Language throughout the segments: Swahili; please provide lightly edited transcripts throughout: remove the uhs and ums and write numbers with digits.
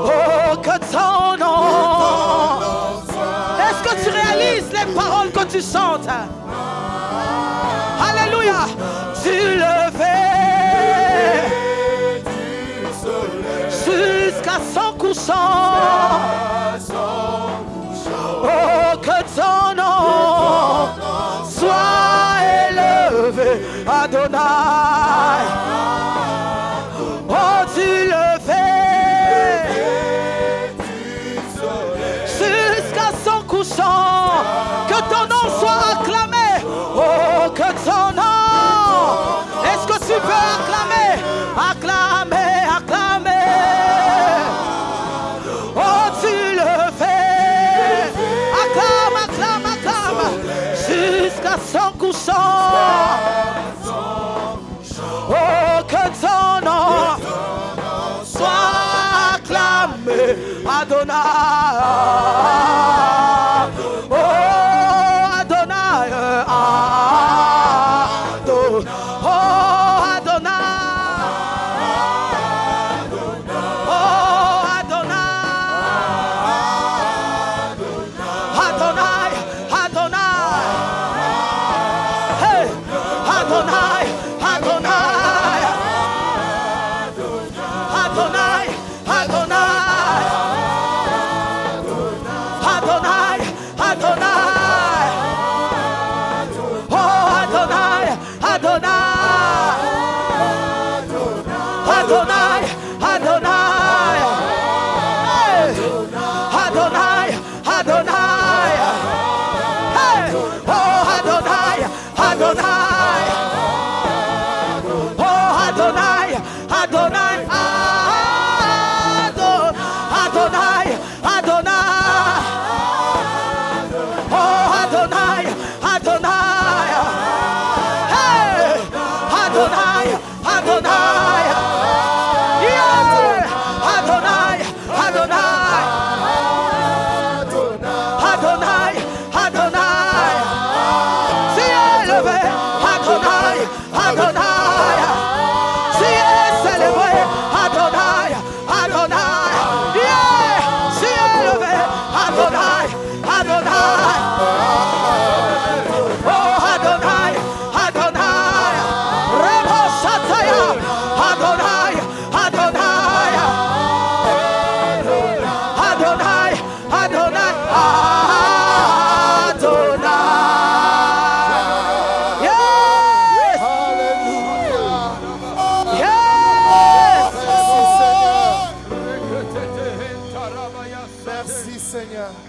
Oh, que ton nom. Est-ce que tu réalises les paroles que tu chantes? Alléluia. Du lever jusqu'à son couchant. Oh, que ton nom soit élevé, Adonai. Oh, du lever jusqu'à son couchant. Que ton nom soit acclamé. Oh, que ton nom. Est-ce que tu peux acclamer? Acclamer, acclamer. Oh, tu le fais. Acclame, acclame, acclame. Jusqu'à son couchant. Oh, que ton nom soit acclamé. Adonai. Oh, Adonai.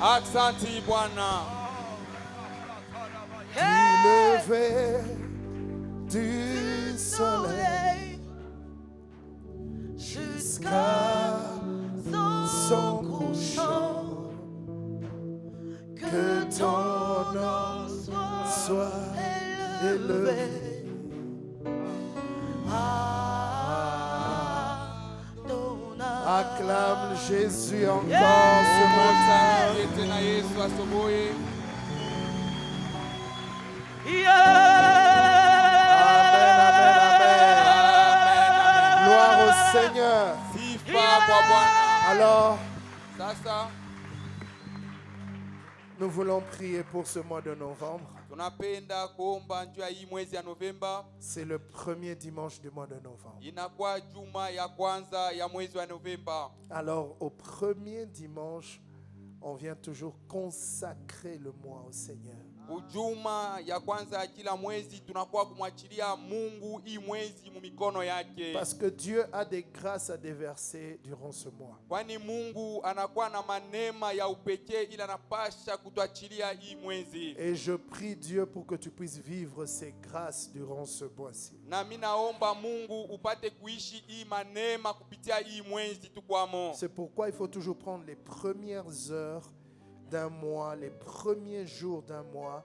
Asante Bwana. Du lever du soleil jusqu'à son couchant, que ton nom soit élevé. Acclame Jésus encore ce matin. Gloire au Seigneur. Alors, nous voulons prier pour ce mois de novembre. C'est le premier dimanche du mois de novembre. Alors, au premier dimanche, on vient toujours consacrer le mois au Seigneur. Ujuma ya kwanza ya kila mwezi tunakuwa kumwachilia Mungu hii mwezi mu mikono yake. Parce que Dieu a des grâces à déverser durant ce mois. Kwani Mungu anakuwa na manema ya upekee ila anapasha kutuachilia hii mwezi. Et je prie Dieu pour que tu puisses vivre ces grâces durant ce mois-ci. Na mimi naomba Mungu upate kuishi hii manema kupitia hii mwezi tukwamo. C'est pourquoi il faut toujours prendre les premières heures d'un mois, les premiers jours d'un mois,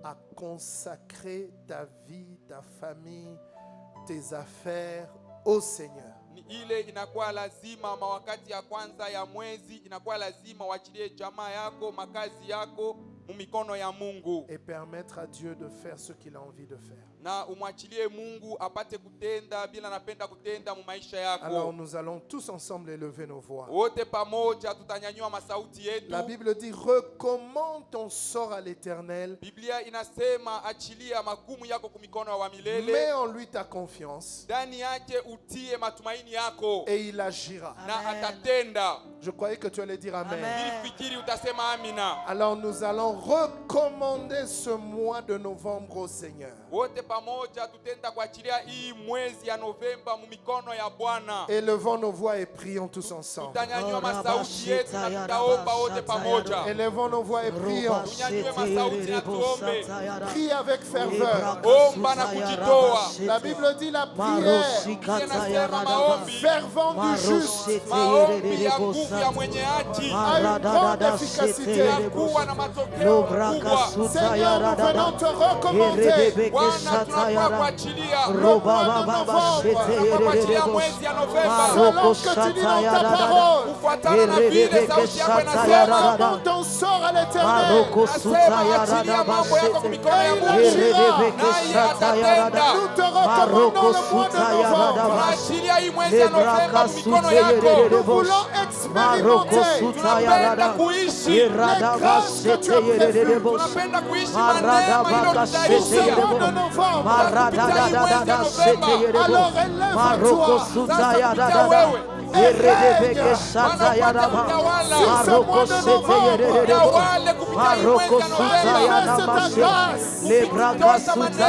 à consacrer ta vie, ta famille, tes affaires au Seigneur. Ni ile inakuwa lazima mawakati ya kwanza ya mwezi inakuwa lazima uachilie jamaa yako, makazi yako mu mikono ya Mungu. Et permettre à Dieu de faire ce qu'il a envie de faire. na umwachilie Mungu apate kutenda bila anapenda kutenda mu maisha yako. Alors nous allons tous ensemble élever nos voix. Wote pamoja tutanyanyua masauti yetu. La Bible dit recommande ton sort à l'Éternel. Biblia inasema achilia magumu yako kumikono wa milele. Mets en lui ta confiance. Ndani yake utie matumaini yako. Et il agira. Na atatenda. Je croyais que tu allais dire amen. Nilifikiri utasema amina. Alors nous allons recommander ce mois de novembre au Seigneur. Wote pamoja tutenda kuachilia hii mwezi ya Novemba mu mikono ya Bwana. Élevons nos voix et prions tous ensemble. Tutanyanyua masauti yetu na tutaomba wote pamoja. Élevons nos voix et prions. Tunyanyue masauti na tuombe. Prie avec ferveur. Omba na kujitoa. La Bible dit la prière fervente du juste maombi ya nguvu ya mwenye haki a une grande efficacité. kuwa na matokeo makubwa. Seigneur, nous venons te recommander Bwana, tunakuwa kuachilia le mois de novembre. kuachilia mwezi ya Novemba Selon ce que tu dis dans ta parole, kufuatana na vile sauti yako inasema. recommande ton sort à l'Éternel. Nasema achilia mambo yako kwa mikono ya Mungu naye atatenda. Nous te recommandons le mois de novembre. Tunaachilia hii mwezi ya Novemba kwa mikono yako. Nous voulons expérimenter Tunapenda kuishi les grâces que tu as prévues. tunapenda kuishi manema Ce iliyotutayarisha. mois de novembre, alors élève-toi et règne sur ce mois de novembre. Manifeste ta grâce, manifeste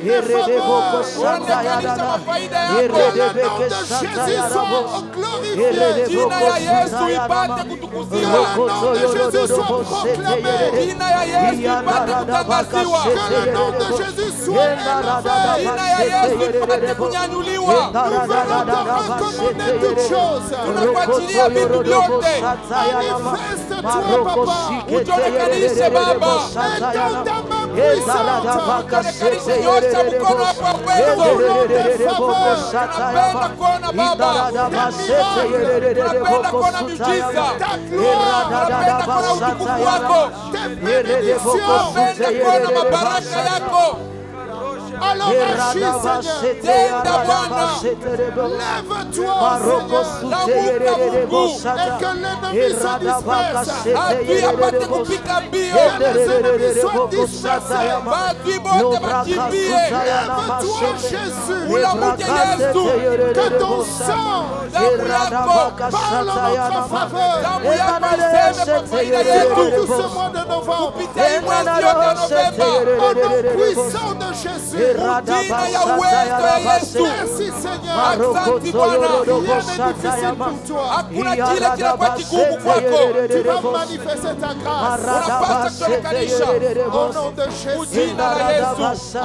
tes faveurs. Que le nom de Jésus soit glorifié. Jina ya Yesu ipate Que kutukuziwa. le nom de Jésus soit proclamé. Jina ya Yesu ipate kutangaziwa. Que le nom de Jésus soit élevé. Jina ya Yesu ipate kunyanyuliwa. Nous venons te recommander toutes choses. Tunakuachilia vitu vyote. Manifeste-toi, Papa. Utuonekanishe Baba. Étends ta main puissante. Utuonekanishe nyosha mkono wako wa uwezo. Nous voulons des faveurs. Tunapenda kuona Baba. Tunapenda kuona miujiza. Ta gloire. Tunapenda kuona utukufu wako. Tes bénédictions. Tunapenda kuona mabaraka yako. Alors agis, Seigneur. Tenda Bwana. Lève-toi, Seigneur. Lamuka Mungu. Et que l'ennemi se disperse. Adui apate kupita mbio. Que les ennemis soient dispersés. Maadui bote bakimbie. Lève-toi, Jésus. Ulamuke Yesu. Que ton sang Damu yako. parle en notre faveur. Damu yako iseme kwa faida yetu. Tout ce mois de novembre. Kupitia hii mwezi yote ya Novemba. Au nom puissant de Jésus. Jina ya uwezo ya Yesu. Merci, Seigneur. Asante Bwana. Rien n'est difficile pour toi. Hakuna kile kinakuwa kigumu kwako. Tu vas manifester ta grâce. Unapaswa kutuonekanisha. Au nom de Jésus. Jina la Yesu.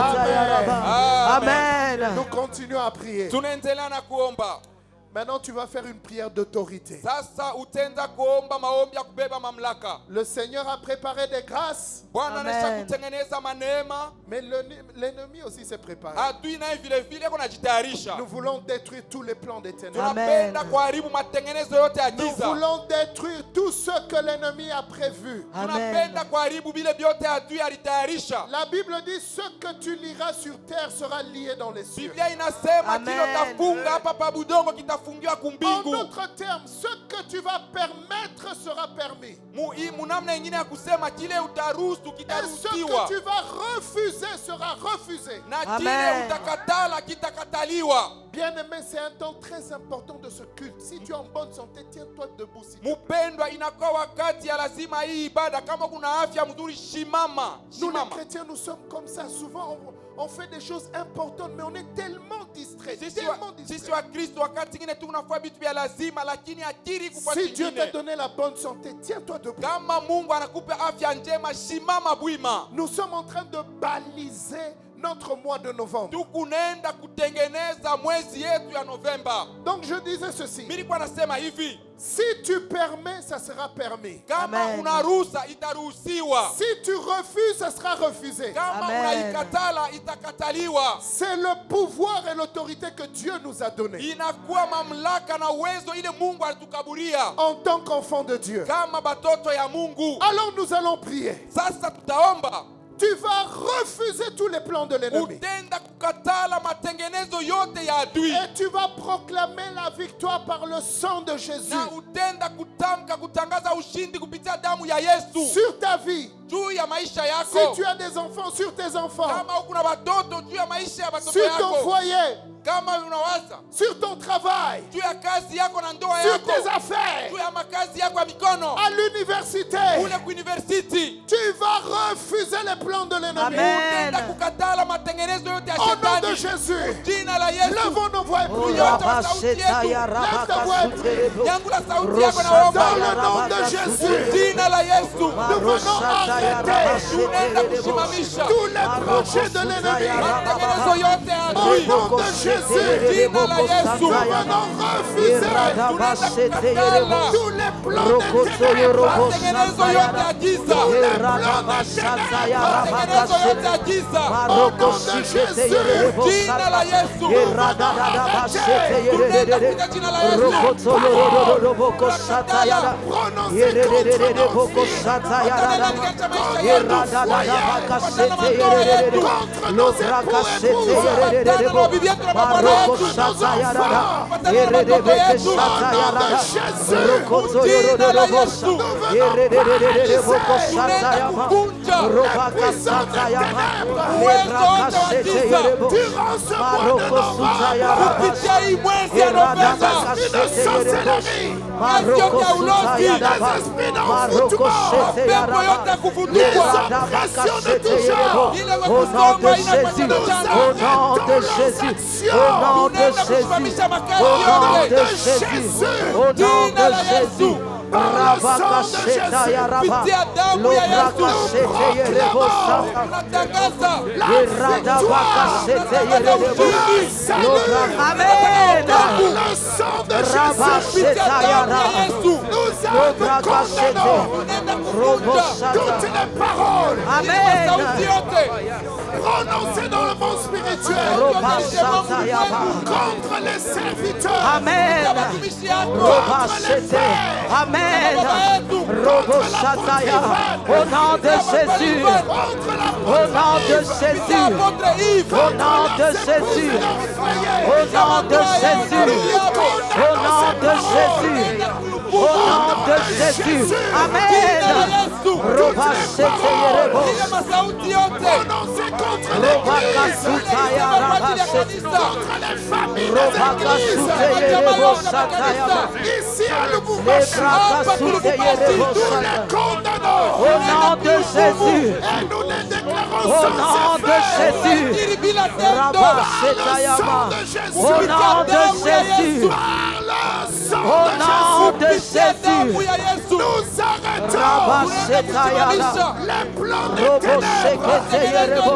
Amen. Nous continuons à prier. Tunaendelea na kuomba. Maintenant, tu vas faire une prière d'autorité. Sasa utenda kuomba maombi ya kubeba mamlaka. Le Seigneur a préparé des grâces, Bwana Amen. anaisha kutengeneza maneema. mais l'ennemi aussi s'est préparé. Adui naye vile vile kunajitayarisha. Nous voulons détruire tous les plans des ténèbres. Tunapenda kuharibu matengenezo yote ya Nous giza. voulons détruire tout ce que l'ennemi a prévu. Tunapenda kuharibu vile vyote adui alitayarisha. La Bible dit ce que tu liras sur terre sera lié dans les cieux. Biblia inasema Amen. kile utafunga hapa pa budongo kitafungiwa En kumbingu. d'autres termes, ce que tu vas permettre sera permis. Munamna ingine ya kusema kile utaruhusu Et ce kitaruhusiwa. que tu vas refuser sera refusé. Na Amen. kile utakatala kitakataliwa. Bien-aimé, c'est un temps très important de ce culte. Si tu es en bonne santé, tiens-toi debout. Si tu Mpendwa, inakuwa wakati ya lazima hii ibada. Kama kuna afya mzuri, shimama. Nous les Shimama. chrétiens, nous sommes comme ça. Souvent, on fait des choses importantes, mais on est tellement distraits. Sisi Tellement distraits. wa Kristo wakati ingine tunafanya vitu vya lazima, lakini akili kwa Si Dieu t'a kingine. donné la bonne santé, tiens-toi debout. Kama Mungu anakupa afya njema, shimama bwima. Nous sommes en train de baliser notre mois de novembre. Tukunenda kutengeneza mwezi yetu ya Novemba. Donc je disais ceci. Mimi nilikuwa nasema hivi, Si tu permets, ça sera permis. kama Amen. unaruhusa itaruhusiwa. Si tu refuses, ça sera refusé. Kama Amen. unaikatala itakataliwa. C'est le pouvoir et l'autorité que Dieu nous a donné Inakuwa mamlaka na uwezo ile Mungu alitukaburia en tant qu'enfants de Dieu. kama batoto ya Mungu. Alors nous allons prier. Sasa tutaomba. Tu vas refuser tous les plans de l'ennemi. Utenda kukatala matengenezo yote ya adui. Et tu vas proclamer la victoire par le sang de Jésus. Na utenda kutamka kutangaza ushindi kupitia damu ya Yesu. Sur ta vie. Juu ya maisha Si yako. tu as des enfants, sur tes enfants. Kama kuna watoto juu ya maisha ya watoto Sur ton yako. foyer. Kama unawaza Sur ton travail. juu ya kazi yako na ndoa Sur yako. tes affaires. Juu ya makazi yako ya mikono. À l'université. Kule ku university. Tu vas refuser les plans de l'ennemi. Amen. Utenda kukatala matengenezo yote ya Au nom de shetani. Jésus. Jina la Yesu. Levons nos voix et Oh, prions. Rabashetaya Rabakasuterebo. Yangu la sauti yako na omba. Dans le nom de Jésus. Jina la Yesu. Nous venons arrêter Tunaenda kusimamisha tous les projets de l'ennemi. matengenezo yote ya Au adui. nom de Jésus. Jina la Yesu. Nous venons refuser tous les plans des ténèbres. Matengenezo yote ya giza. Matengenezo yote ya giza. Jina la Yesu. Tunaenda kupitia jina la Yesu. Kupitia hii mwezi ya Novemba. Pepo yote ya kufundikwa. Ile kusongwa inafanya mchana. Tunaenda kusimamisha makazi yote. Jina la Yesu. Kupitia damu ya Yesu. Tunatangaza. Amen. Le sang de Jésus. Kupitia damu ya Yesu. Toutes les paroles Amen. Sauti yote. prononcées dans le monde spirituel contre les serviteurs, Amen. Watumishi yako. Amen. Roboshataya. Au nom de Jésus. Au nom de Jésus. Apôtre Yves. Au nom de Jésus. Au nom de Jésus. Au nom de Jésus. Au nom de Jésus. Amen. Robasheteyerebo. Ile masauti yote. prononcées contre l'Église, Robakasutaya rabashete. contre les familles, Robakasuteyerebo satayaba. ici à Lubumbashi, Lebrakasuteyerebo nous satayaba. les condamnons Au nom de Jésus. et nous les déclarons Au sans nom de effet. Jésus. Bila tendo. Rabashetayaba. Au nom de Jésus. Par le sang Au de nom de Damu Jésus. ya Yesu. nous arrêtons Rabashetayaba. les plans des ténèbres Roboseketeyerebo. dans le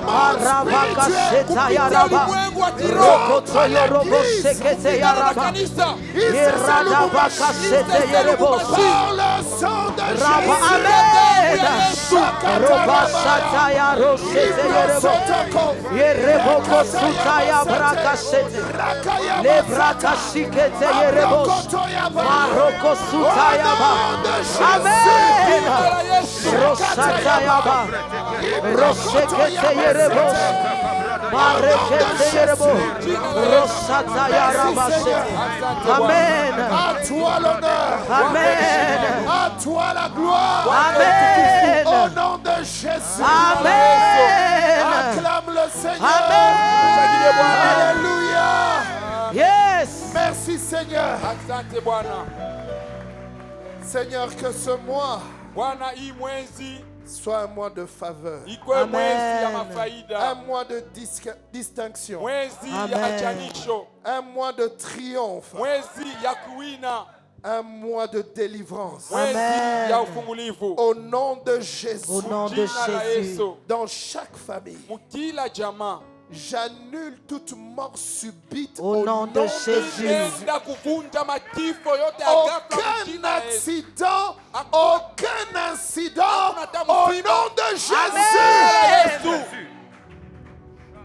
monde spirituel. Rabakashetayaraba. Ulimwengu wa kiroho. Rokotoyoroboseketeyaraba. Kanisa. Yeradabakaseteyerebo. Par le sang de Raba Jésus. Amen. Robashataya roseteyerebo. Yereboko sutaya brakasete. Lebrakashiketeyerebo. Maroko sutayaba. Amen. Rosatayaba. Roseketeyerebo. Mareketeyerebo. Rosatayarabase. Amen. À toi l'honneur. Amen. À toi la gloire. Amen. Au nom de Jésus. Amen. Acclame le Seigneur. Amen. Alléluia. Yes. Merci Seigneur. Asante Bwana. Seigneur, que ce mois Bwana, hii mwezi soit un mois de faveur. ikuwe Amen. mwezi ya Un mafaida. mois de distinction. Mwezi ya Amen. achanisho. Un mois de triomphe. Mwezi ya kuwina. Un mois de délivrance. Mwezi Amen. ya ufungulivu. Au nom de Jésus. Au nom de Jina la Jésus. Yesu. Dans chaque famille. Mukila jamaa. J'annule toute mort subite Au nom de Jésus. Nenda kuvunja makifo yote ya ghafla kwa Aucun jina la Yesu. accident, aucun incident Hakuna au msiba. nom de Jésus. Yesu.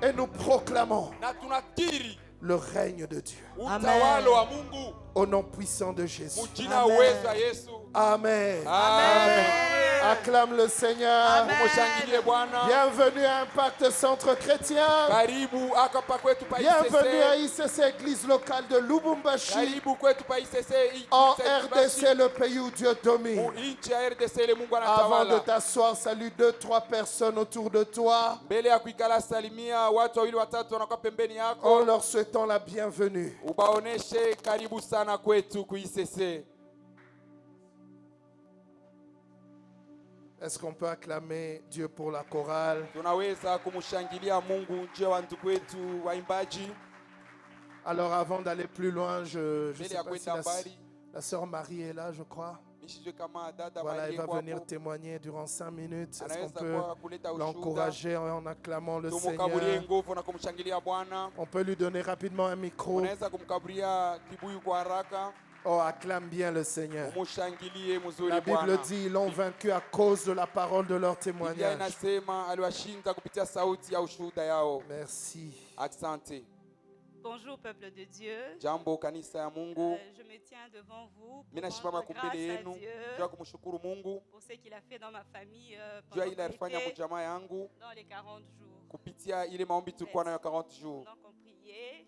Et nous proclamons Na tunakiri le règne de Dieu. utawalo wa Mungu Au nom puissant de Jésus. mujina uwezo wa Yesu. Amen. Amen. Acclame le Seigneur. Amen. Mushangilie Bwana. Bienvenue à Impact Centre Chrétien. Karibu hapa kwetu pa Bienvenue à ICC. ICC Église locale de Lubumbashi. Karibu kwetu pa ICC. En RDC, le pays où Dieu domine. Nchi ya RDC ile Mungu Avant de anatawala. t'asseoir, salue 2-3 personnes autour de toi Mbele ya kuikala salimia watu wawili watatu wanakuwa pembeni en yako. leur souhaitant la bienvenue. Ubaoneshe karibu sana kwetu ku ICC. Est-ce qu'on peut acclamer Dieu pour la chorale? Tunaweza kumshangilia Mungu njia wa ndugu wetu waimbaji. Alors avant d'aller plus loin, je Mbele sais ya pas si kwenda mbali, la sœur Marie est là, je crois. nishijue kama dada Voilà, elle Marie va kwa venir hapo. témoigner durant 5 minutes. Est-ce qu'on Anaweza peut kwa kuleta ushuhuda. l'encourager en acclamant le Tumukaburie Seigneur? nguvu na kumshangilia Bwana. On peut lui donner rapidement un micro. Unaweza kumkaburia kibuyu kwa haraka. Oh, acclame bien le Seigneur. Umushangilie mzuri La Bible Bwana. dit, ils l'ont vaincu à cause de la parole de leur Biblia témoignage. inasema aliwashinda kupitia sauti ya ushuhuda yao. Merci. Asante. Bonjour peuple de Dieu. Jambo kanisa ya Mungu. Je me tiens devant vous Mimi pour nasimama rendre grâce kumbele à yenu Dieu juu ya kumshukuru Mungu pour ce qu'il a fait dans ma famille juu ya pendant ile alifanya l'été, mjamaa yangu dans les 40 jours. kupitia ile maombi tulikuwa nayo 40 jours. Pendant qu'on priait,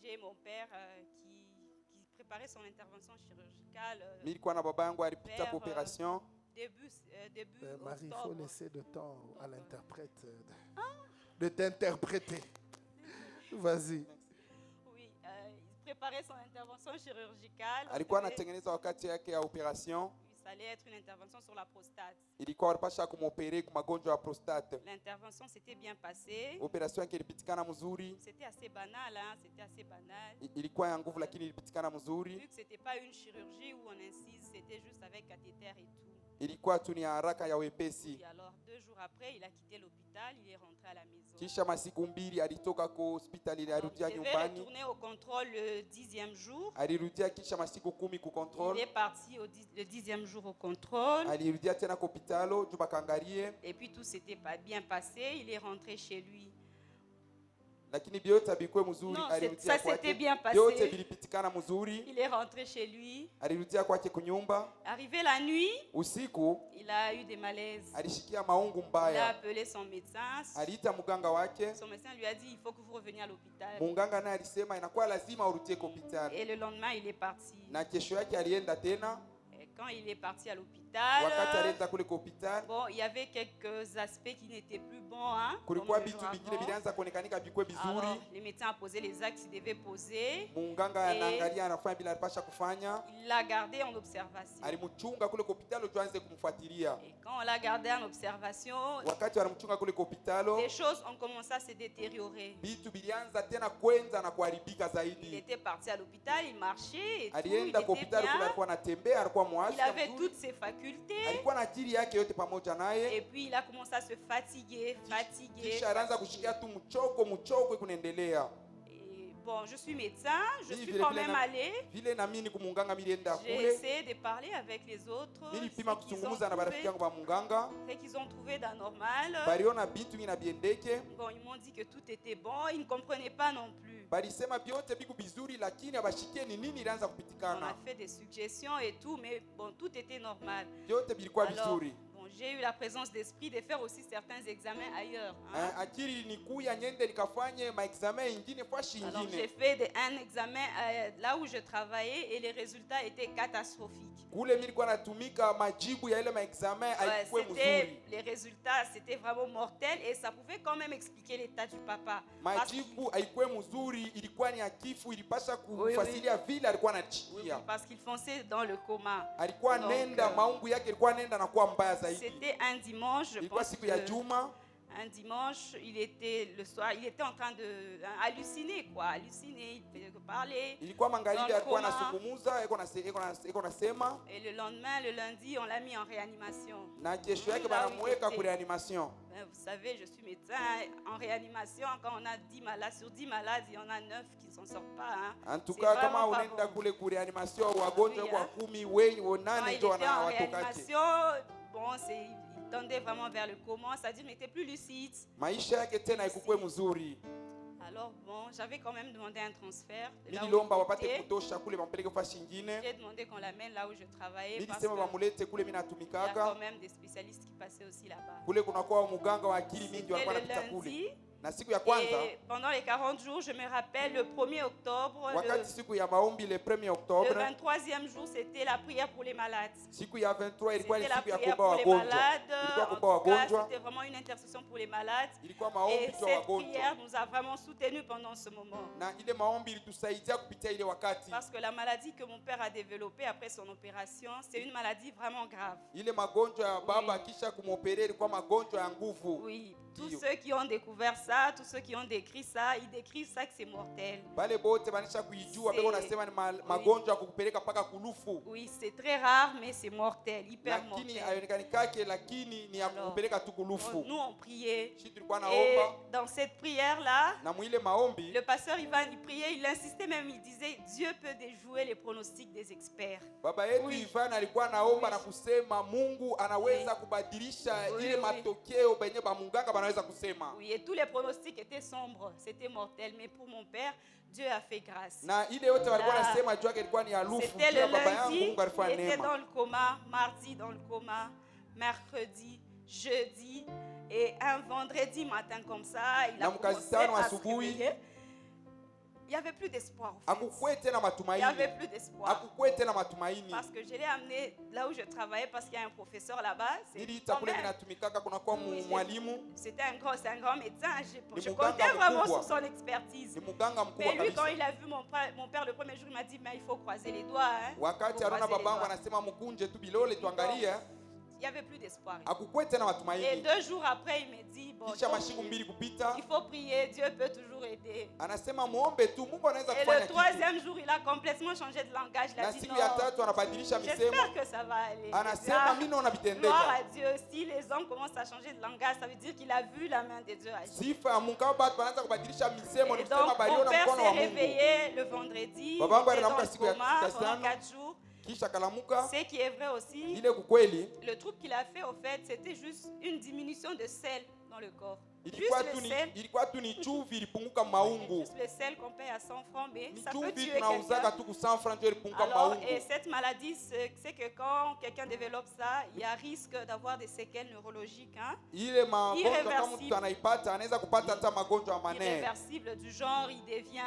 j'ai mon père qui préparait son intervention chirurgicale Mimi nilikuwa na baba yangu alipita Vers, kwa operation. début Marie, il faut octobre. laisser de temps à l'interprète de t'interpréter. Vas-y. Oui, il préparait son intervention chirurgicale. Alikuwa Il anatengeneza wakati yake ya operation. allait être une intervention sur la prostate. Ilikuwa walipasha kumopere kwa magonjwa ya prostate. L'intervention s'était bien passée. Operation yake ilipitikana mzuri. C'était assez banal, hein? C'était assez banal. Ilikuwa ya nguvu lakini ilipitikana Vu mzuri. que c'était pas une chirurgie où on incise, c'était juste avec cathéter et tout. Ilikuwa tu ni haraka ya wepesi. Et alors 2 jours après, il a quitté l'hôpital, il est rentré à la maison. Kisha masiku mbili alitoka kwa hospitali Donc, alirudia il devait nyumbani. retourner au contrôle le 10e jour. Alirudia kisha masiku 10 ku Il control. est parti le 10e jour au contrôle. Alirudia tena kwa hospitalo juu bakaangalie, Et puis tout s'était pas bien passé. Il est rentré chez lui. lakini vyote abikuwe mzuri. Non, Alirudia ça s'était bien kwake, passé. vyote vilipitikana mzuri. Il est rentré chez lui. Alirudia kwake kunyumba. Arrivé la nuit, Usiku il a eu des malaises. alishikia maungu Il a mbaya. appelé son médecin. Aliita mganga wake. Son médecin lui a dit, il faut que vous reveniez à l'hôpital. Munganga naye alisema inakuwa lazima urudie kwa hospitali. Et le lendemain, il est parti. Na kesho yake alienda tena. Et quand il est parti à l'hôpital, Wakati alienda kule kwa hospitali, bon, il y avait quelques aspects qui n'étaient plus bons, hein, kulikuwa comme le vitu jour vingine avant. vilianza kuonekanika vikwe Alors, vizuri. le médecin a posé les actes qu'il devait poser. Munganga anaangalia anafanya bila alipasha kufanya. Il l'a gardé en observation. Alimchunga kule kwa hospitali ndio aanze kumfuatilia. Et quand on l'a gardé en observation, Wakati wanamchunga kule kwa hospitalo, les choses ont commencé à se détériorer. vitu vilianza tena kwenza na kuharibika Il zaidi. était parti à l'hôpital, il marchait et tout, il Alienda kwa était hospitali kule, bien. alikuwa anatembea, alikuwa Il mwafya avait mzuri. toutes ses facultés. Alikuwa na akili yake yote pamoja naye. Et puis il a commencé à se fatiguer. Kisha alianza kushikia tu mchoko kunaendelea. Et bon, je suis médecin, je Mimi suis vile quand vile même na- allée. Vile na mimi kumunganga milienda J'ai kule. essayé de parler avec les autres, Nilipima ce qu'ils ont kuzungumza na barafiki trouvé, yangu ba munganga. ce qu'ils ont trouvé d'anormal. Baliona vitu vinabiendeke. Bon, ils m'ont dit que tout était bon, ils ne comprenaient pas non plus. Balisema vyote biku vizuri lakini abashikie ni nini ilianza On a kupitikana. fait des suggestions et tout, mais bon, tout était normal. Vyote vilikuwa Alors, vizuri. bon, j'ai eu la présence d'esprit de faire aussi certains examens ailleurs, hein. Akili nikuya nyende nikafanye maexamen ingine fashi Alors j'ai ingine. fait un examen là où je travaillais et les résultats étaient catastrophiques. Kule mimi nilikuwa natumika majibu ya ile maexamen Ouais, haikuwa c'était, mzuri. les résultats c'était vraiment mortel et ça pouvait quand même expliquer l'état du papa. Parce que- Majibu haikuwa mzuri, ilikuwa ni akifu, ilipasha oui. kufasilia vile alikuwa oui, anachikia. parce qu'il fonçait dans le coma. Alikuwa Donc, nenda maungu yake ilikuwa nenda na kuwa mbaya zaidi. C'était un dimanche, je Ilikuwa pense siku ya que juma. un dimanche, il était le soir, il était en train de halluciner quoi, halluciner, il faisait que parler. Ilikuwa magharibi, Dans le alikuwa coma. anazungumza, eko nasema, Et le lendemain, le lundi, on l'a mis en réanimation. na kesho yake Là où il banamweka était. ku reanimation. Ben, vous savez, je suis médecin en réanimation. Quand on a 10 malades, sur 10 malades, il y en a 9 qui ne s'en sortent pas, hein. En tout C'est cas, vraiment kama pas unaenda bon. kule ku reanimation, wagonjwa Oui, kwa hein. 10 Quand nane il ndio était en watokake. réanimation, bon, il tendait vraiment vers le coma, c'est-à-dire qu'il n'était plus lucide. Maisha yake tena haikukuwa mzuri. Alors bon, j'avais quand même demandé un transfert. De là où nililomba wapate j'étais. kutosha kule bampeleke fasi ingine. J'ai demandé qu'on l'amène là où je travaillais parce Nilisema qu'il bamulete kule mimi y a natumikaka. quand même des spécialistes qui passaient aussi là-bas. Kule kunakuwa muganga wa akili mingi C'était walikuwa le wanapita kule. lundi. Na siku ya kwanza, Et pendant les 40 jours, je me rappelle, le 1er octobre, wakati siku ya maombi le 1er le Oktobre, 23e jour, c'était la prière pour les malades. siku ya 23 ilikuwa ni C'était la siku ya prière kuomba pour les wagonjwa. malades. Ilikuwa En kuomba tout cas, wagonjwa. c'était vraiment une intercession pour les malades. Ilikuwa maombi Et kwa cette wagonjwa. prière nous a vraiment soutenus pendant ce moment. Na ile maombi ilitusaidia kupitia ile wakati. Parce que la maladie que mon père a développée après son opération, c'est une maladie vraiment grave. Ile magonjwa ya baba kisha kumopere ilikuwa magonjwa ya nguvu. Oui, tous Dio. ceux qui ont découvert ça, tous ceux qui ont décrit ça, ils décrivent ça que c'est mortel. Bale bote banisha kuijua C'est- beko nasema ni magonjwa ya kukupeleka paka kulufu. Oui, c'est très rare, mais c'est mortel, hyper Lakini mortel. haionekani kake, lakini ni ya Alors, kukupeleka tu kulufu. Nous, on priait. Shi tulikuwa Et naomba dans cette prière-là, na mwile maombi le pasteur Ivan, il priait, il insistait même, il disait, Dieu peut déjouer les pronostics des experts. baba yetu Oui. Ivan alikuwa naomba Oui. na kusema Mungu anaweza kubadilisha Oui, ile oui. matokeo benye bamunganga banaweza kusema. Oui, et tous les pronostics étaient sombres, c'était mortel. Mais pour mon père, Dieu a fait grâce. Na ile yote walikuwa Là, nasema juu yake ilikuwa ni harufu. C'était Pia le baba yangu lundi, Mungu il alifanya était dans neema. le coma, mardi dans le coma, mercredi, jeudi, et un vendredi matin comme ça, il a Na commencé mkazitano à se asubuhi. réveiller. Il n'y avait plus d'espoir. En fait. Hakukuwe tena Il n'y matumaini. avait plus d'espoir. Hakukuwe tena matumaini. Parce que je l'ai amené là où je travaillais parce qu'il y a un professeur là-bas. C'est Niliita quand kule même- minatumikaka kunakuwa Oui, mwalimu, c'est un grand médecin. Je muganga comptais vraiment mkubwa. sur son expertise. ni muganga mkubwa Mais lui, quand kabisa. il a vu mon père le premier jour, il m'a dit, mais il faut croiser les doigts. Hein. Wakati Faut anaona croiser les babangu doigts. anasema mkunje tu bilole tuangalie, Il n'y avait plus d'espoir. hakukuwe tena Et matumaini. 2 jours après, il me dit, bon, Kisha donc, mashiku mbili kupita, il faut prier, Dieu peut toujours aider. anasema muombe tu, Mungu anaweza Et kufanya le kitu. 3e jour, il a complètement changé de langage. Il a Na dit, siku non, ya tatu anabadilisha misemo, j'espère que ça va aller. anasema Ah, mimi naona Gloire vitendeka. à Dieu. Si les hommes commencent à changer de langage, ça veut dire qu'il a vu la main de Dieu agir. Sifa ya Mungu kama batu wanaanza kubadilisha misemo, ni Et kusema donc, mon baliona père mkono s'est wa Mungu. réveillé le vendredi. Baba yangu Il était dans aliamka le siku ya coma pendant tano. 4 jours. Kisha kalamuka, Ce qui est vrai aussi, ile kukweli le trouble qu'il a fait, au fait, c'était juste une diminution de sel dans le corps. ilikuwa Juste tu le ni sel. ilikuwa tu ni chumvi ilipunguka maungu. Juste le sel qu'on paye à 100 francs, mais Ni ça peut chumvi tuer tunauzaka quelqu'un. tu ku 100 francs ndio ilipunguka Alors, maungu. et cette maladie, c'est que quand quelqu'un développe ça, il y a risque d'avoir des séquelles neurologiques, hein, Ile magonjwa kama Irreversible. mtu anaipata anaweza kupata hata magonjwa manene. irréversibles du genre, il devient,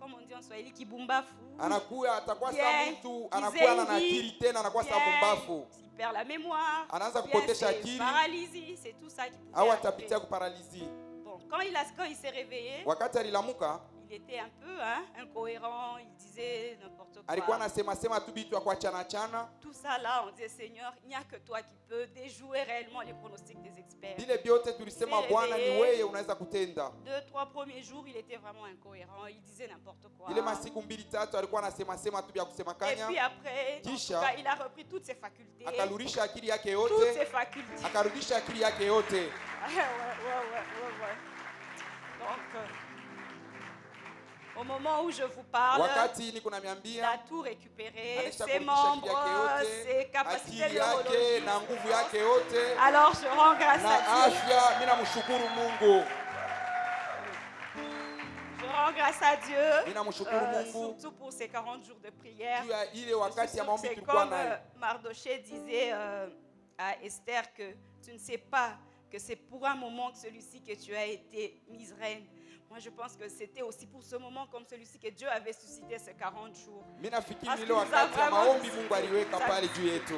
comme on dit en Swahili, kibumbafu. Anakuwa atakuwa Bien, sa mtu anakuwa na kizengi, akili tena anakuwa sa Bien, bumbafu il perd la mémoire. Anaanza Bien, kupotesha c'est akili. paralysie, c'est tout ça qui pouvait au arriver. atapitia kuparalizi. Bon, quand il s'est réveillé, Wakati alilamuka il était un peu incohérent, il disait n'importe alikuwa quoi. anasema sema tu bitu ya kuachana chana. Tout ça là, on disait Seigneur, il n'y a que toi qui peux déjouer réellement les pronostics des experts. Vile vyote tulisema S'est Bwana ni réveillé. wewe unaweza kutenda. 2-3 premiers jours, il était vraiment incohérent, il disait n'importe quoi. Ile masiku mbili tatu alikuwa anasema sema tu vya kusema Et puis kanya. après, en Kisha, tout cas, il a repris toutes ses facultés. Akarudisha akili yake Toutes yote. ses facultés. Akarudisha akili yake yote. Ouais. Donc, au moment où je vous parle, Wakati niko il a namiambia tout récupéré, alisha ses kurudisha akili membres, yake ses yote, capacités akili yake neurologiques. na nguvu yake yote Alors je rends grâce na à Dieu. afya. Mimi namshukuru Mungu, Je rends grâce à Dieu. mimi namshukuru Mungu Surtout pour ces 40 jours de prière. juu ya ile Je suis wakati ya sûre que maombi c'est tulikuwa comme nayo. Mardoché disait à Esther que tu ne sais pas que c'est pour un moment que celui-ci que tu as été mise reine. Moi, je pense que c'était aussi pour ce moment comme celui-ci que Dieu avait suscité ces 40 jours. Mimi nafikiri Parce ile qu'il nous a wakati ya vraiment maombi dit- Mungu aliweka Ça- pale juu yetu.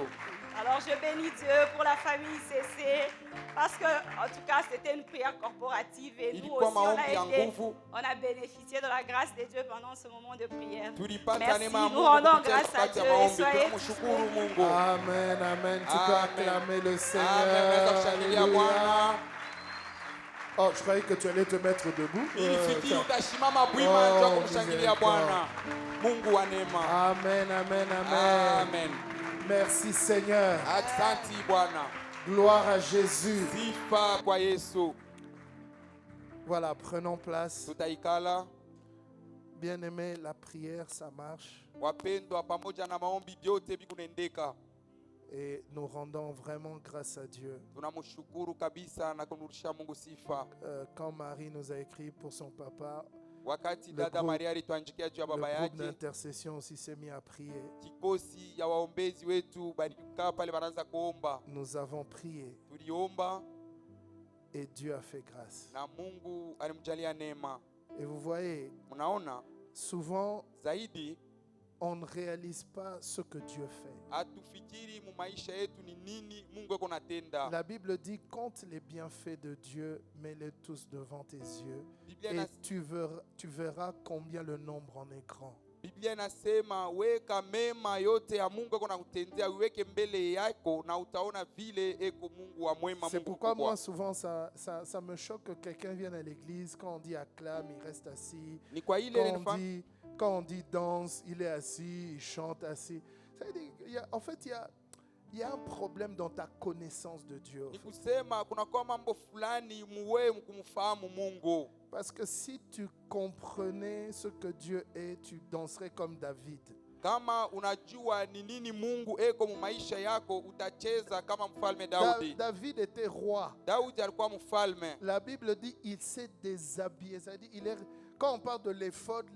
Alors, je bénis Dieu pour la famille CC parce que, en tout cas, c'était une prière corporative et nous Ilikuwa aussi, on maombi ya a, été, nguvu. on a bénéficié de la grâce de Dieu pendant ce moment de prière. Tulipata Merci, neema ya nous Mungu rendons kupitia grâce à wakati ya Dieu et maombi. soyez Tunamshukuru Mungu. Amen, amen. Tu peux Amen. acclamer le Seigneur. Amen. Unaweza kushangilia Alléluia. Bwana. Oh, je croyais que tu allais te mettre debout. Nilifikiri Tiens. utasimama bwima Oh, juu ya kumshangilia miséricorde. Bwana. Mungu wa neema. Amen, amen, amen. Amen. Merci Seigneur. Asante Bwana. Gloire à Jésus. Sifa kwa Yesu. Voilà, prenons place. Tutaikala Bien-aimé, la prière, ça marche. wapendwa, pamoja na maombi vyote vikunendeka. Et nous rendons vraiment grâce à Dieu. Tunamshukuru kabisa na kumrudishia Mungu sifa. Quand Marie nous a écrit pour son papa, Wakati Le dada groupe- Maria alituandikia juu ya le baba groupe yake, d'intercession aussi s'est mis à prier. kikosi ya waombezi wetu balikaa pale wanaanza kuomba. Nous avons prié Tuliomba et Dieu a fait grâce. na Mungu alimjalia neema. Et vous voyez, Mnaona souvent zaidi on ne réalise pas ce que Dieu fait. hatufikiri mu maisha yetu ni nini Mungu yuko natenda. La Bible dit, compte les bienfaits de Dieu, mets-les tous devant tes yeux, Biblia et inas- tu verras combien le nombre en est grand. Biblia inasema weka mema yote ya Mungu yuko nakutendea, uweke mbele yako na utaona vile eko Mungu wa mwema, C'est Mungu pourquoi mkubwa. moi souvent ça me choque que quelqu'un vienne à l'église, quand on dit acclame, il reste assis. Ni kwa ile Quand on dit danse, il est assis, il chante assis. Ça veut dire, il y a un problème dans ta connaissance de Dieu. en ni fait. kusema kunakuwa mambo fulani muwe kumfahamu Mungu. Parce que si tu comprenais ce que Dieu est, tu danserais comme David. Kama unajua ni nini Mungu eko mu maisha yako, utacheza kama mfalme Daudi. David était roi. Daudi alikuwa mfalme. La Bible dit il s'est déshabillé. C'est-à-dire, quand on parle de l'éphod,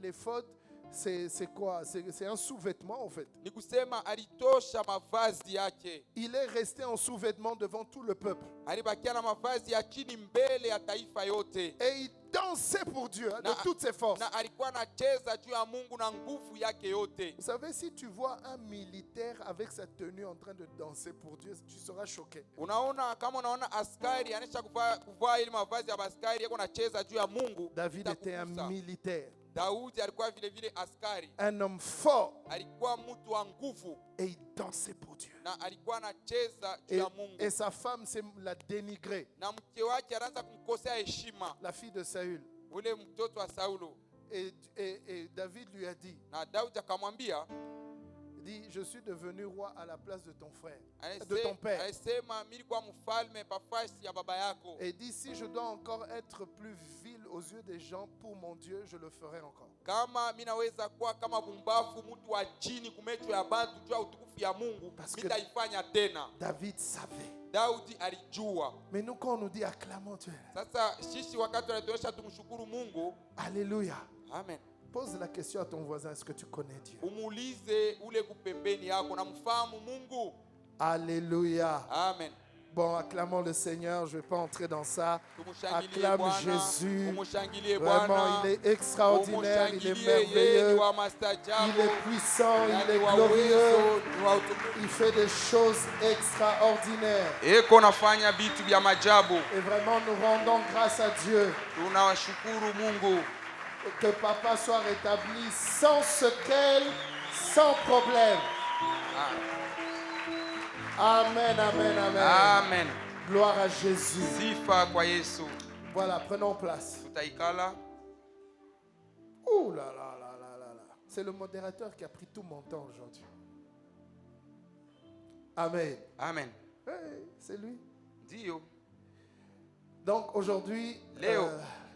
c'est quoi? C'est un sous-vêtement en fait. Ni kusema alitosha mavazi yake, Il est resté en sous-vêtement devant tout le peuple. alibakia na mavazi ya chini mbele ya taifa yote, Et il dansait pour Dieu de Na- toutes ses forces. na alikuwa anacheza juu ya Mungu na nguvu yake yote. Vous savez, si tu vois un militaire avec sa tenue en train de danser pour Dieu, tu seras choqué. Unaona, kama unaona askari anisha kuvaa ile mavazi ya askari yako anacheza juu ya Mungu. David était un itakugusa. militaire, Daudi alikuwa vile vile askari, un homme fort, alikuwa mtu wa nguvu et il dansait pour Dieu. na alikuwa anacheza juu Et, ya Mungu, et sa femme l'a dénigré, na mke wake anaanza kumkosea heshima, la fille de Saül. ule mtoto wa Saulo. Et David lui a dit, Na Daudi akamwambia, je suis devenu roi à la place de ton frère, de ton père. alisema mimi nilikuwa mfalme pafasi ya baba yako, Et dit, si je dois encore être plus vil aux yeux des gens pour mon Dieu, je le ferai encore. kama mimi naweza kuwa kama bumbafu, mtu wa chini kumecho ya bantu juu ya utukufu ya Mungu, Parce que- nitaifanya tena. David savait. Daudi alijua. Mais nous, quand on nous dit acclamons Dieu, Sasa sisi wakati wanatuonyesha tumshukuru Mungu, alléluia. amen, Pose la question à ton voisin, est-ce que tu connais Dieu? umuulize ule kupembeni yako na mfahamu Mungu. Alléluia. Amen. Bon, acclamons le Seigneur, je ne vais pas entrer dans ça. Tumushangilie Acclame Bwana, Jésus. tumushangilie Vraiment, Bwana, il est extraordinaire, il est tumushangilie yeye, merveilleux, ni wa mastajabu, il est puissant, il ni est wa glorieux. uwezo, ni wa utukufu. Il fait des choses extraordinaires. Eko nafanya vitu vya majabu. Et vraiment, nous rendons grâce à Dieu. Tunawashukuru Mungu. Que papa soit rétabli sans séquelles, sans problème. Amen, amen, amen. Amen. Gloire à Jésus. Sifa kwa Yesu. Voilà, prenons place. Tutaikala. Ouh là là là là là là. C'est le modérateur qui a pris tout mon temps aujourd'hui. Amen. Amen. Hey, c'est lui. Ndio. Donc aujourd'hui, Léo.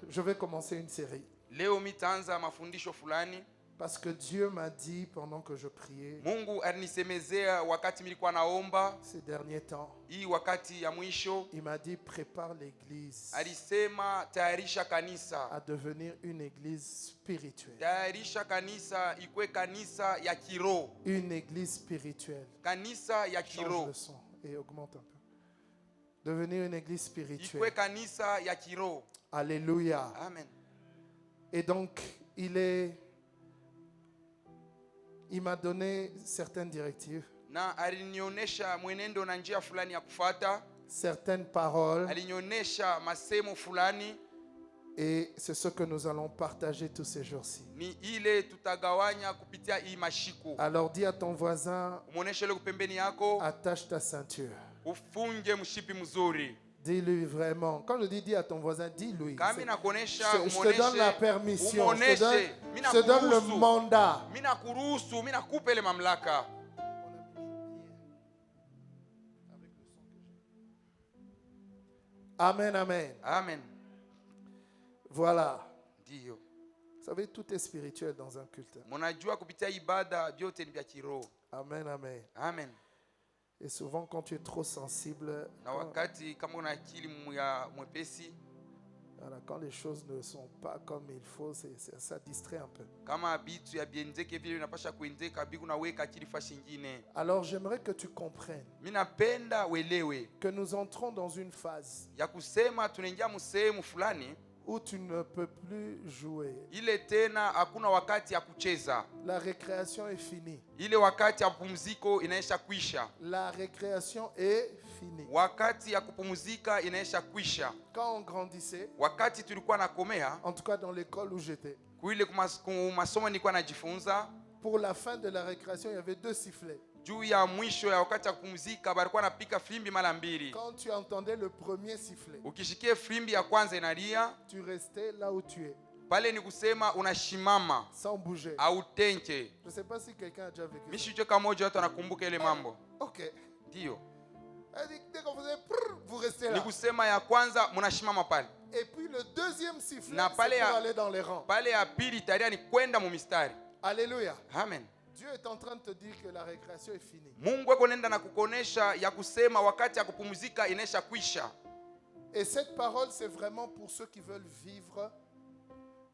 je vais commencer une série. Leo mitaanza mafundisho fulani. Parce que Dieu m'a dit pendant que je priais Mungu alinisemezea wakati nilikuwa naomba ces derniers temps, hii wakati ya mwisho, il m'a dit prépare l'église alisema tayarisha kanisa, à devenir une église spirituelle. tayarisha kanisa ikwe kanisa ya kiroho, Une église spirituelle. kanisa ya Change kiroho, le son et augmente un peu. Devenir une église spirituelle. ikwe kanisa ya kiroho. Alléluia. Amen. Et donc, il m'a donné certaines directives, Na alinionyesha mwenendo na njia fulani ya kufata, certaines paroles, alinionyesha masemo fulani, et c'est ce que nous allons partager tous ces jours-ci. ni ile tutagawanya kupitia hii mashiko. Alors dis à ton voisin, Umuoneshe ile kupembeni yako, attache ta ceinture. ufunge mshipi mzuri. Dis-lui vraiment. Quand je dis à ton voisin, dis-lui. Kama nakuonesha, Je te donne la permission. Je te donne le mandat. Mina kuruhusu, mina kupe ile mamlaka. Amen, amen. Amen. Voilà. Ndio. Vous savez, tout est spirituel dans un culte. Mnajua kupitia ibada vyote ni vya kiroho. Amen, amen. Amen. Et souvent, quand tu es trop sensible, Na wakati kama una akili mwepesi, voilà, quand les choses ne sont pas comme il faut, ça distrait un peu. kama bitu ya bienzeke vile unapasha kuenzeka biku naweka akili fashi nyingine. Alors j'aimerais que tu comprennes Mimi napenda uelewe que nous entrons dans une phase ya kusema tunaingia msehemu fulani où tu ne peux plus jouer. ile tena hakuna wakati ya kucheza. La récréation est finie. Ile wakati ya pumziko inaisha kwisha. La récréation est finie. Wakati ya kupumzika inaisha kwisha. Quand on grandissait, Wakati tulikuwa nakomea, en tout cas dans l'école où j'étais, kuile kumasomo nilikuwa najifunza, pour la fin de la récréation, il y avait 2 sifflets. juu ya mwisho ya wakati ya kupumzika balikuwa napika fimbi mara mbili. Quand tu entendais le premier sifflet, Ukishikia fimbi ya kwanza inalia, tu restais là où tu es, pale ni kusema unashimama sans bouger. au tenke. Je ne sais pas si quelqu'un a déjà vécu ça. Mishi kama moja watu wanakumbuka ile mambo. Ok. Ndio. Dès qu'on faisait prrr, vous restez Ni là. kusema ya kwanza mnashimama pale. Et puis le deuxième sifflet, Na c'est pale pour ya- aller dans les rangs. Pale ya pili taria ni kwenda mu mistari. Alléluia. Amen. Dieu est en train de te dire que la récréation est finie. Mungu eko nenda na kukonesha ya kusema wakati ya kupumzika inaisha kwisha. Et cette parole, c'est vraiment pour ceux qui veulent vivre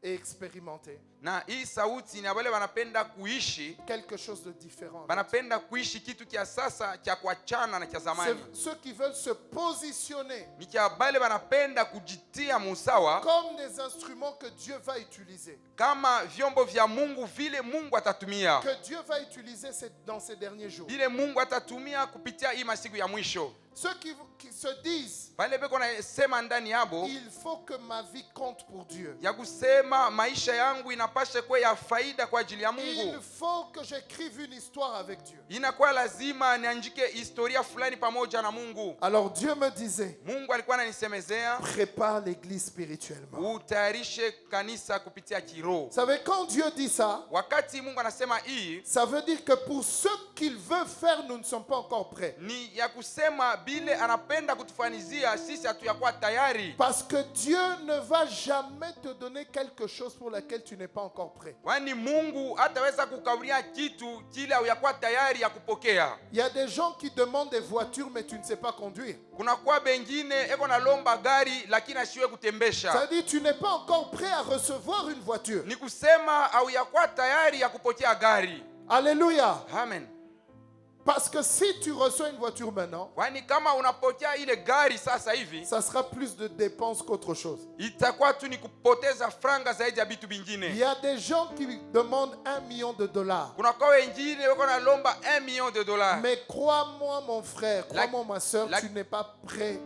et expérimenter Na hii sauti ni wale wanapenda kuishi, quelque chose de différent. wanapenda kuishi kitu kia sasa cha kuachana na cha zamani. C'est ceux qui veulent se positionner Ni kia bale wanapenda kujitia musawa comme des instruments que Dieu va utiliser. kama vyombo vya Mungu vile Mungu atatumia. Que Dieu va utiliser dans ces derniers jours. Vile Mungu atatumia kupitia hii masiku ya mwisho. Ceux qui se disent, Bale beko na sema ndani yabo il faut que ma vie compte pour Dieu. ya kusema maisha yangu inapashe kuwa ya faida kwa ajili ya Il Mungu. faut que j'écrive une histoire avec Dieu. Inakuwa lazima niandike historia fulani pamoja na Mungu. Alors Dieu me disait, Mungu alikuwa ananisemezea prépare l'église spirituellement. utayarishe kanisa kupitia kiroho. Vous savez, quand Dieu dit ça, Wakati Mungu anasema hii ça veut dire que pour ce qu'il veut faire, nous ne sommes pas encore prêts. ni ya kusema bile anapenda kutufanizia sisi hatuyakuwa tayari. Parce que Dieu ne va jamais te donner quelque chose pour laquelle tu n'es pas encore prêt. Wani Mungu hataweza kukauria kitu kile hauyakuwa tayari ya kupokea. Il y a des gens qui demandent des voitures, mais tu ne sais pas conduire. Kuna kwa bengine eko na lomba gari lakini asiwe Ça kutembesha. veut dire que tu n'es pas encore prêt à recevoir une voiture. Ni kusema hauyakuwa tayari ya kupokea gari. Alléluia. Amen. Parce que si tu reçois une voiture maintenant, Wani kama unapokea ile gari sasa hivi, ça sera plus de dépenses qu'autre chose. itakuwa tu ni kupoteza franga zaidi ya vitu Il vingine. y a des gens qui demandent $1 million. Kuna kwa wengine wako na lomba $1 million. Mais crois-moi mon frère, La- crois-moi ma soeur, la- tu n'es pas prêt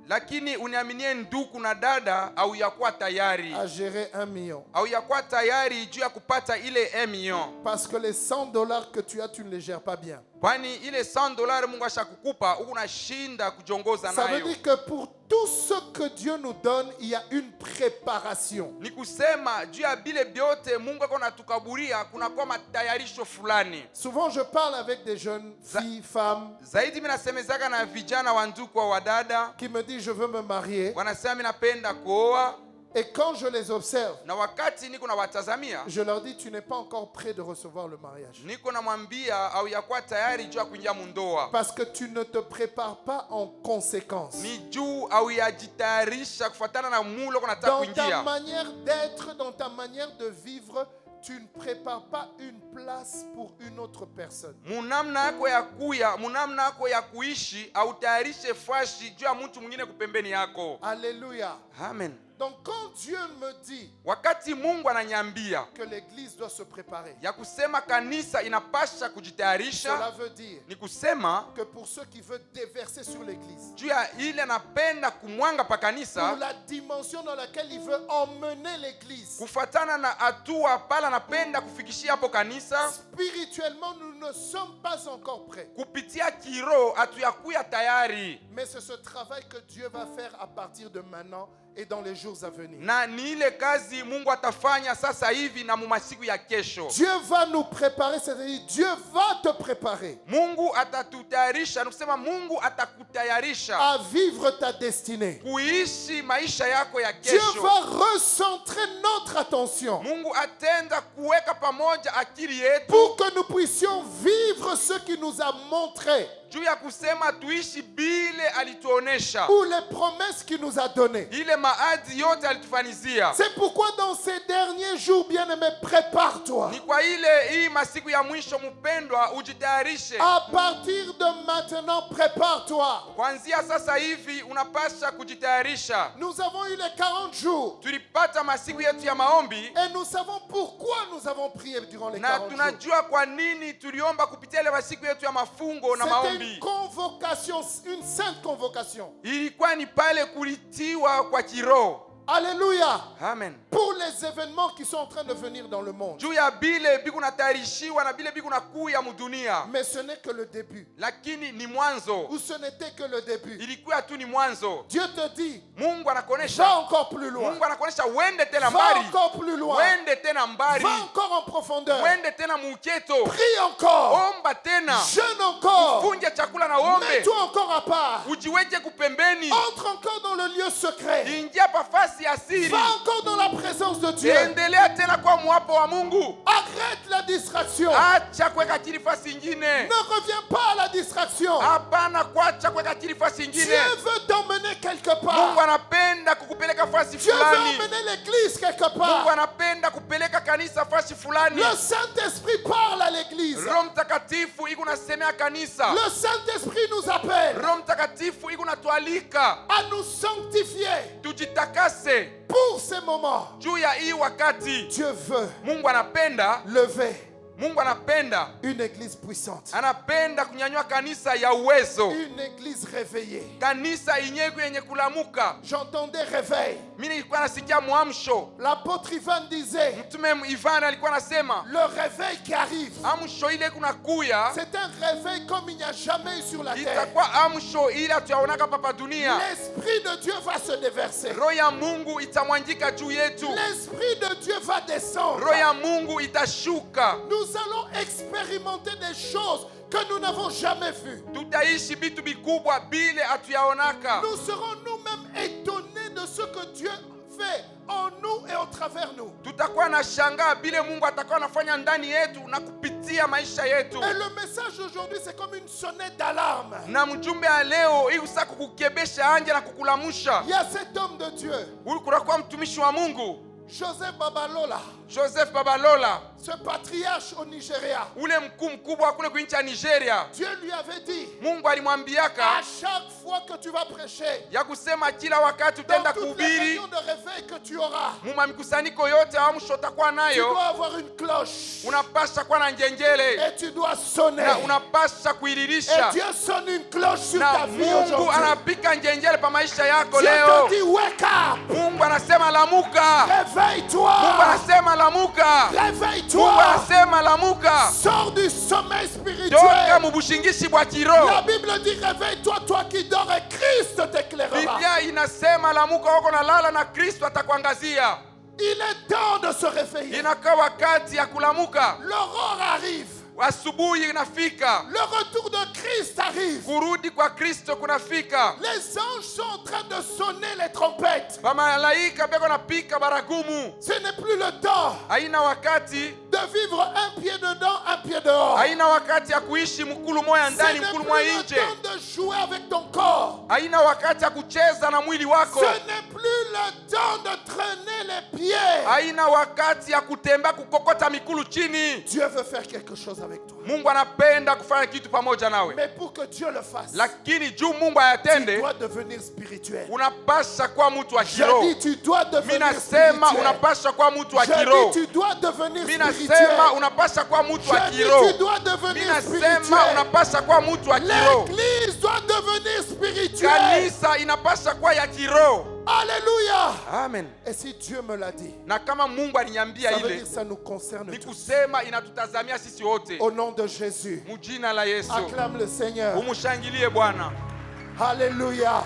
Lakini uniaminie ndugu na dada, au yakuwa tayari. à gérer 1 million. Au yakuwa tayari juu ya kupata ile 1 million. Parce que les $100 que tu as, tu ne les gères pas bien. Kwani ile $100 Mungu ashakukupa, huko unashinda kujongoza Ça veut nayo. dire que pour tout ce que Dieu nous donne, il y a une préparation. Ni kusema juu ya bile byote Mungu ako natukaburia, kuna kwa matayarisho fulani. Souvent, je parle avec des jeunes filles, femmes, Zaidi mimi nasemezaka na vijana wa ndugu wa wadada, qui me disent, je veux me marier. wanasema mimi napenda kuoa, Et quand je les observe, na wakati niko na watazamia, je leur dis, tu n'es pas encore prêt de recevoir le mariage. niko namwambia au yakuwa tayari juu ya kuingia mundoa. Parce que tu ne te prépares pas en conséquence. Ni juu au yajitayarisha kufuatana na mulo kunataka Dans ta kuingia. manière d'être, dans ta manière de vivre, tu ne prépares pas une place pour une autre personne. Munamna yako ya kuya, munamna yako ya kuishi, au tayarishe fashi juu ya mtu mwingine kupembeni yako. Alléluia. Amen. Donc quand Dieu me dit Wakati Mungu ananyambia que l'église doit se préparer, ya kusema kanisa inapasha cela kujitayarisha, veut dire ni kusema que pour ceux qui veulent déverser sur l'église, juu ya ile anapenda kumwanga pa pour kanisa, la dimension dans laquelle il veut emmener l'église, kufatana na hatua pala anapenda kufikishia hapo kanisa, spirituellement, nous ne sommes pas encore prêts. kupitia kiro hatuyakuya tayari. Mais c'est ce travail que Dieu va faire à partir de maintenant et dans les jours à venir. Na ni ile kazi Mungu atafanya sasa hivi na mumasiku ya kesho. Dieu va nous préparer, c'est-à-dire Dieu va te préparer Mungu atatutayarisha, ni kusema Mungu atakutayarisha à vivre ta destinée. kuishi maisha yako ya Dieu kesho. va recentrer notre attention Mungu atenda kuweka pamoja akili yetu pour que nous puissions vivre ce qu'il nous a montré. juu ya kusema tuishi bile alituonesha, ou les promesses qu'il nous a données. ile maadi yote alitufanizia. C'est pourquoi dans ces derniers jours, bien-aimé, prépare-toi. Ni kwa ile hii masiku ya mwisho mpendwa, ujitayarishe. À partir de maintenant, prépare-toi. Kuanzia sasa hivi unapasha kujitayarisha. Nous avons eu les 40 jours. Tulipata masiku yetu ya maombi Et nous savons pourquoi nous avons prié durant les na 40 jours. tunajua kwa nini tuliomba kupitia ile masiku yetu ya mafungo na C'était maombi. une convocation, une sainte convocation. Ilikuwa ni pale kulitiwa kwa kiroho. Alléluia. Amen. Pour les événements qui sont en train de venir dans le monde. Juu ya bile biku natayarishiwa na bile biku nakuya mudunia. Mais ce n'est que le début. Lakini ni mwanzo. Ou ce n'était que le début. Ilikuwa tu ni mwanzo. Dieu te dit, Mungu va anakuonesha. encore plus loin. Mungu anakuonesha wende tena Va mbali. encore plus loin. Wende tena mbali. Va encore en profondeur. Wende tena muuketo. Prie encore. Omba tena. Jeûne encore. Funja chakula na ombe. Mets-toi encore à part. Ujiweke kupembeni. Entre encore dans le lieu secret. Ingia pafasi ya siri. Va encore dans la présence de Dieu. Endelea tena kwa mwapo wa Mungu. Arrête la distraction. Acha kuweka chini fasi ingine. Ne reviens pas à la distraction. Hapana kuacha kuweka chini fasi ingine. Dieu veut t'emmener quelque Mungu part. anapenda kukupeleka fasi Dieu veut fulani. emmener l'église quelque Mungu part. anapenda kupeleka kanisa fasi fulani. Le Saint-Esprit parle à l'église. Roho Mtakatifu iko nasemea kanisa. Le Saint-Esprit nous appelle Roho Mtakatifu iko natualika à nous sanctifier tujitakase pour ces moments. juu ya hii wakati. Dieu veut Mungu anapenda, lever Mungu anapenda, une église puissante. anapenda kunyanyua kanisa ya uwezo, Une église réveillée. kanisa inyegu yenye kulamuka. J'entendais réveil. Mimi nilikuwa nasikia mwamsho. L'apôtre Ivan disait, Mtume Ivan alikuwa anasema le réveil qui arrive, amsho ile kuna kuya c'est un réveil comme il n'y a jamais eu sur la terre. itakuwa amsho ile hatuyaonaka papa dunia. L'Esprit de Dieu va se déverser. Roho ya Mungu itamwangika juu yetu. L'Esprit de Dieu va descendre. Roho ya Mungu itashuka. Nous allons expérimenter des choses que nous n'avons jamais vues. Tutaishi vitu vikubwa bile hatuyaonaka. Nous serons nous-mêmes étonnés de ce que Dieu fait en nous et au travers nous. Tutakuwa na shangaa bile Mungu atakuwa anafanya ndani yetu na kupitia maisha yetu. Et le message aujourd'hui, c'est comme une sonnette d'alarme. Na mjumbe ya leo hii usaka kukukebesha anje na kukulamusha. Il y a cet homme de Dieu, Huyu kunakuwa mtumishi wa Mungu Joseph Babalola, Joseph Babalola, ce patriarche au Nigeria. ule mkuu mkubwa kule kuinchi ya Nigeria. Dieu lui avait dit, Mungu alimwambiaka à chaque fois que tu vas prêcher, ya kusema kila wakati dans utaenda toutes les kuhubiri, réunions de réveil que tu auras, muma mikusanyiko yote amsho utakuwa tu nayo, dois avoir une cloche unapasha kuwa na ngengele et tu dois sonner. na unapasha Et kuililisha, Dieu sonne une cloche sur na ta vie Mungu aujourd'hui. anapika ngengele pa maisha yako Dieu leo. te dit, wake up, Mungu anasema lamuka. Mungu réveille-toi, anasema lamuka. Mungu réveille-toi, anasema lamuka. sors du sommeil Toka spirituel. mubushingishi bwa kiroho. La Bible dit, réveille-toi, toi qui dors, et Christ t'éclairera. Biblia inasema lamuka, wako na lala na Kristo atakuangazia. Il est temps de se réveiller. Inakaa wakati ya kulamuka. L'aurore arrive. Asubuhi inafika. Le retour de Christ arrive. Kurudi kwa Kristo kunafika. Les anges sont en train de sonner les trompettes. Bamalaika beko napika baragumu. Ce n'est plus le temps Haina wakati, de vivre un pied dedans, un pied dehors. haina wakati ya kuishi mkulu moya Ce ndani n'est mkulu plus moya le nje. temps de jouer avec ton corps. Haina wakati ya kucheza na mwili wako. Ce n'est plus le temps de traîner les pieds. Haina wakati ya kutembea kukokota mikulu chini. Dieu veut faire quelque chose avec toi. Mungu anapenda kufanya kitu pamoja nawe. Mais pour que Dieu le fasse, Lakini juu Mungu tu ayatende, dois devenir spirituel. unapasha kuwa mtu wa J'ai kiroho. dit, tu dois Mimi devenir nasema spirituel. unapasha kuwa mtu wa J'ai dit, kiroho. tu dois devenir Mimi spirituel. nasema unapasha kuwa mtu wa J'ai dit, kiroho. tu dois Mimi devenir nasema spirituel. unapasha kuwa mtu wa kiroho. L'église doit devenir spirituelle. Kanisa inapasha kuwa ya kiroho. Alléluia. Amen. Et si Dieu me l'a dit, Na kama Mungu aliniambia ça veut ile, dire que ça nous concerne ni tous. kusema inatutazamia sisi wote. Au nom de Jésus, Mujina la Yesu. acclame le Seigneur. Umushangilie Bwana. Alléluia.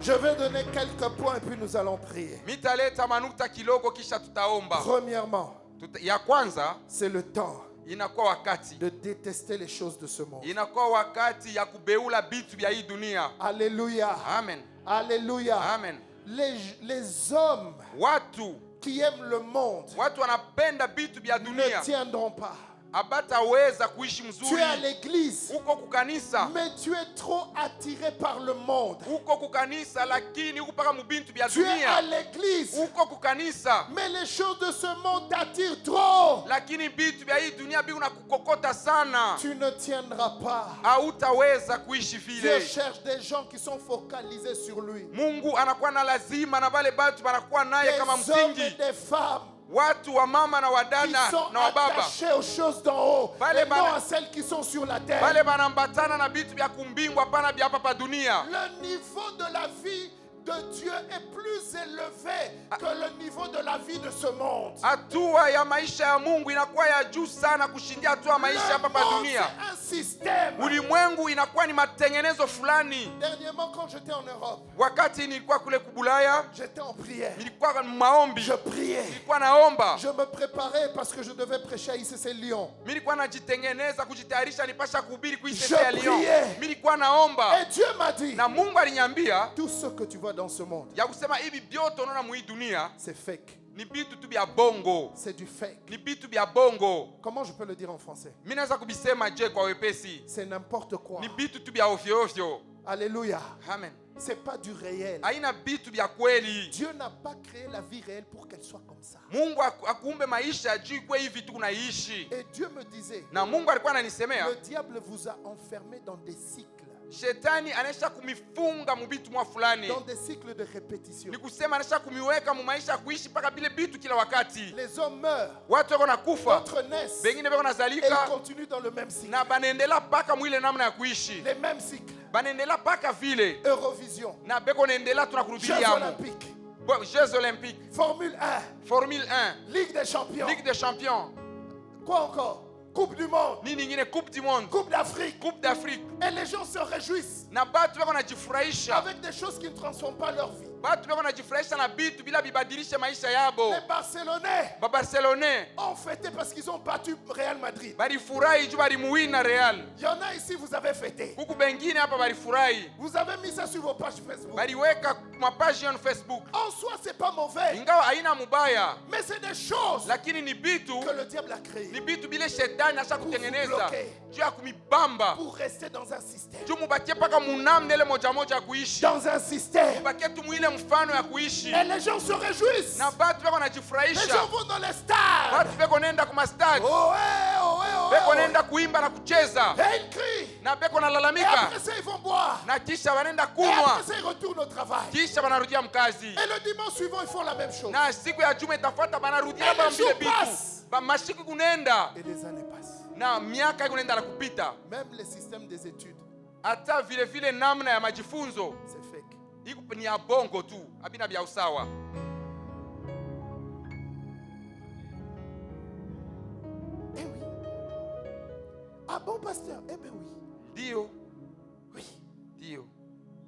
Je vais donner quelques points et puis nous allons prier. Mitaleta manuta kidogo kisha tutaomba. Premièrement, Ya kwanza c'est le temps inakuwa wakati. de détester les choses de ce monde. Inakuwa wakati ya kubeula bitu vya hii dunia. Alléluia. Amen. Alléluia. Amen. Les hommes Watu qui aiment le monde wanapenda bitu vya ne dunia. tiendront pas. abataweza kuishi Tu mzuri. es à l'église, Uko kukanisa, mais tu es trop attiré par le monde. uko kukanisa lakini uko paka mubintu bya Tu es à dunia. l'église, Uko kukanisa mais les choses de ce monde t'attirent trop. lakini bitu bya hii dunia biko na kukokota sana. Tu ne tiendras pas. Hautaweza kuishi Dieu vile. cherche des gens qui sont focalisés sur lui. Mungu anakuwa na lazima na wale batu wanakuwa naye Des kama hommes et msingi. des femmes Watu wa mama na qui wadada sont na wababa attachés aux choses d'en haut Vale et non bana- à celles qui sont sur la terre. wale banambatana na bitu bya kumbingwa pana bya hapa pa dunia. Le niveau de la vie de Dieu est plus élevé que le niveau de la vie de ce monde. Hatua ya maisha ya Mungu inakuwa ya juu sana kushindia hatua ya maisha hapa pa Le monde, dunia. c'est un système. Ulimwengu inakuwa ni matengenezo fulani. Dernièrement, quand j'étais en Europe, Wakati nilikuwa kule kubulaya, j'étais en prière. nilikuwa maombi, Je priais. nilikuwa naomba, Je me préparais parce que je devais prêcher à ICC Lyon. mimi nilikuwa najitengeneza kujitayarisha nipasha kuhubiri Je kuisese ya Lyon. priais. Mimi nilikuwa naomba Et Dieu m'a dit, na Mungu aliniambia tout ce que tu vois dans ce monde, ya kusema hivi vyote unaona mwi dunia c'est fake. ni bitu tu bya bongo, C'est du fake. ni bitu bya bongo. Comment je peux le dire en français? Mimi naweza kubisema je kwa wepesi, C'est n'importe quoi. ni bitu tu bya ovyo ovyo. Alléluia. Amen. C'est pas du réel. Haina bitu bya kweli. Dieu n'a pas créé la vie réelle pour qu'elle soit comme ça. Mungu akuumbe maisha juu kwa hivi tu kunaishi. Et Dieu me disait, Na Mungu alikuwa ananisemea, le diable vous a enfermé dans des cycles, shetani anaisha kumifunga mubitu mwa fulani. dans des cycles de répétition. Ni kusema anaisha kumiweka mu maisha ya kuishi paka bile bitu kila wakati. Les hommes meurent, Watu wako nakufa, d'autres naissent, bengine beko et nazalika ils continuent dans le même cycle. na banaendelea paka mwile namna ya kuishi. Les mêmes cycles. Banaendelea paka vile Eurovision, na beko naendelea Jeux tunakurudilia mu. Olympiques, Jeux Olympiques, Formule 1, Formule 1, Ligue des Champions. Ligue des Champions, Quoi encore? Coupe du Monde, nini nyingine, Coupe du Monde, Coupe d'Afrique. Coupe d'Afrique. Et les gens se réjouissent Na batu beko najifurahisha, avec des choses qui ne transforment pas leur vie. batu beko najifurahisha na bitu bila bibadilishe maisha yabo. Les Barcelonais Ba Barcelonais ont fêté parce qu'ils ont battu Real Madrid. balifurahi juu balimuwina Real. Il y en a ici, vous avez fêté. Huku bengine hapa balifurahi, Vous avez mis ça sur vos pages Facebook. baliweka mapaji on Facebook. En soi, c'est pas mauvais, Ingawa haina mubaya, mais c'est des choses lakini ni bitu, que le diable a créées ni bitu bile shetani asha kutengeneza bloquer. juu ya kumibamba, pour rester dans un système. juu mubakie paka munamna ile moja moja ya kuishi, Dans un système. mubakie tu mwile mfano ya kuishi. Et les gens se réjouissent. Na batu beko Les najifurahisha, gens vont dans les stades. batu beko nenda kuma stade, Oh, eh, oh, eh, oh, beko eh, nenda kuimba na kucheza, oh. Et ils crient. na beko Et nalalamika, après ça, ils vont boire. na kisha banenda Et kunwa, après ça, ils retournent au travail. kisha banarudia mkazi. Et le dimanche suivant, ils font la même chose. Na siku ya juma itafuata banarudia Et les bambile jours bitu, passent. ba masiku kunenda Et des années passent. na miaka ikunenda na kupita. Même les systèmes des études, Hata vile vile namna ya majifunzo c'est fake. iko ni ya bongo tu, habina vya usawa. Eh oui. Ah bon, pasteur? Eh bien oui. Ndio, Oui, ndio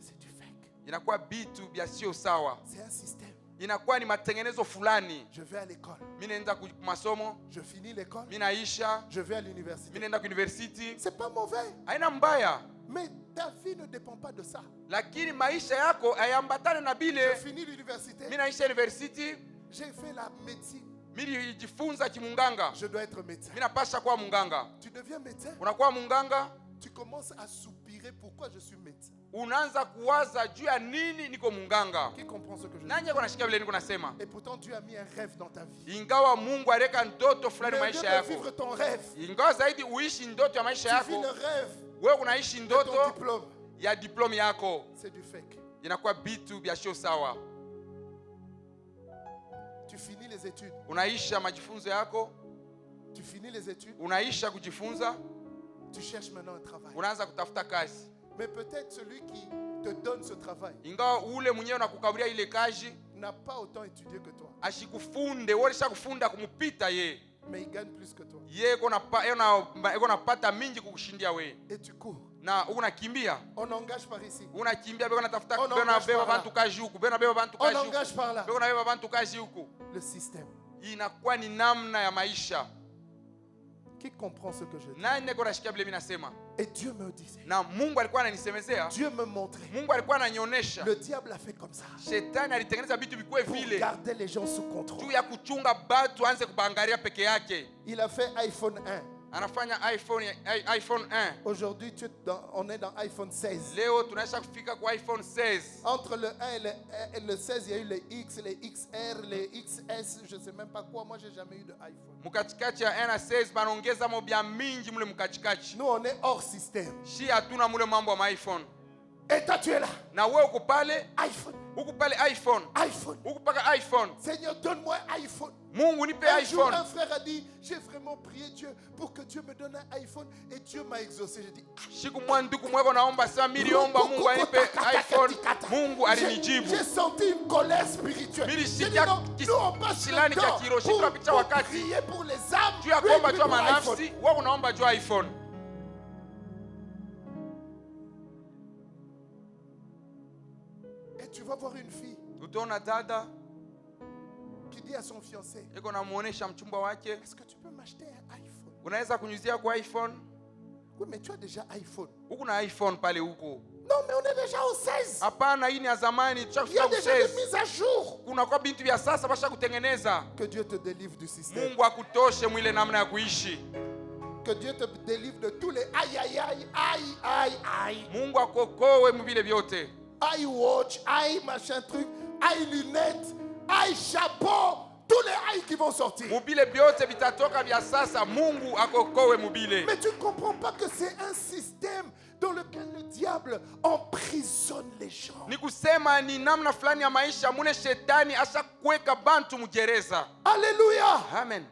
c'est du fake. inakuwa bitu vya sio sawa, C'est un système. inakuwa ni matengenezo fulani. Je vais à l'école. Mimi naenda ku masomo, Je finis l'école. mimi naisha, Je vais à mimi l'université. naenda ku university. C'est pas mauvais. Haina mbaya, Mais ta vie ne dépend pas de ça. lakini maisha yako hayambatane na Je bile. finis l'université. Mimi naisha university, J'ai fait la médecine. mimi jifunza kimunganga, Je dois être médecin. mimi napasha kuwa munganga. Tu deviens médecin. Unakuwa munganga, Tu commences à soupirer pourquoi je suis médecin. unaanza kuwaza juu ya nini niko munganga. Qui comprend ce que je dis? Nani yako nashikia vile niko nasema? Et pourtant Dieu a mis un rêve dans ta vie. Ingawa Mungu aleka ndoto fulani Mais Dieu maisha veut yako, vivre ton rêve. ingawa zaidi uishi ndoto ya maisha Tu vis yako, le rêve wewe unaishi de ton ndoto diplôme. ya diplome yako, C'est du fake. inakuwa bitu vya sio sawa. Tu finis les études. Unaisha majifunzo yako, Tu finis les études. unaisha kujifunza, Tu cherches maintenant un travail. unaanza kutafuta kazi. Mais peut-être celui qui te donne ce travail Ingawa ule mwenyewe unakukabulia ile kazi n'a pas autant étudié que toi. ashikufunde, wewe kufunda kumupita ye, Mais il gagne plus que toi. ye iko napata mingi kukushindia we, Et tu cours. na unakimbia On engage par ici. unakimbia, beko natafuta, On beko engage nabeba par là. bantu kazi huku, beko nabeba bantu On kazi huku, engage par là. beko nabeba bantu kazi huku. Le système. Inakuwa ni namna ya maisha. Qui comprend ce que je dis? Nani neko nashikia vile mimi nasema? Et Dieu me disait. Na Mungu alikuwa ananisemezea, Dieu me montrait. Mungu alikuwa ananionyesha. Le diable a fait comme ça. Shetani alitengeneza vitu vikue Pour vile garder les gens sous contrôle. juu ya kuchunga batu anze kubangaria peke yake. Il a fait iPhone 1. anafanya iPhone 1. Aujourd'hui, on est dans iPhone 16. Leo tunaisha kufika kwa iPhone 16. Entre le 1 et le 16, il y a eu les X, les XR, les XS, je ne sais même pas quoi. Moi, je n'ai jamais eu de iPhone. Mukachikachi ya 1 na 16 banaongeza mobia mingi mule mukachikachi. Nous, on est hors système. Shi hatuna mule mambo ya iPhone. Et toi, tu es là. Na wewe uko pale iPhone. Uko pale iPhone. iPhone. Uko paka iPhone. Seigneur, donne-moi un iPhone. Mungu nipe Un jour, iPhone. un frère a dit, j'ai vraiment prié Dieu pour que Dieu me donne un iPhone. Et Dieu m'a exaucé. J'ai dit, Siku mwanduku mweko naomba sema miliomba Mungu anipe iPhone. Mungu alinijibu. j'ai senti une colère spirituelle. Mili J'ai dit, sikia non, nous on passe kisilani le cha temps kiroshi pour tunapita wakati. prier pour les âmes. Tu ya Lui, kuomba lui, jua pour iPhone. manafsi, wewe unaomba jua iPhone. Et tu vas voir une fille Utaona dada qui dit à son fiancé, iko namuonesha mchumba wake, est-ce que tu peux m'acheter un iPhone? unaweza kunyuzia kwa iPhone? Oui, mais tu as déjà iPhone. Huku na iPhone pale huko. Non, mais on est déjà au 16. Hapana, hii ni ya zamani, Il y a tushafika déjà des ku mises à jour. kuna kwa bintu vya sasa basha kutengeneza. Que Dieu te délivre du système. Mungu akutoshe mwile namna ya kuishi. Que Dieu te délivre de tous les aïe, aïe, aïe, aïe, aïe, aïe. Mungu akokowe mvile vyote. Aïe watch, aïe machin truc, aïe lunettes, aïe chapeau. Tous les aïe qui vont sortir. Mubile vyote vitatoka vya sasa, Mungu akokowe mubile. Mais tu ne comprends pas que c'est un système dans lequel le diable emprisonne les gens. Ni kusema ni namna fulani ya maisha mune shetani asha kuweka bantu mugereza. Alléluia. Amen.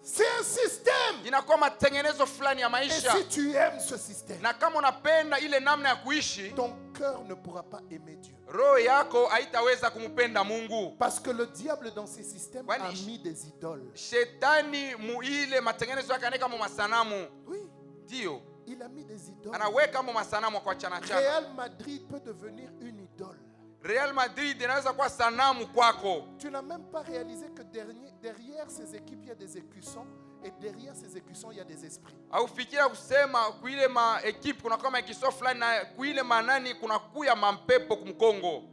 C'est un système. Inakuwa matengenezo fulani ya Et maisha. si tu aimes ce système, Na kama unapenda ile namna ya kuishi, ton cœur ne pourra pas aimer Dieu. roho yako haitaweza kumpenda Mungu. Parce que le diable dans ces systèmes a Wani- mis des idoles. Shetani mu ile matengenezo yake anaweka mu masanamu. Oui, Ndio. il a mis des idoles. Anaweka mu masanamu kwa chana chana. Real Madrid peut devenir une idole. Real Madrid inaweza kuwa sanamu kwako. Tu n'as même pas réalisé que derrière ces équipes, il y a des écussons. Et derrière ces écussons, il y a des esprits. Aufikiria kusema kuile ma equipe kuna kama ikiso fulani na kuile manani kuna kuya mampepo kumkongo.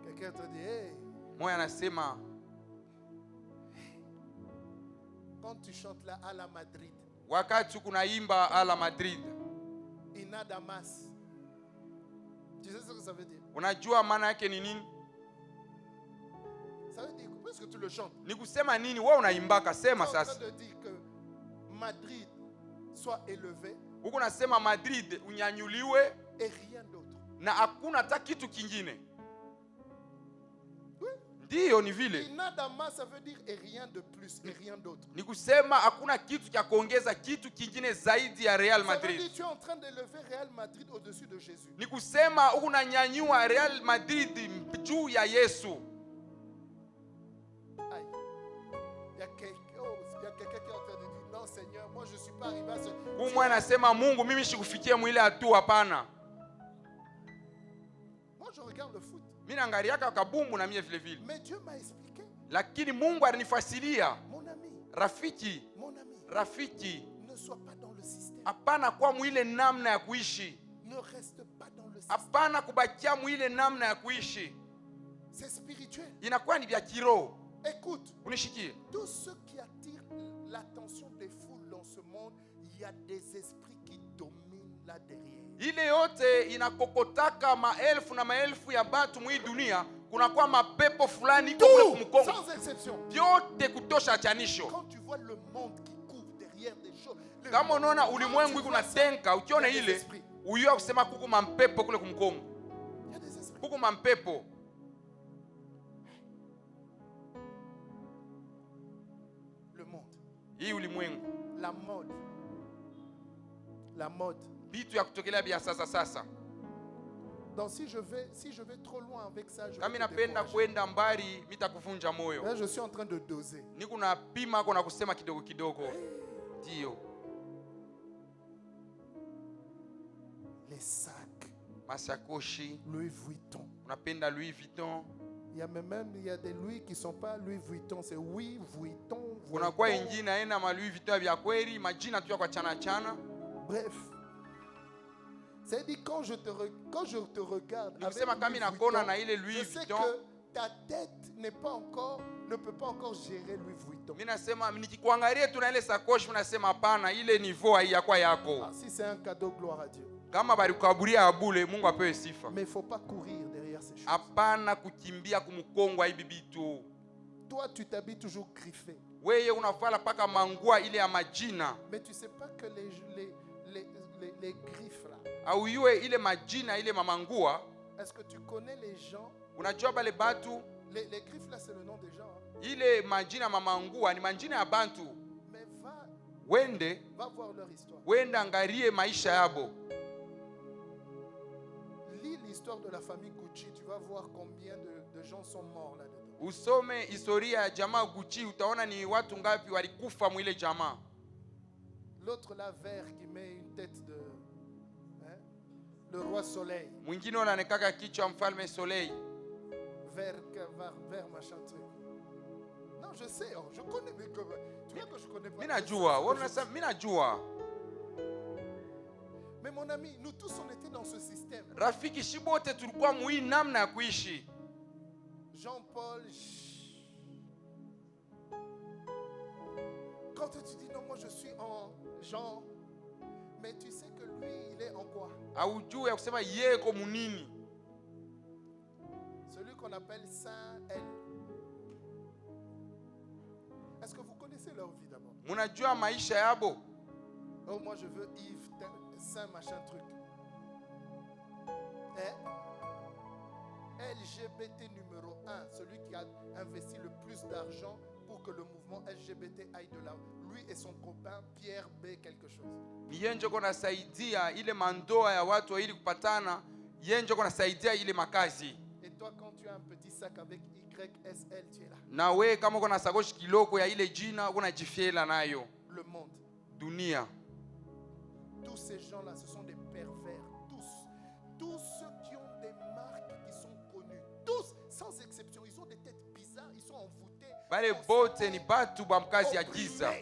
Quelqu'un te dit, hey, Moya anasema quand tu chantes là à la Madrid, wakati kuna imba ala Madrid. Ina Damas. Tu sais ce que ça veut dire? Unajua maana yake ni nini? Ça veut dire, puisque tu le chantes, Ni kusema nini? Wewe unaimbaka tu es sema en train sasa. de dire que Madrid soit élevé Huko nasema Madrid unyanyuliwe et rien d'autre. na hakuna hata kitu kingine. Oui. Ndio ni vile. Ina Damas, ça veut dire et rien de plus et rien d'autre. Ni kusema hakuna kitu cha kuongeza kitu kingine zaidi ya Real Ça veut Madrid. dire que tu es en train d'élever Real Madrid au-dessus de Jésus. Ni kusema unanyanyua Real Madrid juu ya Yesu. Aïe. Il y a quelqu'un qui est en train de dire, non Seigneur, moi je ne suis pas arrivé à ce... Kumwe anasema Mungu mimi sikufikia mwile hatua hapana. Moi je regarde le foot. Mimi naangaliaka kabumbu na mie vile vile. Mais Dieu m'a expliqué. Lakini Mungu alinifasiria, Mon ami, rafiki, ne sois pas dans le système. hapana kwa mwile namna ya kuishi. Ne reste pas dans le système. Hapana kubakia mwile namna ya kuishi. C'est spirituel. Inakuwa ni vya kiroho. Écoute, Unishikie. tout ce qui attire l'attention des foules dans ce monde, il y a des esprits qui dominent là derrière. Ile yote inakokotaka maelfu na maelfu ya batu mwi dunia, kunakuwa mapepo fulani iko kule Tout, kumkongo. sans exception. Vyote kutosha chanisho. Quand tu vois le monde qui court derrière des choses, le Kama monde, unaona quand ulimwengu tu iko vois na ça, tenka, ukiona il y a des ile, esprits. uyua kusema kuku mampepo kule kumkongo. Il y a des esprits. Kuku mampepo. Le monde, Hii ulimwengu. la mode, la mode. Vitu ya kutokelea vya sasa. Donc si je vais trop loin avec ça, je vais Kama te napenda décourager. kwenda mbali mitakuvunja moyo. Là, je suis en train de doser. Niko na pima kwa na kusema kidogo kidogo. Ndio. Les sacs, Masakoshi, Louis Vuitton. unapenda Louis Vuitton. Il y a des Louis qui sont pas Louis Vuitton, c'est oui Vuitton. Kuna kwa Vuitton. ingine aina ma Louis Vuitton vya kweli, majina tu ya kwa chana chana. Bref. C'est-à-dire quand je te regarde avec Nikusema kama Louis nakona Vuitton, na ile Louis je sais Vuitton. que ta tête n'est pas encore ne peut pas encore gérer Louis Vuitton. Mimi nasema nikikuangalia tu na ile sakoshi nasema hapana, ile niveau haiyakwa yako. Si c'est un cadeau, gloire à Dieu. Kama balikukaburia abule, Mungu apewe sifa. Mais il ne faut pas courir derrière ces choses. Hapana kukimbia kumkongo hivi bitu. Toi, tu t'habilles toujours griffé. Wewe unavala paka mangua ile ya majina. Mais tu ne sais pas que les griffes là. Au yue ile majina ile mamangua. Est-ce que tu connais les gens? Unajua bale batu? Les griffes là, c'est le nom des gens. Hein? Ile majina mamangua ni majina ya bantu. Mais va voir leur histoire. Wende angalie maisha yabo. Lis l'histoire de la famille Gucci, tu vas voir combien de gens sont morts là-dedans. Usome historia ya jamaa Gucci, utaona ni watu ngapi walikufa mwile jamaa. L'autre là vert qui met une tête de le roi soleil. Mwingine anaonekana kichwa mfalme Soleil. Vert machin truc. Non, je sais, je connais, mais tu vois que je connais pas. Minajua. Mais mon ami, nous tous on était dans ce système. Rafiki shibote tulikuwa muhii namna ya kuishi. Jean-Paul. Quand tu dis non, moi je suis en Jean, mais tu sais que lui, il est en quoi? Aujue ya kusema yeye ko munini. Celui qu'on appelle Saint L. Est-ce que vous connaissez leur vie d'abord? Munajua maisha yabo? Oh, moi je veux Yves Saint machin truc. LGBT numéro 1, celui qui a investi le plus d'argent pour que le mouvement LGBT aille de là. Lui et son copain Pierre B quelque chose. Yenjo kona saidia ile mandoa ya watu ili kupatana, yenjo kona saidia ile makazi. Et toi quand tu as un petit sac avec YSL, tu es là. Na we kama uko na sakoshi kiloko ya ile jina unajifiela nayo. Le monde. Dunia. Tous ces gens-là, ce sont des pervers. Tous ceux qui ont des marques qui sont connues. Tous, sans exception, ils ont des têtes bizarres, ils sont envoûtés. Bale bote ni batu ba mkazi ya giza.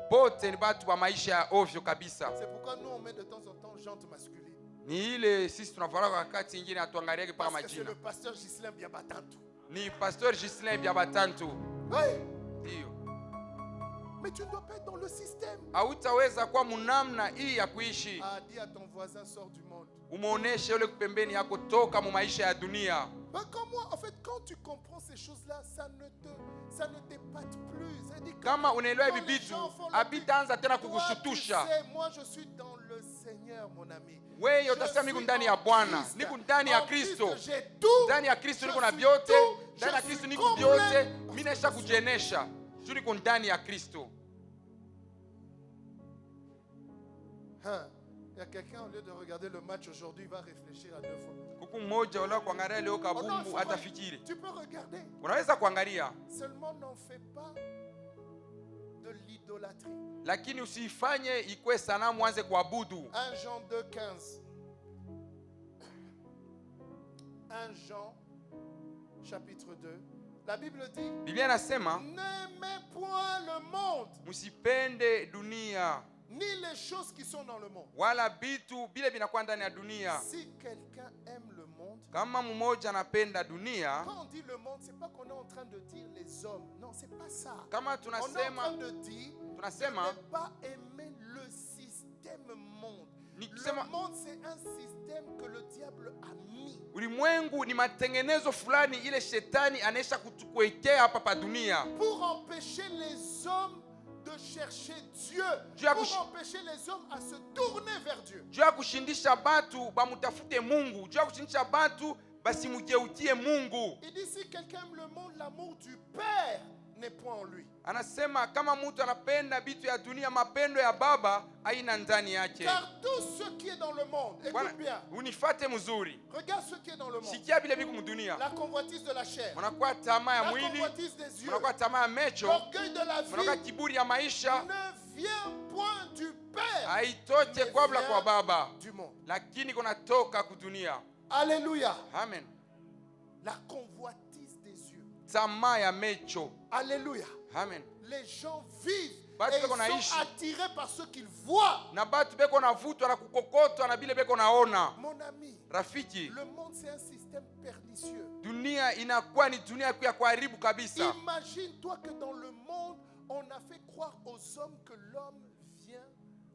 Bote ni batu ba maisha ya ovyo kabisa. C'est pourquoi nous on met de temps en temps jante masculine. Ni ile sisi tunavala wakati nyingine atuangalie kwa majina. C'est le pasteur Ghislain Biabatantu. Ni pasteur Ghislain Biabatantu. Oui. Ndio. Mais tu ne dois pas être dans le système. Hautaweza kuwa munamna hii ya kuishi. Dis à ton voisin, sors du monde. Umuoneshe yule pembeni yako toka mu maisha ya dunia. Comme moi, en fait, quand tu comprends ces choses-là, ça ne t'épate plus. Kama unaelewa hivi vitu, habitaanza tena kukushutusha. Moi, je suis dans le Seigneur, mon ami. Wewe utasema niko ndani ya Bwana, niko ndani ya Kristo. Ndani ya Kristo niko na vyote, ndani ya Kristo niko vyote, mimi naisha kujenesha. Niko ndani ya Kristo. Il y a quelqu'un, au lieu de regarder le match aujourd'hui, il va réfléchir à 2 fois. Kuku mmoja wala kuangalia leo kabumbu atafikiri. Tu peux regarder. Unaweza kuangalia. Seulement n'en fais pas de l'idolâtrie. Lakini usifanye ikwe sanamu anze kuabudu. 1 Jean 2:15. 1 Jean chapitre 2. La Bible dit, Biblia inasema, n'aimez point le monde, musipende dunia, ni les choses qui sont dans le monde. Wala bitu bile binakuwa ndani ya dunia. Si quelqu'un aime le monde, kama mmoja anapenda dunia, quand on dit le monde, c'est pas qu'on est en train de dire les hommes. Non, c'est pas ça. Kama on est en train de dire, ne pas aimer le système monde. Le monde, c'est un système que le diable a mis. Ulimwengu ni matengenezo fulani ile shetani anesha kutukuwekea hapa pa dunia. Pour empêcher les hommes de chercher Dieu. Pour empêcher les hommes à se tourner vers Dieu. Dieu kushindisha batu bamutafute Mungu. Dieu kushindisha batu basimugeukie Mungu. Il dit si quelqu'un aime le monde, l'amour du Père n'est point en lui. Anasema kama mtu anapenda bitu ya dunia, mapendo ya baba haina ndani yake. Car tout ce qui est dans le monde, écoute bien. Unifate mzuri. Regarde ce qui est dans le monde. Sikia bile biku mdunia. La convoitise de la chair. Mnakuwa tamaa ya mwili. La convoitise des yeux. Mnakuwa tamaa ya macho. L'orgueil de la vie. Mnakuwa kiburi ya maisha. Ne vient point du Père. Haitoke kabla kwa baba. Du monde. Lakini kunatoka kudunia. Alléluia. Amen. La convoitise des yeux. Tamaa ya macho. Alléluia. Amen. Les gens vivent Batu et beko ils naishi. sont attirés par ce qu'ils voient. Na batu beko navutwa na kukokotwa na bile beko naona. Mon ami, Rafiki, le monde c'est un système pernicieux. dunia inakuwa ni dunia ya kuharibu kabisa. Imagine-toi que dans le monde, on a fait croire aux hommes que l'homme vient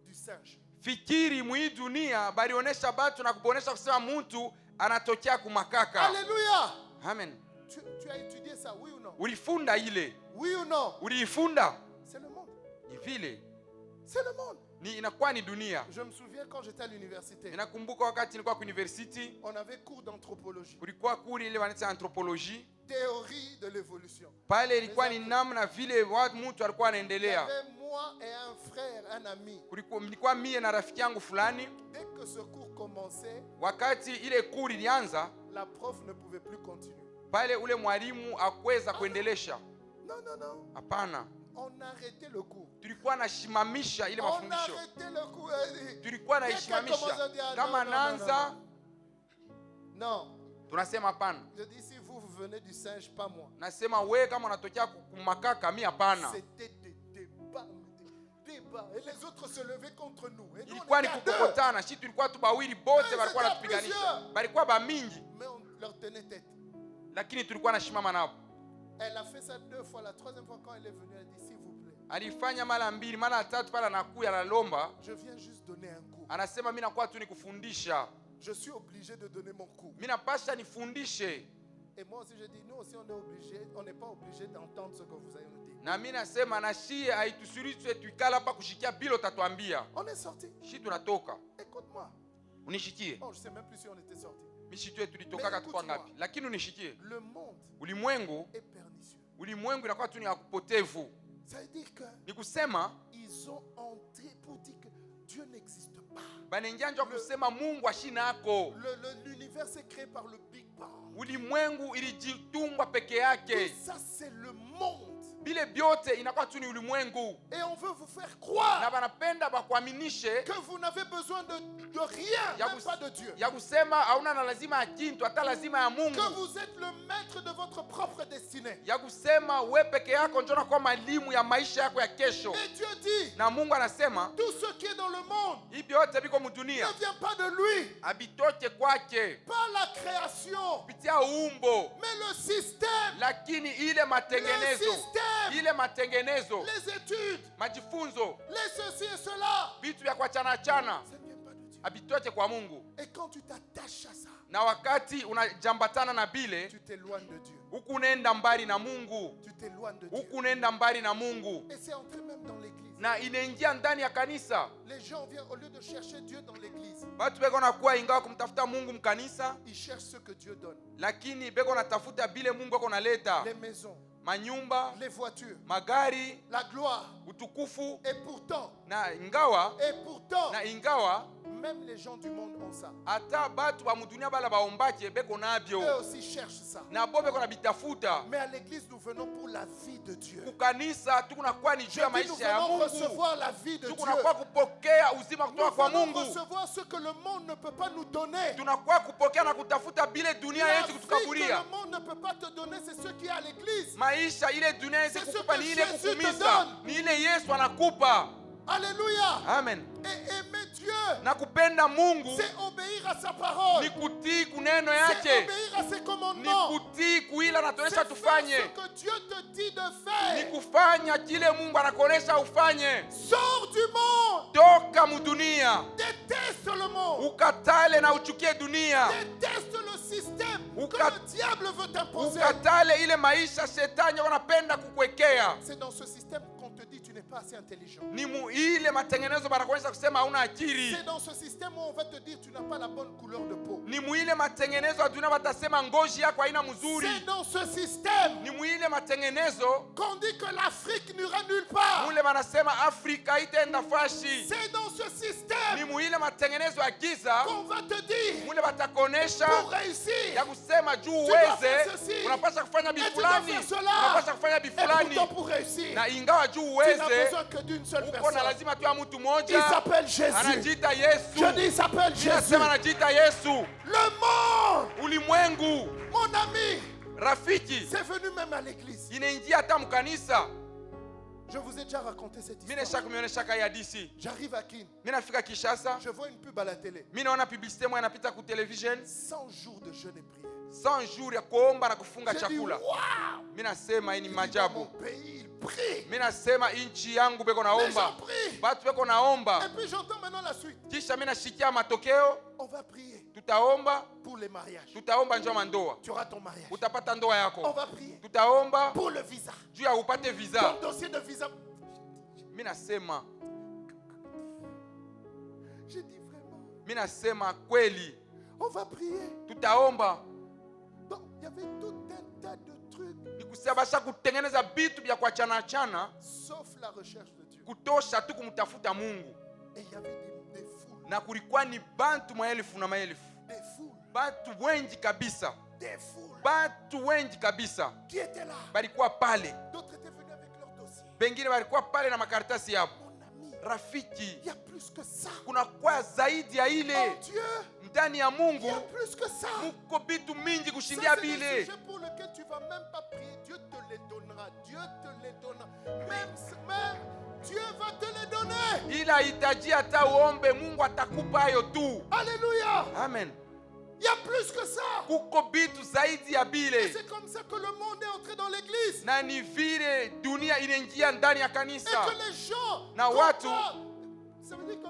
du singe. Fikiri mwi dunia balionesha batu na kubonesha kusema mtu anatokea kumakaka. Alléluia. Amen. Tu as étudié ça, oui ou non? Ulifunda ile. Oui ou non? Uliifunda. C'est le monde. Ni vile. C'est le monde. Ni inakuwa ni dunia. Je me souviens quand j'étais à l'université, Ninakumbuka wakati nilikuwa kwa university, on avait cours d'anthropologie, kulikuwa kuri ile wanaita anthropologie. théorie de l'évolution. Pale ilikuwa ni namna vile watu mtu alikuwa Il y anaendelea. avait moi et un frère, un ami. Nilikuwa mie na rafiki yangu fulani. Dès que ce cours commençait, Wakati ile kuri ilianza, la prof ne pouvait plus continuer. pale ule mwalimu hakuweza kuendelesha. Non, non, non. Hapana. On arrêtait le cours. Tulikuwa nashimamisha ile On mafundisho. arrêtait le cours. Tulikuwa naishimamisha. Kama naanza Non. tunasema hapana. Je dis si vous venez du singe, pas moi. Nasema we kama unatokea kumakaka, mi hapana. C'était des débats, des débats. Et les autres se levaient contre nous. Et nous, on Ilikuwa ni était à deux. kukokotana, shi tulikuwa tu bawili bote Mais walikuwa c'était natupiganisha. plusieurs. Balikuwa ba mingi, Mais on leur tenait tête. lakini tulikuwa nashimama nao. Elle a fait ça 2 fois. La 3e fois, quand elle est venue, elle a dit s'il vous plaît, Alifanya mara mbili, mara tatu pale anakuya analomba. je viens juste donner un cours. Anasema mimi nakuwa tu nikufundisha. Je suis obligé de donner mon cours. Mimi napasha nifundishe. Et moi aussi, je dis nous aussi, on est obligé. On n'est pas obligé d'entendre ce que vous allez nous dire. Na mimi nasema na shie haitusuriswe tuikala hapa kushikia bilo tatuambia. On est sorti. Shi tunatoka. Écoute-moi. Unishikie. Bon, je sais même plus si on était sorti. Mishitwe tulitoka kwa ngapi? Lakini unishikie. Le monde Ulimwengu, est pernicieux. ulimwengu inakuwa tu ni ya kupotevu. Ça veut dire que Ni kusema ils ont entré pour dire que Dieu n'existe pas. banaingia njo kusema Mungu ashinako. L'univers s'est créé par le Big Bang. Ulimwengu ilijitungwa peke Et yake. ça, c'est le monde. Bile byote inakuwa tu ni ulimwengu. Et on veut vous faire Na croire banapenda bakuaminishe que vous n'avez besoin de rien, ya, même pas de Dieu. ya kusema hauna na lazima ya kintu hata lazima ya Que Mungu. vous êtes le maître de votre propre destinée. Ya kusema we peke yako njo nakuwa mwalimu ya maisha yako ya kesho. Et Dieu dit, Na Mungu anasema tout ce qui est dans le monde hii byote biko mudunia ne vient pas de lui, abitoke kwake pas la création, kupitia umbo, mais le système, lakini ile le matengenezo, système, ile matengenezo, les études, majifunzo, les ceci et cela. vitu vya kuachana achana Ça ne vient pas de Dieu. abitoke kwa Mungu. Et quand tu t'attaches à ça, Na wakati unajambatana na bile, tu t'éloignes de Dieu. huku unaenda mbali na Mungu, Tu t'éloignes de Dieu. huku unaenda mbali na Mungu, Et c'est entré même dans l'église. na inaingia ndani ya kanisa. Les gens viennent, au lieu de chercher Dieu dans l'église, Batu beko nakuwa ingawa kumtafuta Mungu mkanisa, ils cherchent ce que Dieu donne. lakini beko natafuta bile Mungu ako naleta: Les maisons, manyumba, les voitures, magari, la gloire. utukufu. Et pourtant, Na ingawa même les gens du monde ont ça. hata batu ba mudunia bala baombake beko Eux nabyo, aussi cherchent ça. na bo beko na bitafuta. Mais à l'église, nous venons pour la vie de Dieu. Kukanisa tukunakuwa ni juu Je ya dis, nous maisha ya venons Mungu, recevoir la vie de Dieu. tukunakuwa kupokea uzima Nous kutoka kwa venons Mungu, recevoir ce que le monde ne peut pas nous donner. tunakuwa kupokea na kutafuta bile dunia La yetu vie que kutukaburia. le monde ne peut pas te donner, c'est ce qui est à l'église. Maisha ile dunia yetu C'est ce kukupa que ni ile Jésus te kukumisa, donne. ni ile Yesu anakupa. Alléluia. Amen. Et aimer Dieu, Na kupenda Mungu c'est obéir à sa parole. ni kutii kuneno C'est yake, obéir à ses ni commandements. kutii kuila C'est anatuonesha faire tufanye, ce que Dieu te dit de ni faire. kufanya kile Mungu anakuonesha ufanye. Sors du monde. Toka mudunia, Déteste le monde. ukatale na uchukie dunia, Déteste le système que Uka- le diable veut t'imposer. ukatale ile maisha shetani wanapenda kukuwekea. C'est dans ce système qu'on te dit tu n'es pas assez intelligent. Ni ile matengenezo banakuonyesha kusema hauna akili. C'est dans ce système où on va te dire tu n'as pas la bonne couleur de peau. Ni ile matengenezo ya dunia watasema ngozi yako haina mzuri. C'est dans ce système Ni ile matengenezo qu'on dit que l'Afrique n'ira nulle part. mule wanasema Afrika haitaenda fashi. C'est dans ce Ni système ile matengenezo ya giza qu'on va te dire mule watakonesha pour réussir. ya kusema juu dois faire uweze ceci. unapaswa kufanya Et tu dois bifulani, faire cela. unapaswa kufanya Et bifulani, pourtant pour réussir, na ingawa juu tu n'as uweze besoin que d'une seule uko na personne. lazima tu ya mtu Il mmoja, s'appelle Jésus. anajiita Yesu. Je dis il s'appelle Jésus. Nasema anajiita Yesu. Le monde, Ulimwengu mon ami, rafiki c'est venu même à l'église. inaingia hata mkanisa. Je vous ai déjà raconté cette Mine histoire. shaka mionyesha kaya DC. J'arrive à Kin. Mina fika Kinshasa. Je vois une pub à la télé. Mina ona publicité moja inapita ku television. 100 jours de jeûne et prière. 100 jours ya kuomba na kufunga J'ai dit, chakula. waouh! Mina sema hii ni Dans maajabu. mon pays, il prie. Mina sema inchi yangu beko Les gens naomba. prient. Batu beko naomba. Et puis j'entends maintenant la suite. Kisha mina shikia matokeo. On va prier Tutaomba. pour les mariages. Tutaomba njoo mandoa. Tu auras ton mariage. Utapata ndoa On yako. va prier Tutaomba pour le visa. juu ya upate visa. Ton dossier de visa. Mina sema. J'ai dit vraiment. Mina sema kweli. On va prier. Tutaomba. Donc il y avait tout un tas de trucs. Nikusabasha kutengeneza vitu vya kuachana chana. Sauf la recherche de Dieu. Kutosha tu kumtafuta Mungu. Et il y avait des foules. Na kulikuwa ni bantu maelfu na maelfu. Des foules. Bantu wengi kabisa. Des foules. Bantu wengi kabisa. Qui étaient là. Balikuwa pale. D'autres étaient venus avec leur dossier. Bengine balikuwa pale na makaratasi yao. Mon ami, Rafiki, il y a plus que ça. kuna kwa zaidi ya En ile. Dieu, Ndani ya il Mungu y a plus que ça. muko bitu mingi Ça, kushindia c'est des bile. sujets pour lesquels tu ne vas même pas prier. Dieu te les donnera. Dieu te les donnera. Même Dieu va te les donner. Ila hitaji hata uombe, Mungu atakupa hayo tu. Alléluia. Amen. Il y a plus que ça. Kuko bitu zaidi ya Et bile. c'est comme ça que le monde est entré dans l'église. Na ni vile dunia inaingia ndani ya Et kanisa. que les gens Na watu. comprennent. Ça veut dire que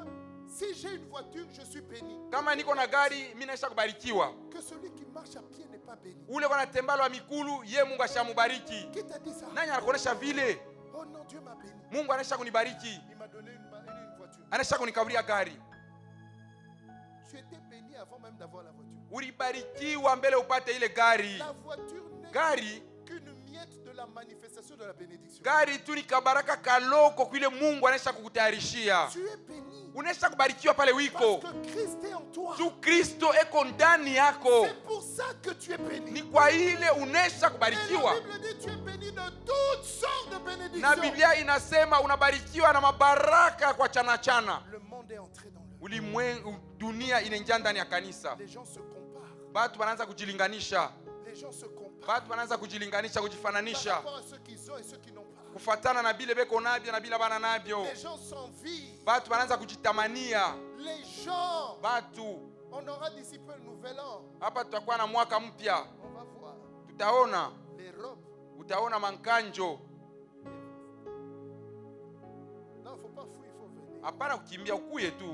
si j'ai une voiture, je suis béni. Kama niko na gari, mimi naisha kubarikiwa. Que celui qui marche à pied n'est pas béni. Ule kwa natembea wa mikulu, ye Mungu ashamubariki. Qui t'a dit ça? Nani anakuonesha vile? Oh non, Dieu m'a béni. Mungu anaisha kunibariki. Il m'a donné une voiture. Anaisha kunikaburia gari. Tu étais béni avant même d'avoir la voiture. Ulibarikiwa mbele upate ile gari. La voiture n'est Gari, qu'une miette de la manifestation de la bénédiction. gari tu ni kabaraka kaloko kwile Mungu anaisha kukutayarishia. Tu es béni Unaisha kubarikiwa pale parce wiko. que Christ est en toi. Tu Kristo eko ndani yako. C'est pour ça que tu es béni. Ni kwa ile unaisha Et kubarikiwa. la Bible dit tu es béni de toutes sortes de Na bénédictions. Biblia inasema unabarikiwa na mabaraka kwa chana chana. Le monde est entré dans le. Ulimwengu, dunia inaingia ndani ya kanisa. Les gens se comparent. Batu wanaanza kujilinganisha. Les gens se comparent. Batu wanaanza kujilinganisha, Par kujifananisha. rapport à ceux qu'ils ont et ceux qui n'ont pas. Kufatana na bile beko nabyo na bila bana nabyo. Les gens s'envient. Batu wanaanza kujitamania. Les gens. Batu, On aura d'ici peu le nouvel an. hapa tutakuwa na mwaka mpya. On va voir Tutaona, les robes. utaona mankanjo. Non, il ne faut pas fuir, il faut venir. Hapana kukimbia, ukuye tu.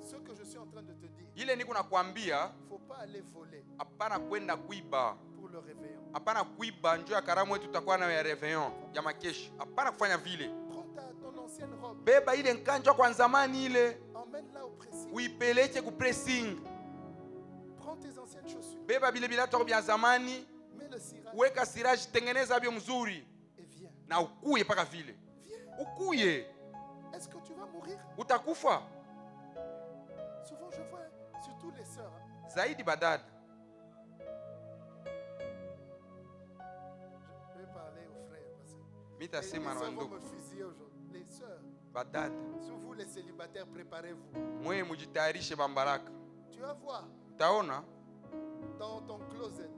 Ce que je suis en train de te dire, Ile niko nakwambia, il ne faut pas aller voler hapana kwenda kuiba. pour le réveillon. Hapana kuiba njoo ya karamu yetu tutakuwa nayo ya réveillon, ya makeshi. Hapana kufanya vile. Prends ton ancienne robe, Beba ile nkanjo kwa zamani ile, emmène-la au pressing. uipeleke ku pressing. Prends tes anciennes chaussures, Beba bile bilato vya zamani, mets le cirage weka siraji, tengeneza vyo mzuri et viens. na ukuye paka vile. Viens. Ukuye, Est-ce que tu vas mourir? utakufa. Souvent, je vois, surtout les sœurs. Zaidi badada. Je vais parler aux frères parce que les Mitasema na sœurs vont wandugu. me fusiller aujourd'hui. Les sœurs, Badada. sur vous les célibataires, préparez-vous. Mwe mujitayarishe bambaraka. Tu vas voir Utaona, dans ton closet,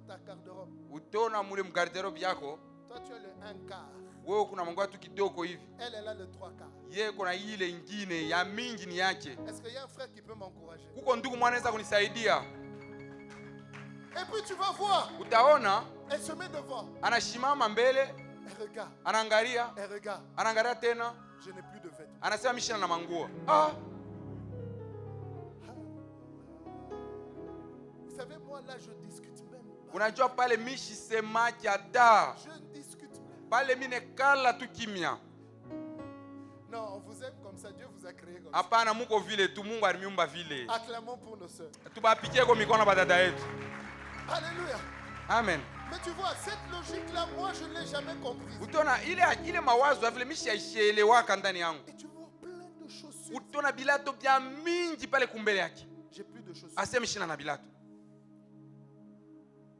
ta garde-robe. utaona mule mgarderobe yako, Toi, tu as le 1/4. wewe kuna mangoa tu kidogo hivi. Elle a le 3/4. Ye kuna ile ingine ya mingi ni yake. Est-ce qu'il y a un frère qui peut m'encourager? Kuko ndugu mwanaweza kunisaidia. Et puis tu vas voir, Utaona elle se met devant. anashimama mbele, Elle regarde, anaangalia, elle regarde. anaangalia tena, Je n'ai plus de vêtements. anasema mishina na manguo. Ah, Vous savez, moi là, je discute même pas. unajua pale mishi semaki hata. Je ne discute même Pale mine kala tu kimya. pas. Non, on vous aime comme ça. Dieu vous a créé comme ça. Hapana, muko vile tu, Mungu alimiumba vile. Acclamons pour nos sœurs. Tubapikie kwa mikono badada yetu. Alléluia. Amen. Mais tu vois, cette logique-là, moi, je ne l'ai jamais comprise. Utaona ile mawazo ya vile mishi yaishielewaka ndani yangu. Et tu vois plein de chaussures. Utaona bilato bya mingi pale kumbele yake. J'ai plus de chaussures. Asema mishina na bilato.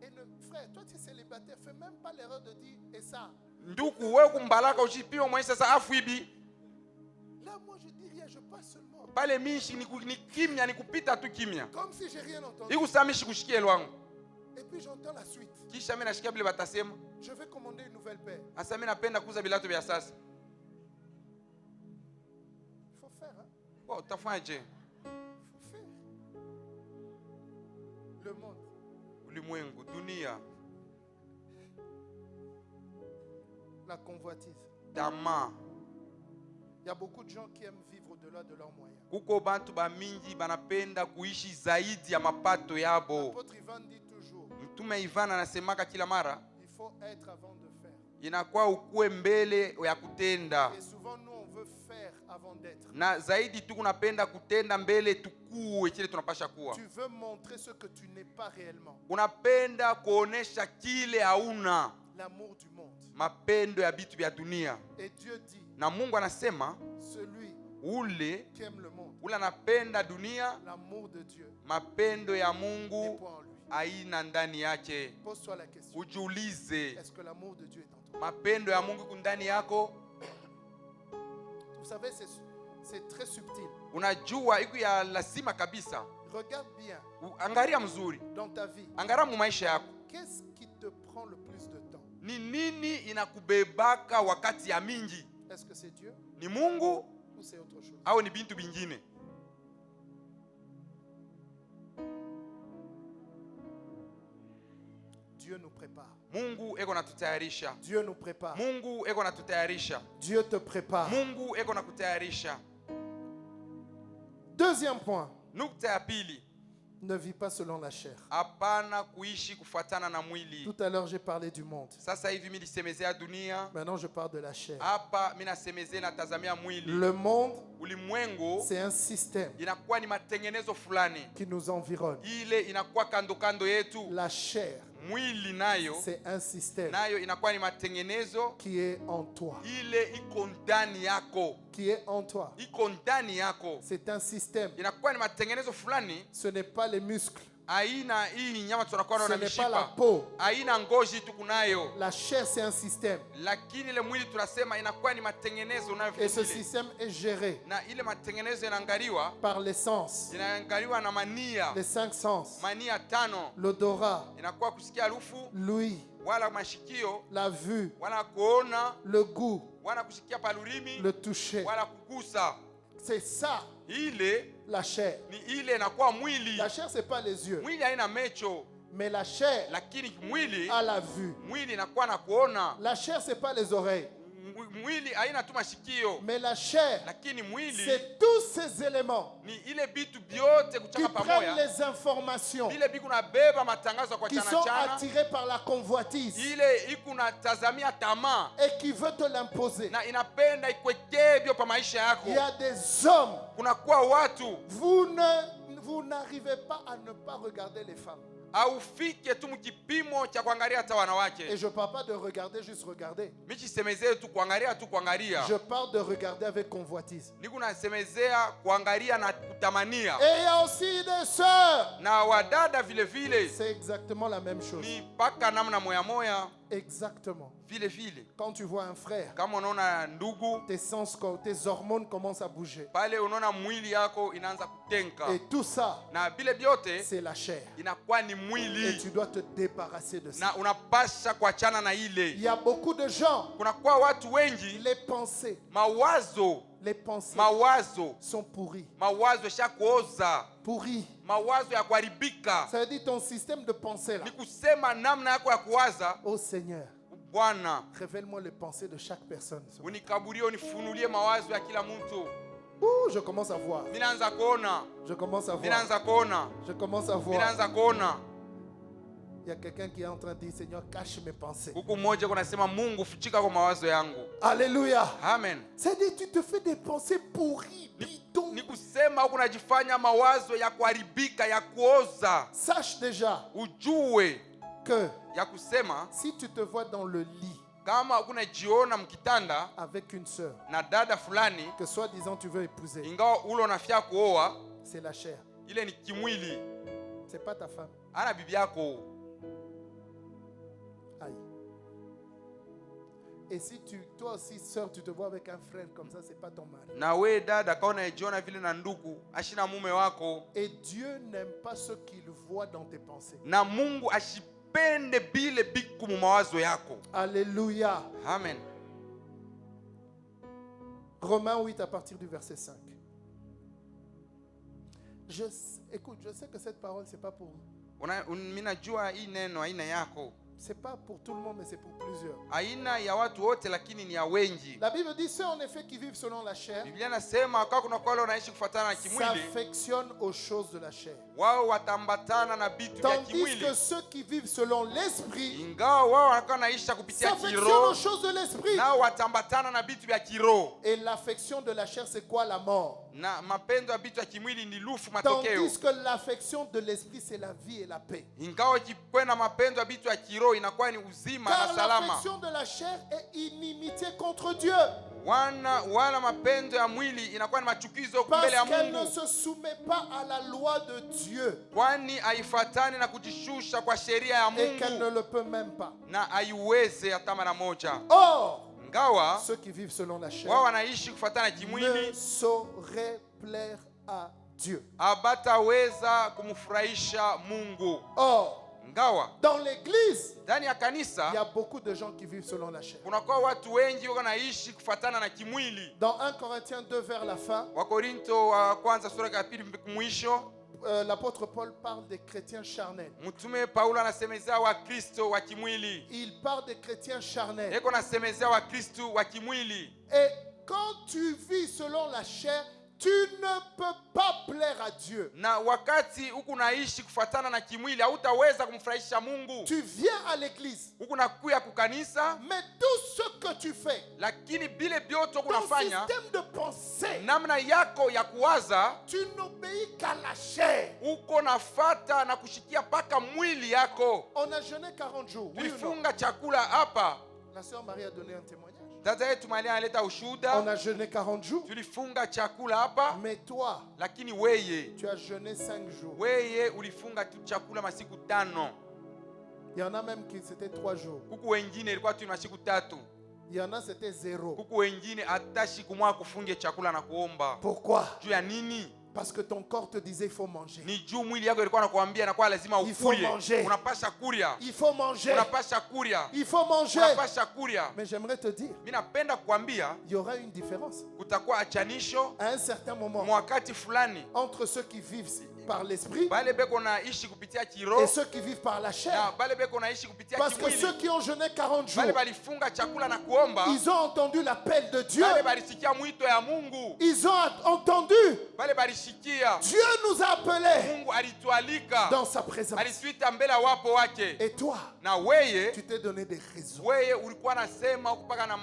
Et frère, toi, tu es célibataire. Fais même pas l'erreur de dire, et ça. Nduku wewe kumbalaka ushipio mwenye sasa afu ibi. Là, moi, je dis rien. Je passe seulement. Pale mishi ni kimya, ni kupita tu kimya. Comme si j'ai rien entendu. Ikusamishi kushikia lwangu. Et puis j'entends la suite. Kisha mimi nashikia vile batasema. Je vais commander une nouvelle paire. Asa mimi napenda kuuza vilato vya sasa. Il faut faire. Hein? Oh, utafanyaje? Il faut faire. Le monde. Ulimwengu, dunia, La convoitise. tamaa. Il y a beaucoup de gens qui aiment vivre au-delà de leurs moyens. Kuko bantu bamingi banapenda kuishi zaidi ya mapato yabo. L'apôtre Ivan dit toujours, Mtume Ivan anasemaka kila mara, il faut être avant de faire. inakuwa ukue mbele ya kutenda. Et souvent, nous, on veut faire avant d'être. Na zaidi tu kunapenda kutenda mbele tukue kile tunapasha kuwa. Tu veux montrer ce que tu n'es pas réellement. Unapenda kuonesha kile hauna, L'amour du monde. mapendo ya vitu vya dunia. Et Dieu dit, Na Mungu anasema celui ule qui aime le monde, anapenda dunia, l'amour de Dieu mapendo ya n'est Mungu point en lui. haina ndani yake. Pose-toi la question. Ujiulize, Est-ce que l'amour de Dieu est en toi? mapendo ya Mungu kundani yako? Vous savez, c'est très subtil. Unajua iko ya lazima kabisa. Regarde bien Angalia mzuri, dans ta vie. angalia mu maisha yako, Qu'est-ce qui te prend le plus de temps? ni nini inakubebaka wakati ya mingi? Est-ce que c'est Dieu Ni Mungu ou c'est autre chose? au ni bintu bingine? Dieu nous prépare. Mungu eko natutayarisha. Dieu nous prépare. Mungu eko natutayarisha. Dieu te prépare. Mungu eko nakutayarisha. Deuxième point, Nukta ya pili, ne vis pas selon la chair. hapana kuishi kufuatana na mwili. Tout à l'heure, j'ai parlé du monde. Sasa hivi mimi nisemezea dunia, Maintenant, je parle de la chair. hapa mimi nasemezea natazamia mwili. Le monde, Ulimwengu c'est un système inakuwa ni matengenezo fulani, qui nous environne. ile inakuwa kando kando yetu. La chair, Mwili nayo c'est un système inakuwa ni matengenezo, qui est en toi. ile iko ndani yako, Qui est en toi. iko ndani yako. C'est un système. Inakuwa ni matengenezo fulani, Ce n'est pas les muscles. aina hii nyama tunakuwa Ce na n'est pas la mishipa, peau. aina ngozi tukunayo, La chair, c'est un système. lakini ile mwili tunasema inakuwa ni matengenezo nayo Et ce vile. système est géré Na ile matengenezo inaangaliwa, par les sens, inaangaliwa na mania, les 5 sens. mania 5. L'odorat, Inakuwa kusikia harufu, l'ouïe, wala mashikio, la vue, wala kuona, le goût, wala kusikia palurimi, le toucher. wala kugusa. C'est ça, Ile la chair. ni ile inakuwa mwili. La chair, c'est pas les yeux. Mwili haina mecho, Mais la chair lakini mwili a la vue. mwili inakuwa na kuona. La chair, c'est pas les oreilles. Mwili haina tu mashikio, Mais la chair, lakini mwili c'est tous ces éléments ni ile bitu byote qui kuchanga prennent pamoja, les informations, ile biku nabeba matangazo kwa qui chana sont chana, attirées par la convoitise ile iku natazamia tamaa et qui veut te l'imposer. na inapenda ikwekebyo pa maisha yako. Il y a des hommes, Kunakuwa watu vous n'arrivez pas à ne pas regarder les femmes. aufike tu mkipimo cha kuangalia hata wanawake. Et je ne parle pas de regarder, juste regarder. Michisemezee tu kuangalia tu kuangalia, Je parle de regarder avec convoitise. niku nasemezea kuangalia na kutamania. Et il y a aussi des sœurs. Na wadada vile vile C'est exactement la même chose. ni paka namna moya moya Exactement. vile vile. Quand tu vois un frère, Kama unaona ndugu tes sens, tes hormones commencent à bouger. pale, unaona mwili yako inaanza kutenka, Et tout ça, na vile vyote c'est la chair. inakuwa ni Et mwili, tu dois te débarrasser de ça. na unapasha kuachana na Il ile. y a beaucoup de gens, Kunakuwa watu wengi les pensées mawazo sont pourries. mawazo yashakuoza, Pourries. mawazo ya kuharibika. Ça veut dire ton système de pensée là. Ni kusema namna yako ya kuwaza. Oh Seigneur, Bwana, révèle-moi les pensées de chaque personne. unikaburie, unifunulie mawazo ya kila mtu. Ouh, je commence à voir. Minaanza kuona, Je commence à voir. minaanza kuona, Je commence à voir. minaanza kuona. Il y a quelqu'un qui est en train de dire, Seigneur, cache mes pensées. Huku mmoja kunasema, Mungu fichika kwa mawazo yangu. Alléluia. Amen. C'est-à-dire, tu te fais des pensées pourries, bidons. Ni kusema huku najifanya mawazo ya kuharibika, ya kuoza. Sache déjà Ujue que ya kusema si tu te vois dans le lit kama unajiona mkitanda avec une sœur na dada fulani, que soi-disant tu veux épouser, ingawa ule unafia kuoa, c'est la chair. ile ni kimwili, C'est pas ta femme. ana bibi yako. Aïe. Et si toi aussi, sœur, tu te vois avec un frère comme ça, c'est pas ton mari. Na we dada kama unajiona vile na ndugu, ashina mume wako. Et Dieu n'aime pas ce qu'il voit dans tes pensées. Na Mungu upende bile biku mu mawazo yako. Alléluia. Amen. Romains 8 à partir du verset 5. Écoute, je sais que cette parole, c'est pas pour... Minajua hii neno aina yako. C'est pas pour tout le monde, mais c'est pour plusieurs. Aina ya watu wote lakini ni ya wengi. La Bible dit ceux en effet qui vivent selon la chair Biblia nasema kwa kuna wale wanaishi kufuatana na kimwili, s'affectionnent aux choses de la chair. wao watambatana na vitu vya Tandis kimwili. que ceux qui vivent selon l'esprit Ingawa wao wanakuwa naisha kupitia s'affectionnent kiroho, aux choses de l'esprit. nao watambatana na vitu vya kiroho. Et l'affection de la chair, c'est quoi? La mort. Na mapendo ya vitu ya kimwili ni lufu, matokeo. Tandis que l'affection de l'esprit, c'est la vie et la paix. Ingawa kikwenda mapendo ya vitu ya kiroho inakuwa ni uzima na Car salama. l'affection de la chair est inimitié contre Dieu. Wala mapendo ya mwili inakuwa ni machukizo Parce mbele ya qu'elle ne Mungu, se soumet pas à la loi de Dieu. kwani haifuatani na kujishusha kwa sheria ya Et qu'elle ne Mungu, le peut même pas. na haiweze hata mara moja. Or, Ingawa ceux qui vivent selon la chair wao wanaishi kufuatana na ne kimwili, sauraient plaire à Dieu. abataweza kumfurahisha Mungu. Or, Ingawa dans l'église, ndani ya il y kanisa a beaucoup de gens qui vivent selon la chair. kunakuwa watu wengi wanaishi kufuatana na kimwili. Dans 1 Corinthiens 2 vers la fin, Wakorinto wa kwanza sura ya pili mwisho, l'apôtre Paul parle des chrétiens charnels. mtume Paulo anasemezea Wakristo wa kimwili. Il parle des chrétiens charnels. Eko nasemezea Wakristo wa kimwili. Et quand tu vis selon la chair, tu ne peux pas plaire à Dieu. Na wakati huku naishi kufuatana na kimwili hautaweza kumfurahisha Mungu. Tu viens à l'église, Huku nakuya kukanisa, mais tout ce que tu fais, lakini bile bioto ton kunafanya système de pensée, namna yako ya kuwaza, tu n'obéis qu'à la chair. uko nafata na kushikia paka mwili yako. On a jeûné 40 jours. Oui ou non? Tulifunga chakula hapa. La sœur Marie a donné un témoignage. Dada yetu Maria aleta On ushuhuda. a jeûné 40 jours. Tulifunga chakula hapa, Mais toi, lakini weye tu as jeûné 5 jours. weye ulifunga tu chakula masiku 5. Il y en a même qui c'était 3 jours. Kuku wengine ilikuwa tu ni masiku 3. Il y en a c'était 0. Kuku wengine hata siku moja kufunge chakula na kuomba. Pourquoi? Juu ya nini? Parce que ton corps te disait il faut manger. Ni juu mwili yako ilikuwa nakuambia na kwa lazima Il faut ukuye. manger. Unapasha kuria. Il faut manger. Unapasha kuria. Il faut manger. Unapasha kuria. Mais j'aimerais te dire, Mimi napenda kukwambia il y aura une différence kutakuwa achanisho à un certain moment mwakati fulani entre ceux qui vivent par l'esprit bale beko naishi kupitia et kiroho ceux qui vivent par la na chair. bale beko naishi kupitia Parce que kimwili. ceux qui ont jeûné 40 jours, Bale balifunga chakula na kuomba, ils ont entendu l'appel de Dieu. bale balisikia mwito ya Mungu, Ils ont entendu. bale balisikia Dieu nous a appelés Mungu alitualika, dans sa présence. alituita mbele wapo wake. Et toi, Na weye tu t'es donné des raisons. weye ulikuwa nasema kupaka na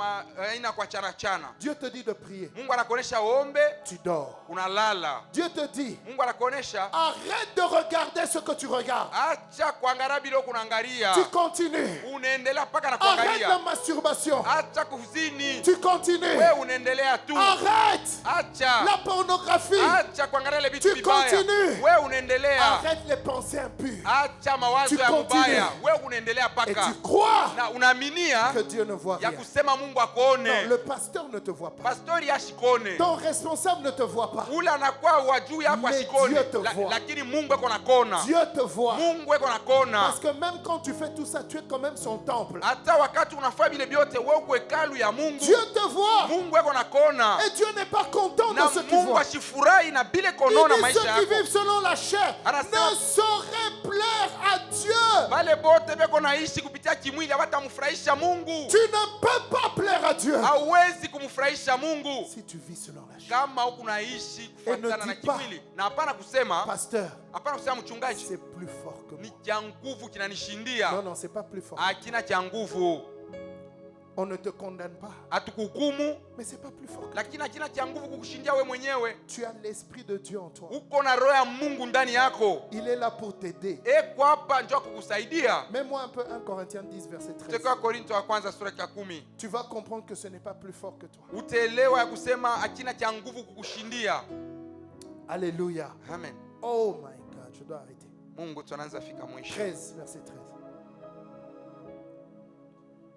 aina kwa chana chana. Dieu te dit de prier. Mungu anakuonesha ombe, Tu dors. unalala. Dieu te dit, Mungu anakuonesha arrête de regarder ce que tu regardes. acha kuangalia bila kunaangalia, Tu continues. unaendelea paka na Arrête kuangalia. la masturbation. Acha kuzini, Tu continues. wewe unaendelea tu. Arrête Acha la pornographie. acha kuangalia ile vitu Tu vibaya, continues. wewe unaendelea. Arrête les pensées impures. Acha mawazo Tu ya continues. mubaya, wewe unaendelea Et paka tu crois na unaaminia que Dieu ne voit ya rien. kusema Mungu Non, akuone. le pasteur ne te voit pas. Pastori ashikone, Ton responsable ne te voit pas. ule anakuwa wa juu yako Mais ashikone, Dieu te voit. lakini Mungu eko nakona. Dieu te voit. Mungu eko nakona. Parce que même quand tu fais tout ça, tu es quand même son temple. Hata wakati unafanya vile vyote, wewe uko hekalu ya Mungu. Dieu te voit. Mungu eko nakona. Et Dieu n'est pas content Na de ceux qui Mungu voient. ashifurahi na bile Il konona dit maisha ceux qui yako. vivent selon la chair Anasema- ne sauraient plaire à Dieu. Wale bote beko naishi kupitia kimwili hawatamfurahisha Mungu. Tu ne peux pas plaire à Dieu Hauwezi kumfurahisha Mungu si tu vis selon la chair. kama huku naishi kufuatana na dis pas, kimwili. Na hapana kusema, Pasteur, hapana kusema mchungaji, c'est plus fort que moi. ni cha nguvu Non, kinanishindia. non, c'est pas plus fort. Akina cha nguvu. On ne te condamne pas. Hatukuhukumu, Mais c'est pas plus fort que lakini akina cha nguvu kukushindia we mwenyewe. tu as l'esprit de Dieu en toi. Uko na roho ya Mungu ndani yako. Il est là pour t'aider. Eko hapa njoo kukusaidia. Mets-moi un peu 1 Corinthiens 10, verset 13. Kutoka Korinto wa kwanza sura ya 10. Tu vas comprendre que ce n'est pas plus fort que toi. Utaelewa ya kusema akina cha nguvu kukushindia. Alléluia. Amen. Oh my God, je dois arrêter. Mungu tunaanza fika mwisho. 13, verset 13.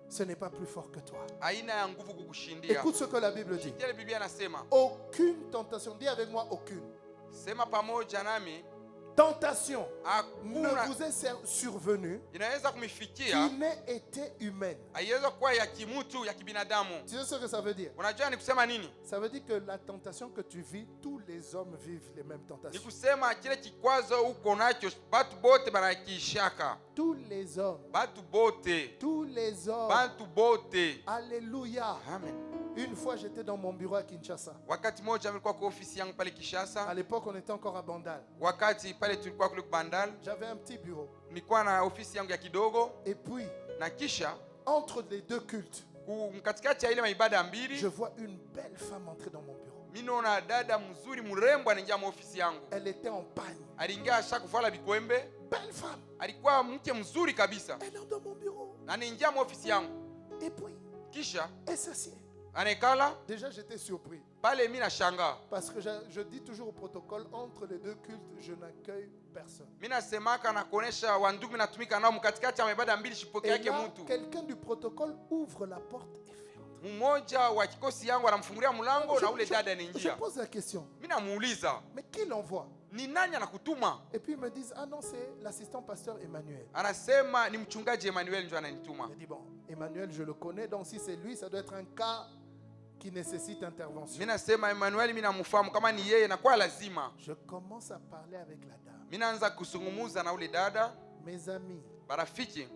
Ce n'est pas plus fort que toi. Aina ya nguvu kukushindia. Écoute ce que la Bible dit. Ile Biblia inasema, Aucune tentation. Dis avec moi aucune. sema pamoja nami, tentation ne hakuna vous est survenue inaweza qui kumifikia n'ait été humaine. haiweza kuwa ya kimutu ya kibinadamu. Tu sais ce que ça veut dire? Unajua ni kusema nini? Ça veut dire que la tentation que tu vis, tous les hommes vivent les mêmes Ni tentations. kusema kile kikwazo uko nacho batu bote banakishaka, Tous les hommes. batu bote, Tous les hommes. batu bote. Alléluia. Amen. Une fois, j'étais dans mon bureau à Kinshasa. Wakati moja nilikuwa kwa ofisi yangu pale À Kishasa, l'époque, on était encore à Bandal. wakati pale tulikuwa kule Bandal, J'avais un petit bureau. nilikuwa na ofisi yangu ya kidogo, Et puis, na kisha entre les deux cultes, katikati ya ile maibada mbili je vois une belle femme entrer dans mon bureau. mimi naona dada mzuri mrembo anaingia mu ofisi yangu. Elle était en pagne. Aliingia ashaka kuvala bikwembe, Belle femme. alikuwa mke mzuri kabisa, Elle entre dans mon bureau. na anaingia mu ofisi yangu, Et puis, kisha elle s'assied. anaikala Déjà, j'étais surpris. pale. Mimi nashangaa, Parce que je dis toujours au protocole, entre les deux cultes, je n'accueille personne. mimi nasemaka na kuonesha wandugu natumika nao mkatikati ya maibada mbili, shipoke Et yake là, mtu quelqu'un du protocole ouvre la porte et fait entrer. mmoja wa kikosi yangu anamfungulia mlango na ule dada Je anaingia. pose la question, Mimi namuuliza mais qui l'envoie? ni nani anakutuma? Et puis ils me disent, ah non, c'est l'assistant pasteur Emmanuel. Anasema ni mchungaji Emmanuel ndio ananituma. Je dis, bon, Emmanuel, je le connais, donc si c'est lui, ça doit être un cas qui nécessite intervention. Mimi nasema Emmanuel, mimi namfahamu, kama ni yeye na kwa lazima. Je commence à parler avec la dame. Mimi naanza kusungumuza na ule dada. Mes amis, Barafiki,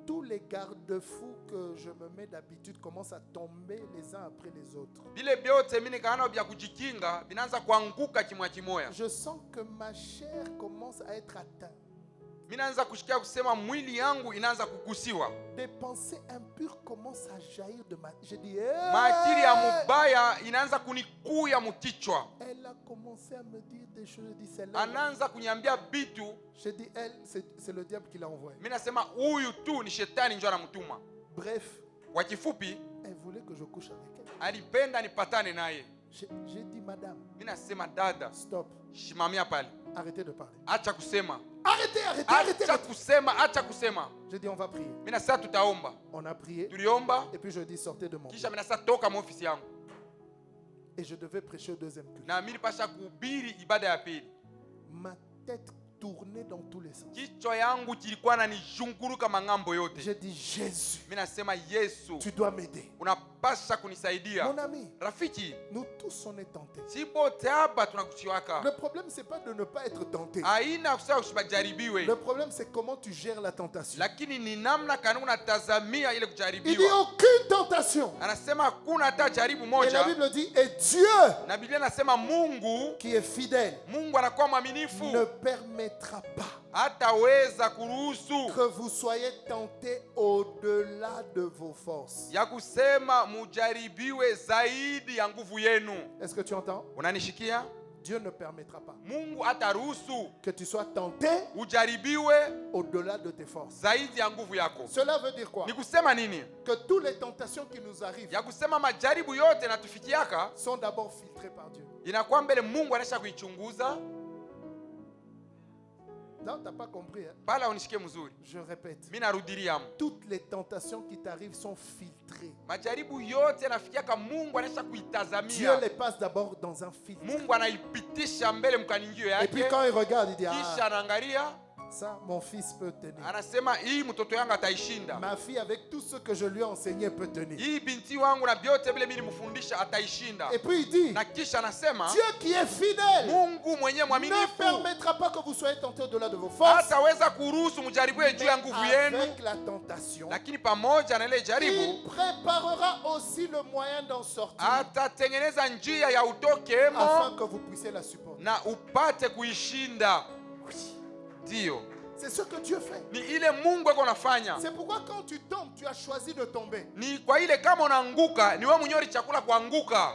tous les garde-fous que je me mets d'habitude commencent à tomber les uns après les autres. vile vyote mimi nikaona vya kujikinga vinaanza kuanguka kimwa kimoya. Je sens que ma chair commence à être atteinte. Mimi naanza kushikia kusema mwili yangu inaanza kugusiwa. Des pensées impures commencent à jaillir de ma... Je dis, Maakili ya hey! mubaya inaanza kunikuya mkichwa. Elle a commencé à me dire des choses. Je dis, c'est là. Anaanza kuniambia bitu. Je dis, elle, c'est le diable qui l'a envoyé. Mimi nasema huyu tu ni shetani ndio anamtuma. Bref, Kwa kifupi, elle voulait que je couche avec elle. alipenda nipatane naye. J'ai dit, madame, Mimi nasema dada, stop. shimamia pale. Arrêtez de parler. Acha kusema. Arrêtez, arrêtez, arrêtez. Acha kusema, acha kusema. Je dis, on va prier. Mimi nasema tutaomba. On a prié. Tuliomba, Et puis je dis, sortez de mon kisha bureau. mimi nasema toka mu ofisi yangu. Et je devais prêcher au deuxième culte. Na mimi nipasha kuhubiri ibada ya pili. Ma tête tournait dans tous les sens. Kichwa yangu kilikuwa nanizunguruka mangambo yote. J'ai dit, Jésus, Mimi nasema Yesu, tu dois m'aider. unapasha kunisaidia. Mon ami, Rafiki, nous tous on est tentés. si bote hapa tunakuchiwaka. Le problème, c'est pas de ne pas être tenté. Haina kusema usibajaribiwe. Le problème, c'est comment tu gères la tentation. Lakini ni namna kanuni unatazamia ile Il dit kujaribiwa. aucune tentation. Anasema hakuna hata jaribu Et la moja. Bible dit, et Dieu, Na Biblia inasema Mungu, qui est fidèle, Mungu anakuwa mwaminifu. ne permettra pas Hataweza kuruhusu que vous soyez tentés au-delà de vos forces. ya kusema mujaribiwe zaidi ya nguvu yenu. Est-ce que tu entends? Unanishikia? Dieu ne permettra pas Mungu hataruhusu que tu sois tenté ujaribiwe au-delà de tes forces. zaidi ya nguvu yako. Cela veut dire quoi? Ni kusema nini? Que toutes les tentations qui nous arrivent Ya kusema majaribu yote natufikiaka sont d'abord filtrées par Dieu. inakuwa mbele Mungu anaisha kuichunguza. Non, tu n'as pas compris. Hein? Pala unishike mzuri. Je répète. Mimi narudilia. Toutes les tentations qui t'arrivent sont filtrées. Majaribu yote yanafikiaka Mungu anaisha Dieu kuitazamia. les passe d'abord dans un filtre. Mungu anaipitisha mbele mkaningio Et puis yake. quand il regarde, il dit, Kisha ah, anaangalia, ça, mon fils peut tenir. anasema hii mtoto yangu ataishinda. Ma fille, avec tout ce que je lui ai enseigné, peut tenir. Hii binti wangu na vyote vile mimi nimfundisha ataishinda. Et puis il dit, Na kisha anasema Dieu qui est fidèle Mungu mwenyewe ne mwaminifu permettra pas que vous soyez tentés au-delà de vos forces. hataweza kuruhusu mjaribiwe juu ya Mais nguvu yenu, avec la tentation, lakini pamoja na ile il jaribu préparera aussi le moyen d'en sortir atatengeneza njia ya utokemo afin que vous puissiez la supporter. na upate kuishinda. Ndio C'est ce que Dieu fait. ni ile Mungu ako nafanya. C'est pourquoi quand tu tombes, tu as choisi de tomber. Ni kwa ile kama unaanguka, ni wewe mwenyewe ulichakula kuanguka,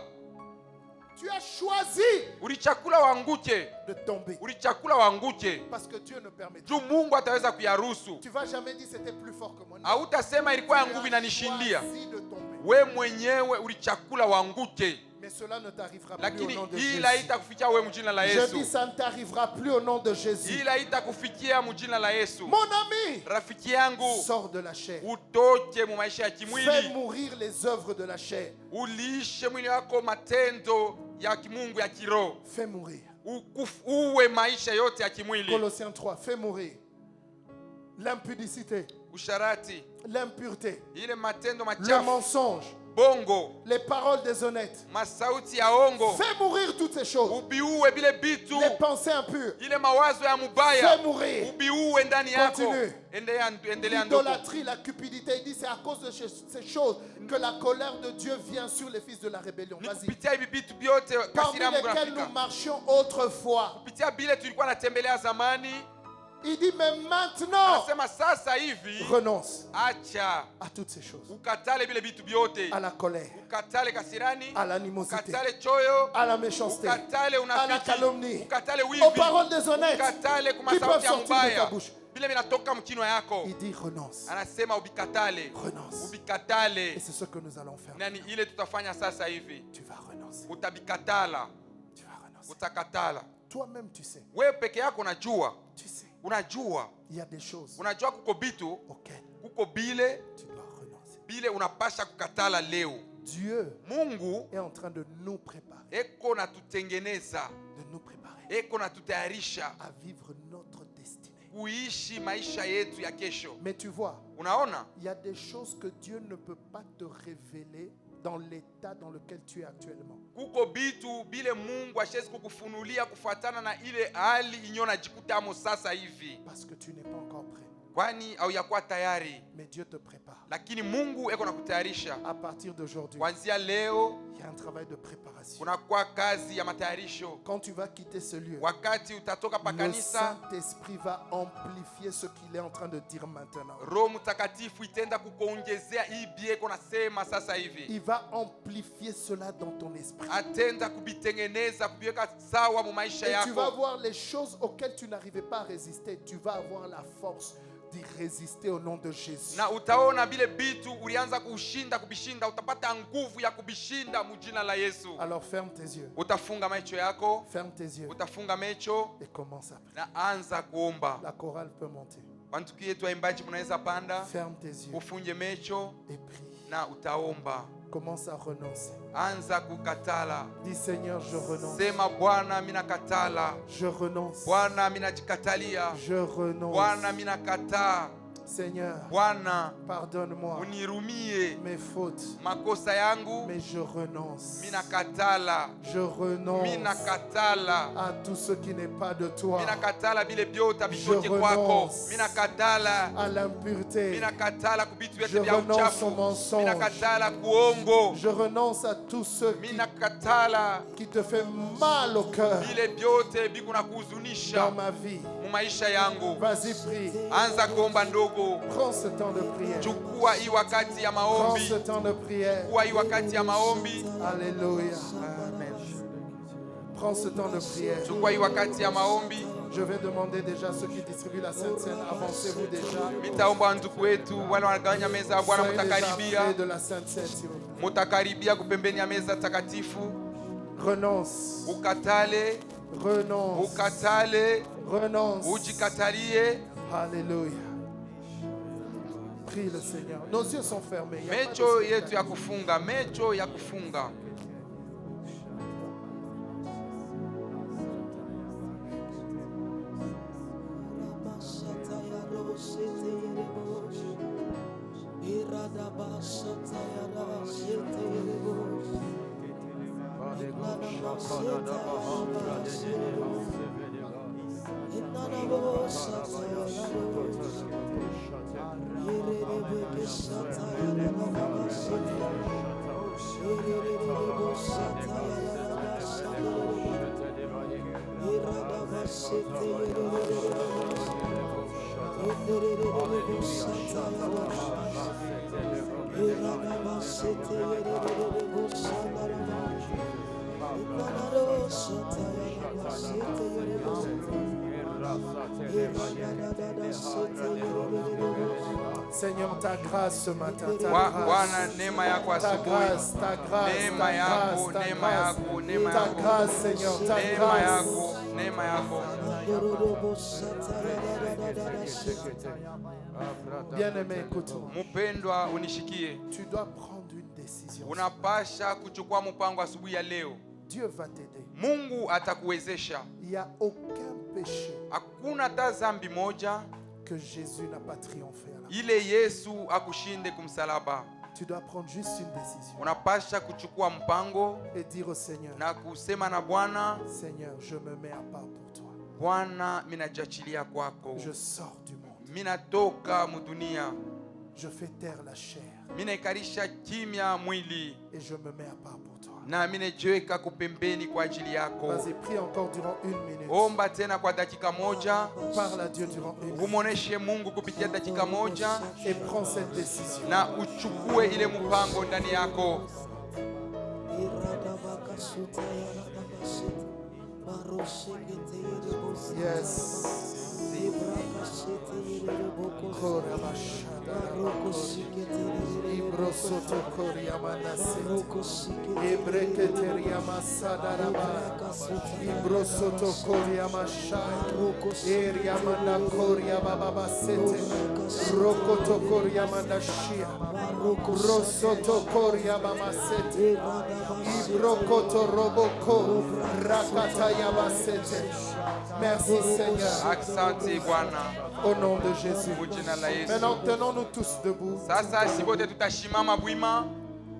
Tu as choisi ulichakula uanguke, de tomber. ulichakula uanguke Parce que Dieu ne permet pas. juu Mungu ataweza kuyaruhusu. Tu vas jamais dire c'était plus fort que moi. Non. Hautasema ilikuwa ya Tu nguvu as inanishindia. choisi de tomber. We mwenyewe ulichakula uanguke, Mais cela ne t'arrivera plus au lakini nom de ila Jésus. itakufikia wewe mjina la Je dis Yesu, ça ne t'arrivera plus au nom de Jésus. ila itakufikia mjina la Yesu. Mon ami, Rafiki yangu, sors de la chair. utoke mu maisha ya Fais kimwili, mourir les œuvres de la chair. uliishe mwili wako matendo ya kimungu ya kiroho. Fais mourir. uwe maisha yote ya kimwili. Colossiens 3, fais mourir l'impudicité, Usharati, l'impureté, ile matendo le machafu, mensonge, bongo, les paroles déshonnêtes. masauti ya ongo, Fais mourir toutes ces choses. ubiue bile bitu, Les pensées impures. ile mawazo ya mubaya, Fais mourir. ubiue ndani yako. Continue. Endelea ndugu. L'idolâtrie, la cupidité. Il dit c'est à cause de ces choses que la colère de Dieu vient sur les fils de la rébellion. Ni Vas-y. kupitia hivi vitu vyote Parmi kasira Mungu lesquels nous anafika. marchions autrefois. Kupitia bile tulikuwa natembelea zamani. Il dit mais maintenant, Anasema sasa hivi renonce acha à toutes ces choses. ukatale bile vitu vyote. À la colère, Ukatale kasirani, à l'animosité, ukatale choyo, à la méchanceté, ukatale à la unafiki, calomnie, ukatale aux wivi, paroles déshonnêtes ukatale qui peuvent kumasauti ya sortir de ta mubaya. bouche. Bile vinatoka mkino yako. Il dit renonce, Anasema ubikatale. renonce. Ubikatale. Et c'est ce que nous allons faire. Nani ile tutafanya sasa hivi. Tu vas renoncer. Utabikatala. Tu vas renoncer. Utakatala. Toi-même, tu sais. Wewe peke yako unajua. Tu sais. Unajua. Il y a des choses Unajua kuko bitu, auxquelles kuko bile, tu dois renoncer. bile unapasha kukatala leo. Dieu Mungu est en train de nous préparer, eko na tutengeneza, de nous préparer eko na tutayarisha à vivre notre destinée. kuishi maisha yetu ya kesho. Mais tu vois, Unaona? il y a des choses que Dieu ne peut pas te révéler dans l'état dans lequel tu es actuellement. Kuko bitu bile Mungu ashezi kukufunulia kufuatana na ile hali inyo najikutamo sasa hivi. Parce que tu n'es pas encore prêt. Kwani au yakuwa tayari. Mais Dieu te prépare. Lakini Mungu eko na kutayarisha. À partir d'aujourd'hui, Kuanzia leo il y a un travail de préparation. kunakuwa kazi ya matayarisho. Quand tu vas quitter ce lieu, Wakati utatoka pa le kanisa, Saint-Esprit va amplifier ce qu'il est en train de dire maintenant. Roho Mtakatifu itenda kukuongezea hii bieko nasema sasa hivi. Il va amplifier cela dans ton esprit. Atenda kubitengeneza kubiweka sawa mu maisha Et tu vas yako. voir les choses auxquelles tu n'arrivais pas à résister. Tu vas avoir la force d'y résister au nom de Jésus. Na utaona bile bitu ulianza kushinda kubishinda, utapata nguvu ya kubishinda mujina la Yesu. Alors ferme tes yeux. Utafunga macho yako, Ferme tes yeux utafunga macho et commence à prier. na anza kuomba. La chorale peut monter. Wantuki yetu waimbaji mnaweza panda, Ferme tes yeux ufunge macho et prie. na utaomba. Commence à renoncer. Anza kukatala. Dis Seigneur, je renonce. Sema Bwana mina katala. Je renonce. Bwana mina jikatalia. Je renonce. Bwana mina kataa. Seigneur, Bwana pardonne-moi unirumie mes fautes. makosa yangu. Mais je renonce. Mina katala. Je renonce Mina katala. à tout ce qui n'est pas de toi. Mina katala bile byota bitoke Je kwako. renonce. Mina katala. À l'impureté. Mina katala kubitu Je vyote vya renonce uchafu. au mensonge. Mina katala kuongo. Je renonce à tout ce Mina katala qui te fait mal au cœur bile byote biko na dans kuhuzunisha ma vie. mu maisha yangu. Vas-y, prie. Anza kuomba ndogo. Prends ce temps de prière. Chukua hii wakati ya Prends maombi. ce temps de prière. Chukua hii wakati ya maombi. Alléluia. Prends ce temps de prière. Chukua hii wakati ya maombi. Je vais demander déjà à ceux qui distribuent la Sainte Seine, avancez-vous déjà. Mitaomba ndugu wetu wale wanagawanya meza ya Bwana, Soyez déjà mutakaribia. près de la Sainte Seine, s'il vous plaît. Mutakaribia kupembeni ya meza takatifu. Renonce. Ukatale, Renonce. ukatale, Renonce. ujikatalie. Alléluia. Prie le Seigneur. Nos yeux sont fermés. Il y a pas de Mecho yetu spectacle. ya kufunga, mecho ya kufunga. Seigneur, ta grâce ce matin, ta Bwana, grâce, neema yako ta asubuhi. grâce, ta grâce, Neema ta yako, grâce, ta neema grâce, yako, neema ta yako. grâce, Seigneur, ta Neema grâce. yako, neema yako. Bien-aimé, écoute-moi. Mpendwa, unishikie. Tu dois prendre une décision. Unapasha kuchukua mpango asubuhi ya leo. Dieu va t'aider. Mungu atakuwezesha. Il n'y a aucun péché Hakuna hata dhambi moja que Jésus n'a pas triomphé à la croix. ile Yesu akushinde kumsalaba. Tu dois prendre juste une décision Unapasha kuchukua mpango et dire au Seigneur, na kusema na Bwana, Seigneur, je me mets à part pour toi. Bwana, mimi najiachilia kwako. Je sors du monde. Mimi natoka mudunia. Je fais taire la chair Mimi naikarisha kimya mwili et je me mets à part pour toi. na mimi najiweka kupembeni kwa ajili yako. Vas-y, prie encore durant 1 minute. Omba tena kwa dakika moja. Parle à Dieu durant 1 minute. Umuoneshe Mungu kupitia dakika moja Et prends cette décision. na uchukue ile mpango ndani yako. Yes. Merci Seigneur. Asante Bwana. Au nom de Jésus. Mujina la Yesu. Maintenant, tenons-nous tous debout. Sasa sibote tutashimama bwima.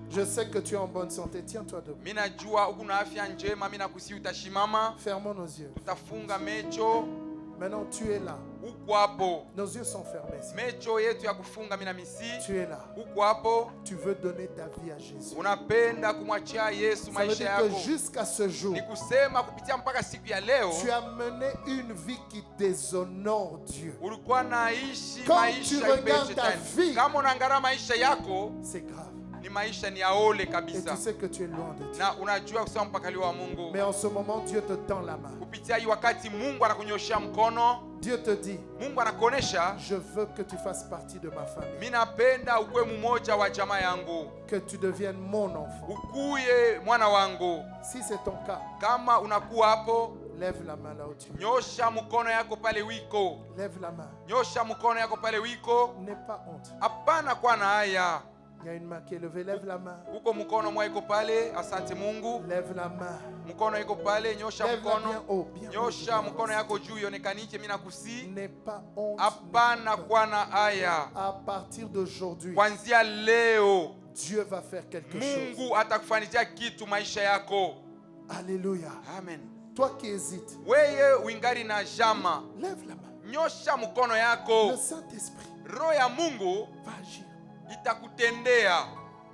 Je sais que tu es en bonne santé. Tiens-toi debout. Mimi najua uko na afya njema, mimi nakusihi utashimama. Fermons nos yeux. Tutafunga mecho. Maintenant, tu es là. Uko hapo. Nos yeux sont fermés. Mecho yetu ya kufunga mimi na misi. Tu es là. Uko hapo. Tu veux donner ta vie à Jésus. Unapenda kumwachia Yesu Ça veut maisha dire yako. que jusqu'à ce jour, Ni kusema kupitia mpaka siku ya leo tu as mené une vie qui déshonore Dieu. ulikuwa naishi Quand maisha tu ya regardes ta vie, shetani. Kama unaangalia maisha yako c'est grave. ni maisha ni yaole Et kabisa. tu sais que tu es loin de Dieu. Na unajua kusema mpakali wa Mungu. Mais en ce moment, Dieu te tend la main. Kupitia hii wakati Mungu anakunyoshia mkono, Dieu te dit, Mungu anakuonesha, je veux que tu fasses partie de ma famille. mimi napenda ukuwe mmoja wa jamaa yangu, Que tu deviennes mon enfant. ukuye mwana wangu. Si c'est ton cas, Kama unakuwa hapo, lève la main là où tu es. nyosha mkono yako pale wiko, Lève la main. nyosha mkono yako pale wiko. N'aie pas honte. Hapana kwa na haya. Il y a une main qui est levée. Lève la main. Uko mkono mwa iko pale, asante Mungu. Lève la main. Mkono iko pale, nyosha Lève-la bien mkono. haut. Bien haut. Nyosha mkono yako juu ionekaniche, mimi nakusi. N'aie pas honte. Hapana kwa na haya. À partir d'aujourd'hui, Kuanzia leo Dieu va faire quelque chose. Mungu atakufanizia kitu maisha yako. Alléluia. Amen. Toi qui hésites, Weye wingari na jama, lève la main. nyosha mkono Le yako. Saint-Esprit Roho ya Mungu va agir. itakutendea.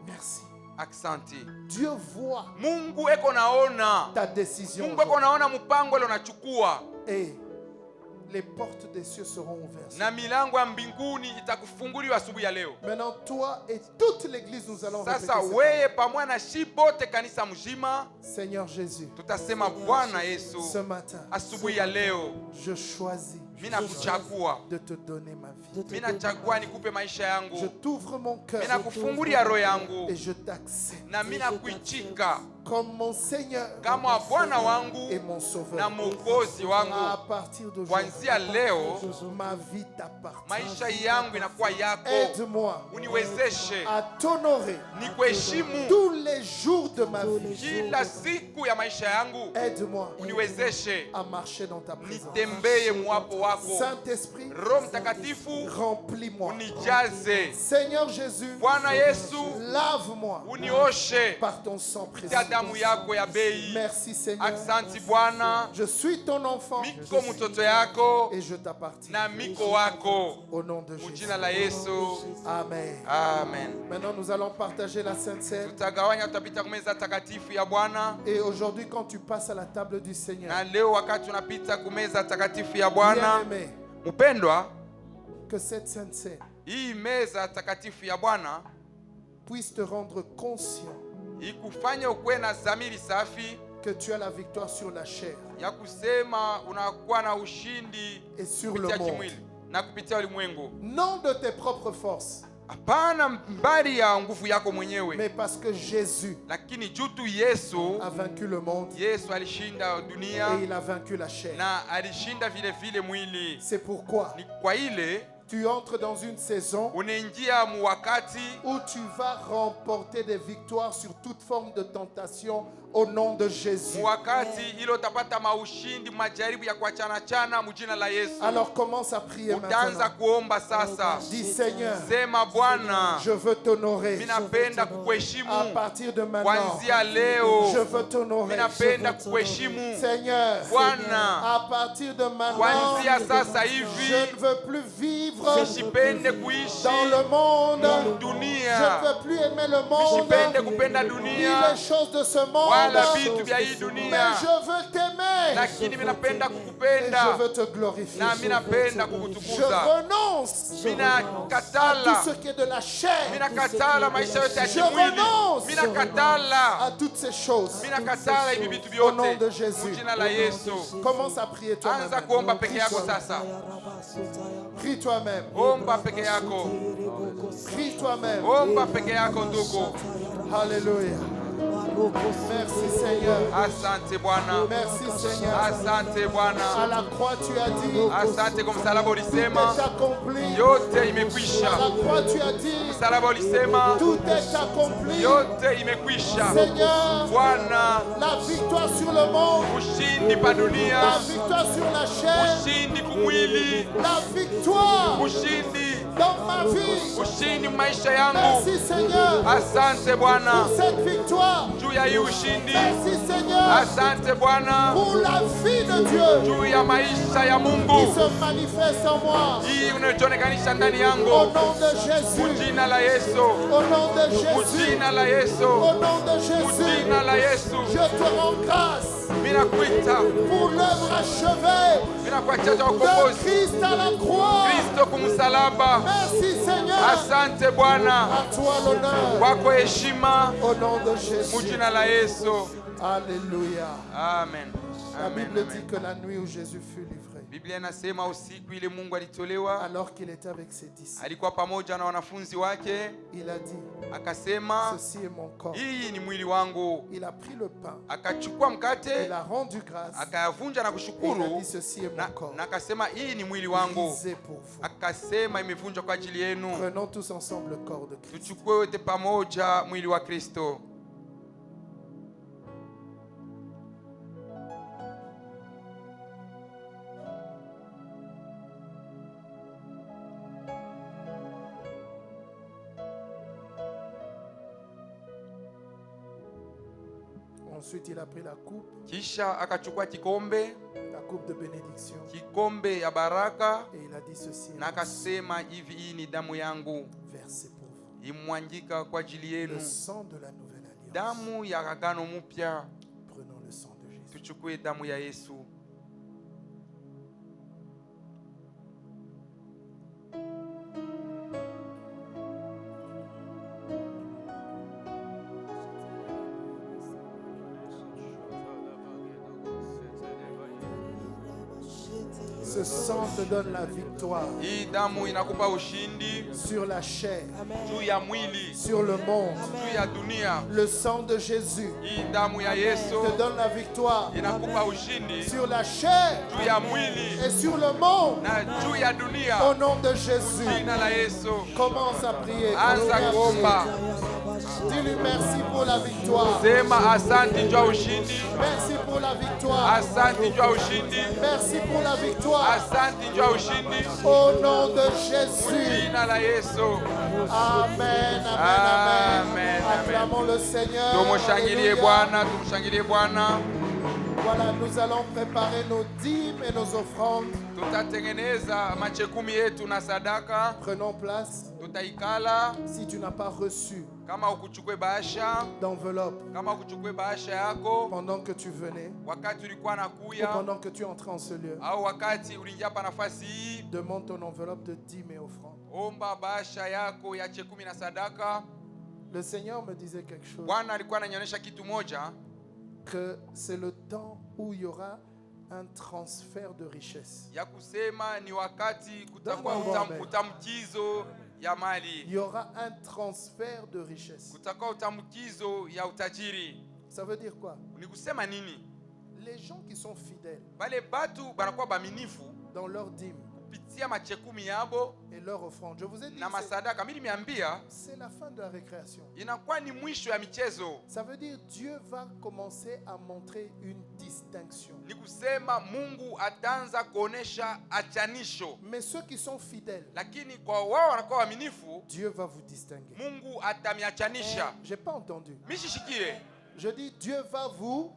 Merci. Aksanti. Dieu voit Mungu eko naona. ta décision. Mungu eko naona mpango ile unachukua. Et les portes des cieux seront ouvertes. Na milango ya mbinguni itakufunguliwa asubuhi ya leo. Maintenant, toi et toute l'église, nous allons répéter Sasa cette weye pamoja na shi bote kanisa mzima parole. Seigneur Jésus, tutasema Bwana Yesu, ce matin, asubuhi ya leo je choisis mimi nakuchagua. de te donner ma vie. Mimi nachagua nikupe maisha Je yangu. t'ouvre mon cœur Mimi nakufungulia roho yangu et je t'accepte na mimi nakuichika comme mon Seigneur kama Bwana et wangu mon na Sauveur. Mwokozi À wangu. partir d'aujourd'hui, Kuanzia leo ma vie t'appartient. maisha yangu inakuwa yako. Aide-moi Uniwezeshe à t'honorer nikuheshimu tous les jours de ma vie. kila siku ya maisha yangu. Aide-moi Uniwezeshe à marcher dans ta présence. nitembee mwapo wako. Saint-Esprit, Roho Mtakatifu remplis-moi. unijaze. Seigneur Jésus, Bwana Yesu lave-moi unioshe par ton sang kupitia précieux. damu yako ya bei. Merci Seigneur. Aksanti Bwana, Je suis ton enfant miko mtoto yako et je t'appartiens. na miko wako. Au nom de Jésus. Mujina la Yesu. Amen. Amen. Maintenant, nous allons partager la Sainte Seine. Tutagawanya, tutapita kumeza takatifu ya Bwana. Et aujourd'hui, quand tu passes à la table du Seigneur, Na leo wakati unapita kumeza takatifu ya Bwana, bien-aimé, mpendwa, que cette Sainte Seine hii meza takatifu ya Bwana puisse te rendre conscient ikufanye ukuwe na dhamiri safi que tu as la victoire sur la chair ya kusema unakuwa na ushindi et sur kupitia le monde. kimwili na kupitia ulimwengu. Non de tes propres forces, Hapana mbali ya nguvu yako mwenyewe, mais parce que Jésus lakini juu tu Yesu, a vaincu le monde Yesu alishinda dunia et il a vaincu la chair. na alishinda vile vile mwili. C'est pourquoi Ni kwa ile Tu entres dans une saison unaingia mu wakati où tu vas remporter des victoires sur toute forme de tentation au nom de Jésus. mu wakati ile utapata maushindi majaribu ya kuachana mu jina la Yesu. Alors commence à prier Utaanza maintenant. kuomba sasa. Dis Seigneur, Sema Bwana, je veux t'honorer. mimi napenda kukuheshimu. À partir de maintenant, Kuanzia leo je veux t'honorer. mimi napenda kukuheshimu. Seigneur, Bwana, à partir de maintenant, kuanzia sasa je hivi ne veux plus vivre nisipende kuishi dans le monde. Je dunia. ne veux plus aimer le monde, Nisipende kupenda ni dunia les choses de ce monde. wala vitu vya hii Mais dunia, je veux t'aimer. lakini mimi napenda Et kukupenda je veux te glorifier. na mimi napenda Je kukutukuza. renonce Mimi à tout nakatala, ce qui est de la chair, mimi nakatala maisha yote ya Je kimwili. renonce Mimi nakatala, à toutes ces choses. mimi nakatala hivi vitu Au nom vyote de Jésus. mu jina la Yesu. Commence à prier toi-même. Anza kuomba peke yako sasa. Prie toi-même. Omba peke yako. Prie toi-même. Omba peke yako ndugu. Alléluia. Merci Seigneur. Asante Bwana. Merci Seigneur. Asante À Bwana. la croix tu as dit, Asante kwa msalaba tout ulisema est accompli. yote imekwisha. À la croix tu as dit, Msalaba ulisema tout est accompli. yote imekwisha. Seigneur, Bwana, la victoire sur le monde, ushindi pa la dunia, victoire sur la chair, ushindi kumwili, la victoire ushindi, dans ma vie. ushindi maisha yangu. Merci Seigneur Asante Bwana pour cette victoire. juu ya hii ushindi. Merci Seigneur Asante Bwana pour la vie de Dieu juu ya maisha ya qui Mungu se manifeste en moi. hii unayoonekanisha ndani Au yangu, nom de Jésus. jina la Yesu, Au nom de Jésus. jina la Yesu, Au nom de Jésus. jina la Yesu. Je te rends grâce Mimi nakuita, pour l'œuvre achevée mimi nakuachia de ukombozi Christ à la croix. Kristo kumsalaba. Merci Seigneur. Asante Bwana, À toi l'honneur. kwako heshima Au nom de mu Jésus. jina la Yesu. Alléluia. Amen. La Amen, Bible amen. dit que la nuit où Jésus fut livré, Biblia inasema usiku ile Mungu alitolewa, alors qu'il était avec ses disciples, alikuwa pamoja na wanafunzi wake, il a dit, akasema ceci est mon corps. hii ni mwili wangu. Il a pris le pain, Akachukua il mkate, a rendu grâce, akayavunja na et il a kushukuru, dit, ceci est na mon corps. na akasema hii ni mwili wangu. Brisé pour vous. Akasema imevunjwa kwa ajili yenu. Prenons tous ensemble le corps de Christ. Tuchukue wote pamoja mwili wa Kristo. Ensuite, il a pris la coupe, Kisha akachukua kikombe, la coupe de bénédiction, kikombe ya baraka, et il a dit, ceci na est akasema hivi, hii ni damu yangu versé pour vous. imwangika kwa ajili Le yenu, sang de la nouvelle alliance. damu ya agano mpya. Prenons le sang de Jésus. Tuchukue damu ya Yesu. Ce sang te donne la victoire Hii damu inakupa ushindi sur la chair, juu ya mwili, sur le monde. juu ya dunia. Le sang de Jésus Hii damu ya Yesu te donne la victoire inakupa ushindi sur la chair juu ya mwili et sur le monde. na juu ya dunia. Au nom de Jésus, Jina la Yesu. commence à prier. Anza kuomba. Dis-lui merci pour la victoire. Sema asante juu ya ushindi. Merci pour la victoire. Asante juu ya ushindi. Merci pour la victoire. Asante juu ya ushindi. Au nom de Jésus. Jina la Yesu. Amen, amen, amen. Amen, Acclamons le Seigneur. Tumshangilie Alléluia. Bwana, tumshangilie Bwana. Voilà, nous allons préparer nos dîmes et nos offrandes. Tutatengeneza machekumi yetu na sadaka. Prenons place. Tutaikala. Si tu n'as pas reçu Kama ukuchukue bahasha, d'enveloppe kama ukuchukue bahasha yako pendant que tu venais, wakati ulikuwa ou nakuya pendant que tu entres en ce lieu, au wakati uliingia hapa nafasi hii, demande ton enveloppe de dîmes et offrandes. omba bahasha yako ya chekumi na sadaka. Le Seigneur me disait quelque chose, Bwana alikuwa ananionyesha kitu moja, que c'est le temps où il y aura un transfert de richesse. ya kusema ni wakati kutakuwa Donne-moi un bon utamkizo ya Il mali, y aura un transfert de richesse. kutakuwa utamkizo ya utajiri. Ça veut dire quoi? Ni kusema nini? Les gens qui sont fidèles Bale batu banakuwa baminifu dans leurs dîmes, kupitia wanatia machekumi yabo et leur offrande. Je vous ai dit, na masadaka. Mimi nimeambia c'est la fin de la récréation. inakuwa ni mwisho ya michezo. Ça veut dire Dieu va commencer à montrer une distinction. Ni kusema Mungu ataanza kuonesha achanisho. Mais ceux qui sont fidèles, Lakini kwa wao wanakuwa waaminifu, Dieu va vous distinguer. Mungu atamiachanisha. J'ai pas entendu. Mishishikie. Je dis Dieu va vous.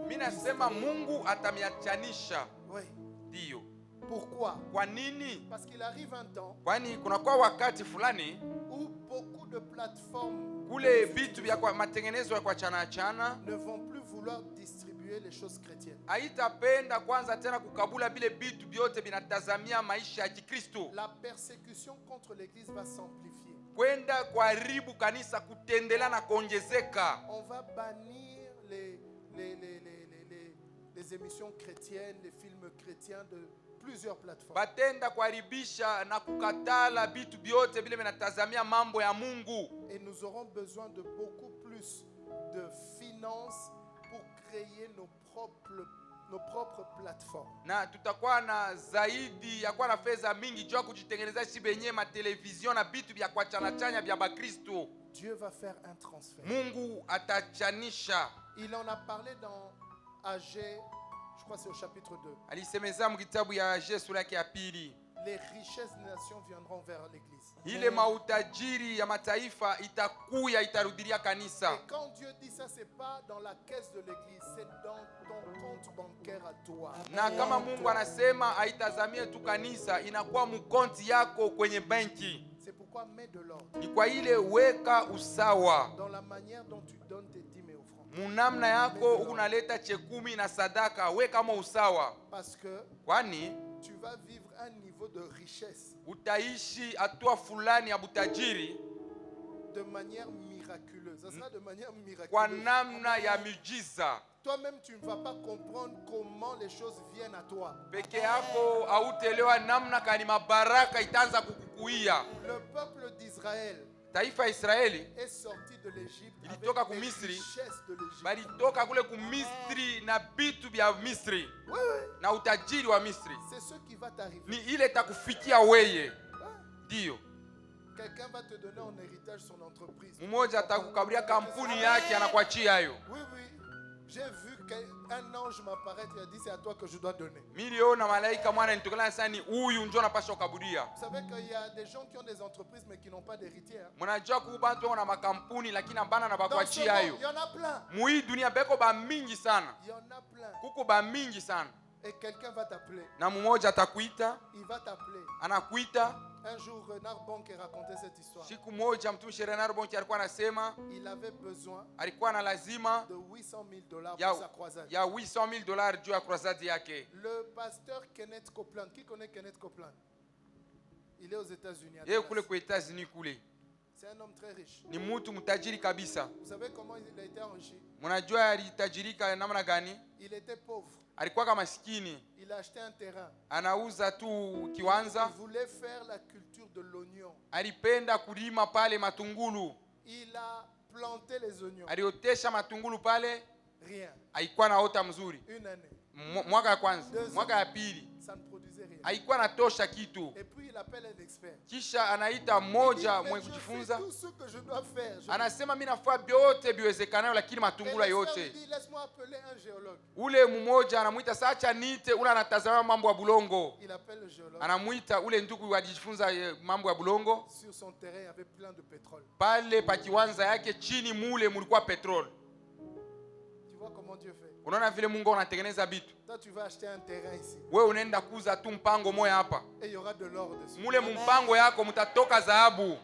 Mimi nasema Mungu atamiachanisha. Oui. Ndio. Pourquoi? Kwa nini? Parce qu'il arrive un temps Kwani kunakuwa wakati fulani où beaucoup de plateformes kule vitu vya kwa matengenezo ya kwa chana ne vont plus vouloir distribuer les choses chrétiennes. haitapenda kwanza tena kukabula vile vitu vyote vinatazamia maisha ya Kikristo. La persécution contre l'église va s'amplifier. Kwenda kuharibu kanisa kutendelea na kuongezeka. On va bannir les émissions chrétiennes, les films chrétiens de plusieurs plateformes. Batenda kuharibisha na kukatala vitu vyote vile vinatazamia mambo ya Mungu. Et nous aurons besoin de beaucoup plus de finances pour créer nos propres plateformes. Na tutakuwa na zaidi ya kuwa na fedha mingi juu ya kujitengenezea sisi wenyewe matelevizion na vitu vya kuachanachanya vya Bakristo. Dieu va faire un transfert. Mungu atachanisha. Il en a parlé dans Agé, je crois que c'est au chapitre 2. Alisemeza mkitabu ya Agé sura ya pili. Les richesses des nations viendront vers l'église. Ile mautajiri ya mataifa itakuya itarudilia kanisa. Et quand Dieu dit ça, c'est pas dans la caisse de l'église, c'est dans ton compte bancaire à toi. Na kama Mungu anasema aitazamie tu kanisa, inakuwa mkonti yako kwenye benki. C'est pourquoi mets de l'ordre Ni kwa ile weka usawa. dans la manière dont tu donnes tes dîmes et offrandes. Munamna yako unaleta chekumi na sadaka, weka mo usawa. Parce que Kwani tu vas vivre un niveau de richesse utaishi hatua fulani ya butajiri de manière miraculeuse. Ça sera de manière kwa miraculeuse. namna ya miujiza. Toi-même, tu ne vas pas comprendre comment les choses viennent à toi. Peke yako hautelewa namna kani mabaraka itaanza kukukuia. Le peuple d'Israël Taifa ya Israeli est sorti de l'Égypte ilitoka avec les kumisri, richesses de l'Égypte. balitoka kule kumisri na bitu vya Misri Oui, oui. na utajiri wa Misri. C'est ce qui va t'arriver. Ni ile takufikia weye. Ndio. Quelqu'un va te donner en héritage son entreprise. Mmoja atakukaburia kampuni yake anakuachia hayo. Oui, oui. J'ai vu qu'un ange m'apparaître et a dit c'est à toi que je dois donner. Miliona malaika mwana nitokana sana ni huyu ndio anapaswa kukaburia. Vous savez qu'il y a des gens qui ont des entreprises mais qui n'ont pas d'héritier. Mnajua kubantu wana makampuni lakini bana na Dans ce bakuachia monde, hayo. il y en a plein. Mui dunia beko ba mingi sana. Il y en a plein. Kuko ba mingi sana. Et quelqu'un va t'appeler. Na mmoja atakuita, Il va t'appeler. anakuita. Un jour, Renard Bonke racontait cette histoire. Siku moja mtumishi Renard Bonki alikuwa anasema Il avait besoin alikuwa na lazima de $800,000 ya, pour sa croisade. ya $800,000 juu ya croisade yake. Le pasteur Kenneth Copeland, qui connaît Kenneth Copeland? Il est aux États-Unis. à Yeye Dallas. kule kwa États-Unis kule. C'est un homme très riche. Ni mtu mtajiri kabisa. Vous savez comment il a été enrichi? Mnajua alitajirika namna gani? Il était pauvre. Alikuwa kama maskini. Il a acheté un terrain. Anauza tu Il kiwanza. voulait faire la culture de l'oignon. Alipenda kulima pale matungulu. Il a planté les oignons. Aliotesha matungulu pale, Rien. haikuwa naota mzuri. Une année. Mwaka ya kwanza, Deux mwaka ya pili, Ça ne produisait rien. haikuwa natosha kitu. Et puis il appelle un expert. Kisha anaita Il dit, mmoja mais mwenye je fais kujifunza. tout ce que je dois faire. Anasema mimi nafaa vyote viwezekanayo lakini Et matungula l'expert lui yote. dit, laisse-moi appeler un géologue. Ule mmoja anamuita sacha nite, ule anatazama mambo ya bulongo. Il appelle le géologue. Anamuita ule ndugu alijifunza mambo ya bulongo. Sur son terrain, il y avait plein de pétrole. Pale pa kiwanza yake chini mule mulikuwa petrol. Tu vois comment Dieu fait. Unaona vile Mungu anatengeneza vitu. Toi, tu vas acheter un terrain ici. Wewe unaenda kuuza tu mpango moja hapa. Et il y aura de l'or dessus. Mule mpango yako mtatoka dhahabu.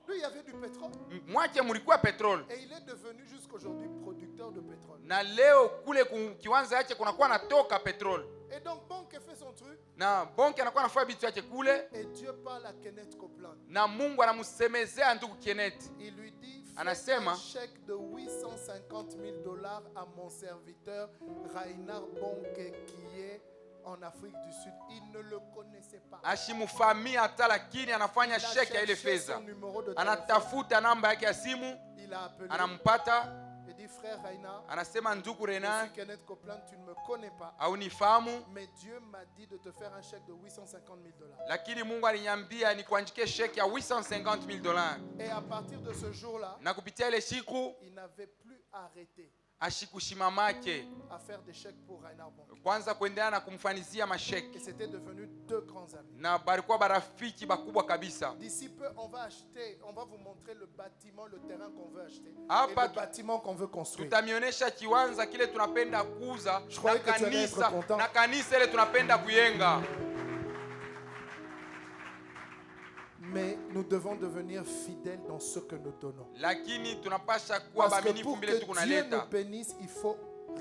Lui, il y avait du pétrole. Mwake mulikuwa petrol. Et il est devenu jusqu'aujourd'hui producteur de pétrole. Na leo kule kiwanza yake kunakuwa natoka petrol. Et donc, Bonke fait son truc. Na bonke anakuwa anafanya vitu yake kule. Et Dieu parle à Kenneth Copeland. Na Mungu anamsemezea ndugu Kenneth. Il lui dit, fais Anasema, un chèque de $850,000 à mon serviteur Reinhard Bonke qui est en Afrique du Sud. Il ne le connaissait pas. Ashimufamia hata lakini anafanya Il a sheke ya ile cherché fedha. son numéro de téléphone. Anatafuta namba yake ya simu, Il a appelé. anampata, Il dit, frère Raina, anasema ndugu je Rena, suis Kenneth Copeland, tu ne me connais pas. haunifahamu, Mais Dieu m'a dit de te faire un chèque de 850 000 $. lakini Mungu aliniambia nikuandikie sheki ya $850,000. Et à partir de ce jour-là, Na kupitia ile siku il n'avait plus arrêté ashikushimamake à faire des chèques pour Reinhard Bonnke. kwanza kuendelea na kumfanizia Et masheki, c'était devenu 2 grands amis. na balikuwa barafiki bakubwa kabisa. D'ici peu, on va vous montrer le bâtiment, le terrain qu'on veut acheter. Ah, Et pas le tout. bâtiment qu'on veut construire. Tutamionyesha kiwanza kile tunapenda kuuza Je croyais que tu allais être content. na kanisa ile tunapenda kuyenga. Mais nous devons devenir fidèles dans ce que nous donnons. Lakini tunapasha kuwa Parce que baaminifu pour mbele que Dieu nous tukunaleta. bénisse, il faut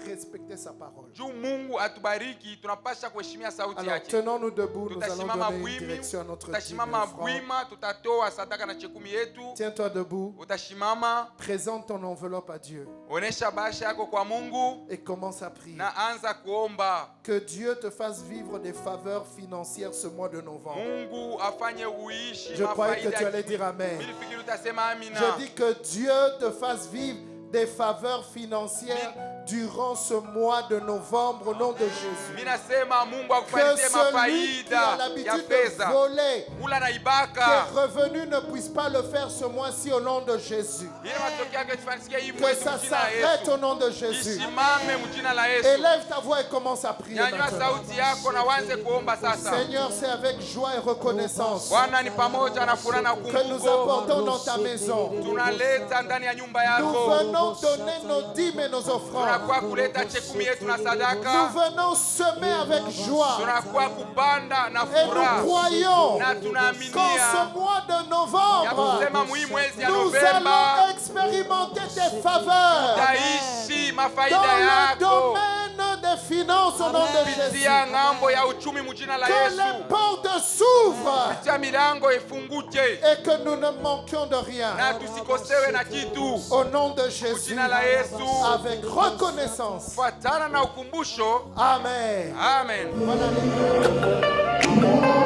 respecter sa parole. Juu Mungu atubariki, tunapasha kuheshimia sauti Alors, yake. tenons-nous debout, nous allons Tutasimama donner une bwimi, direction à notre dîme et tutasimama offrande. bwima, tutatoa sadaka na chekumi yetu. Tiens-toi debout, Utashimama, présente ton enveloppe à Dieu onesha bahasha yako kwa Mungu et commence à prier. na anza kuomba. Que Dieu te fasse vivre des faveurs financières ce mois de novembre. Mungu afanye uishi Je croyais que mafaida tu allais ya dire Amen. Mimi nilifikiri utasema amina. Je dis que Dieu te fasse vivre des faveurs financières durant ce mois de novembre au nom de Jésus. Mimi nasema Mungu Que akufanyie celui qui a mafaida ya l'habitude de pesa. voler, Ula na tes ibaka. revenus ne puissent pas le faire ce mois-ci au nom de Jésus. Ile matokeo yake tufanikie hii Que mwezi ça mjina la s'arrête au Yesu. nom de Jésus. Isimame mjina la Yesu. Élève ta voix et commence à prier Nyanyua maintenant. sauti yako na uanze kuomba sasa. Seigneur, c'est avec joie et reconnaissance Bwana ni pamoja na furaha na que nous kumbuko. apportons dans ta maison. Tunaleta ndani ya nyumba Nous yako. venons donner nos dîmes et nos offrandes. Tunakuwa kuleta chekumi yetu na Nous sadaka. venons semer avec joie. Tunakuwa kupanda na Et nous furaha. croyons Na qu'en tunaaminia ce mois de ya novembre, kusema muhimu mwezi ya nous Novemba allons expérimenter tes faveurs taishi dans mafaida le yako domaine des finances au nom de Jésus. kupitia ng'ambo ya uchumi mjina la Que Yesu. les portes s'ouvrent Kupitia milango ifunguke et que nous ne manquions de rien. na tusikosewe na kitu Au nom de Jésus, mjina la Yesu. avec reconnaissance. Fuatana na ukumbusho. Amen. Amen. Voilà les-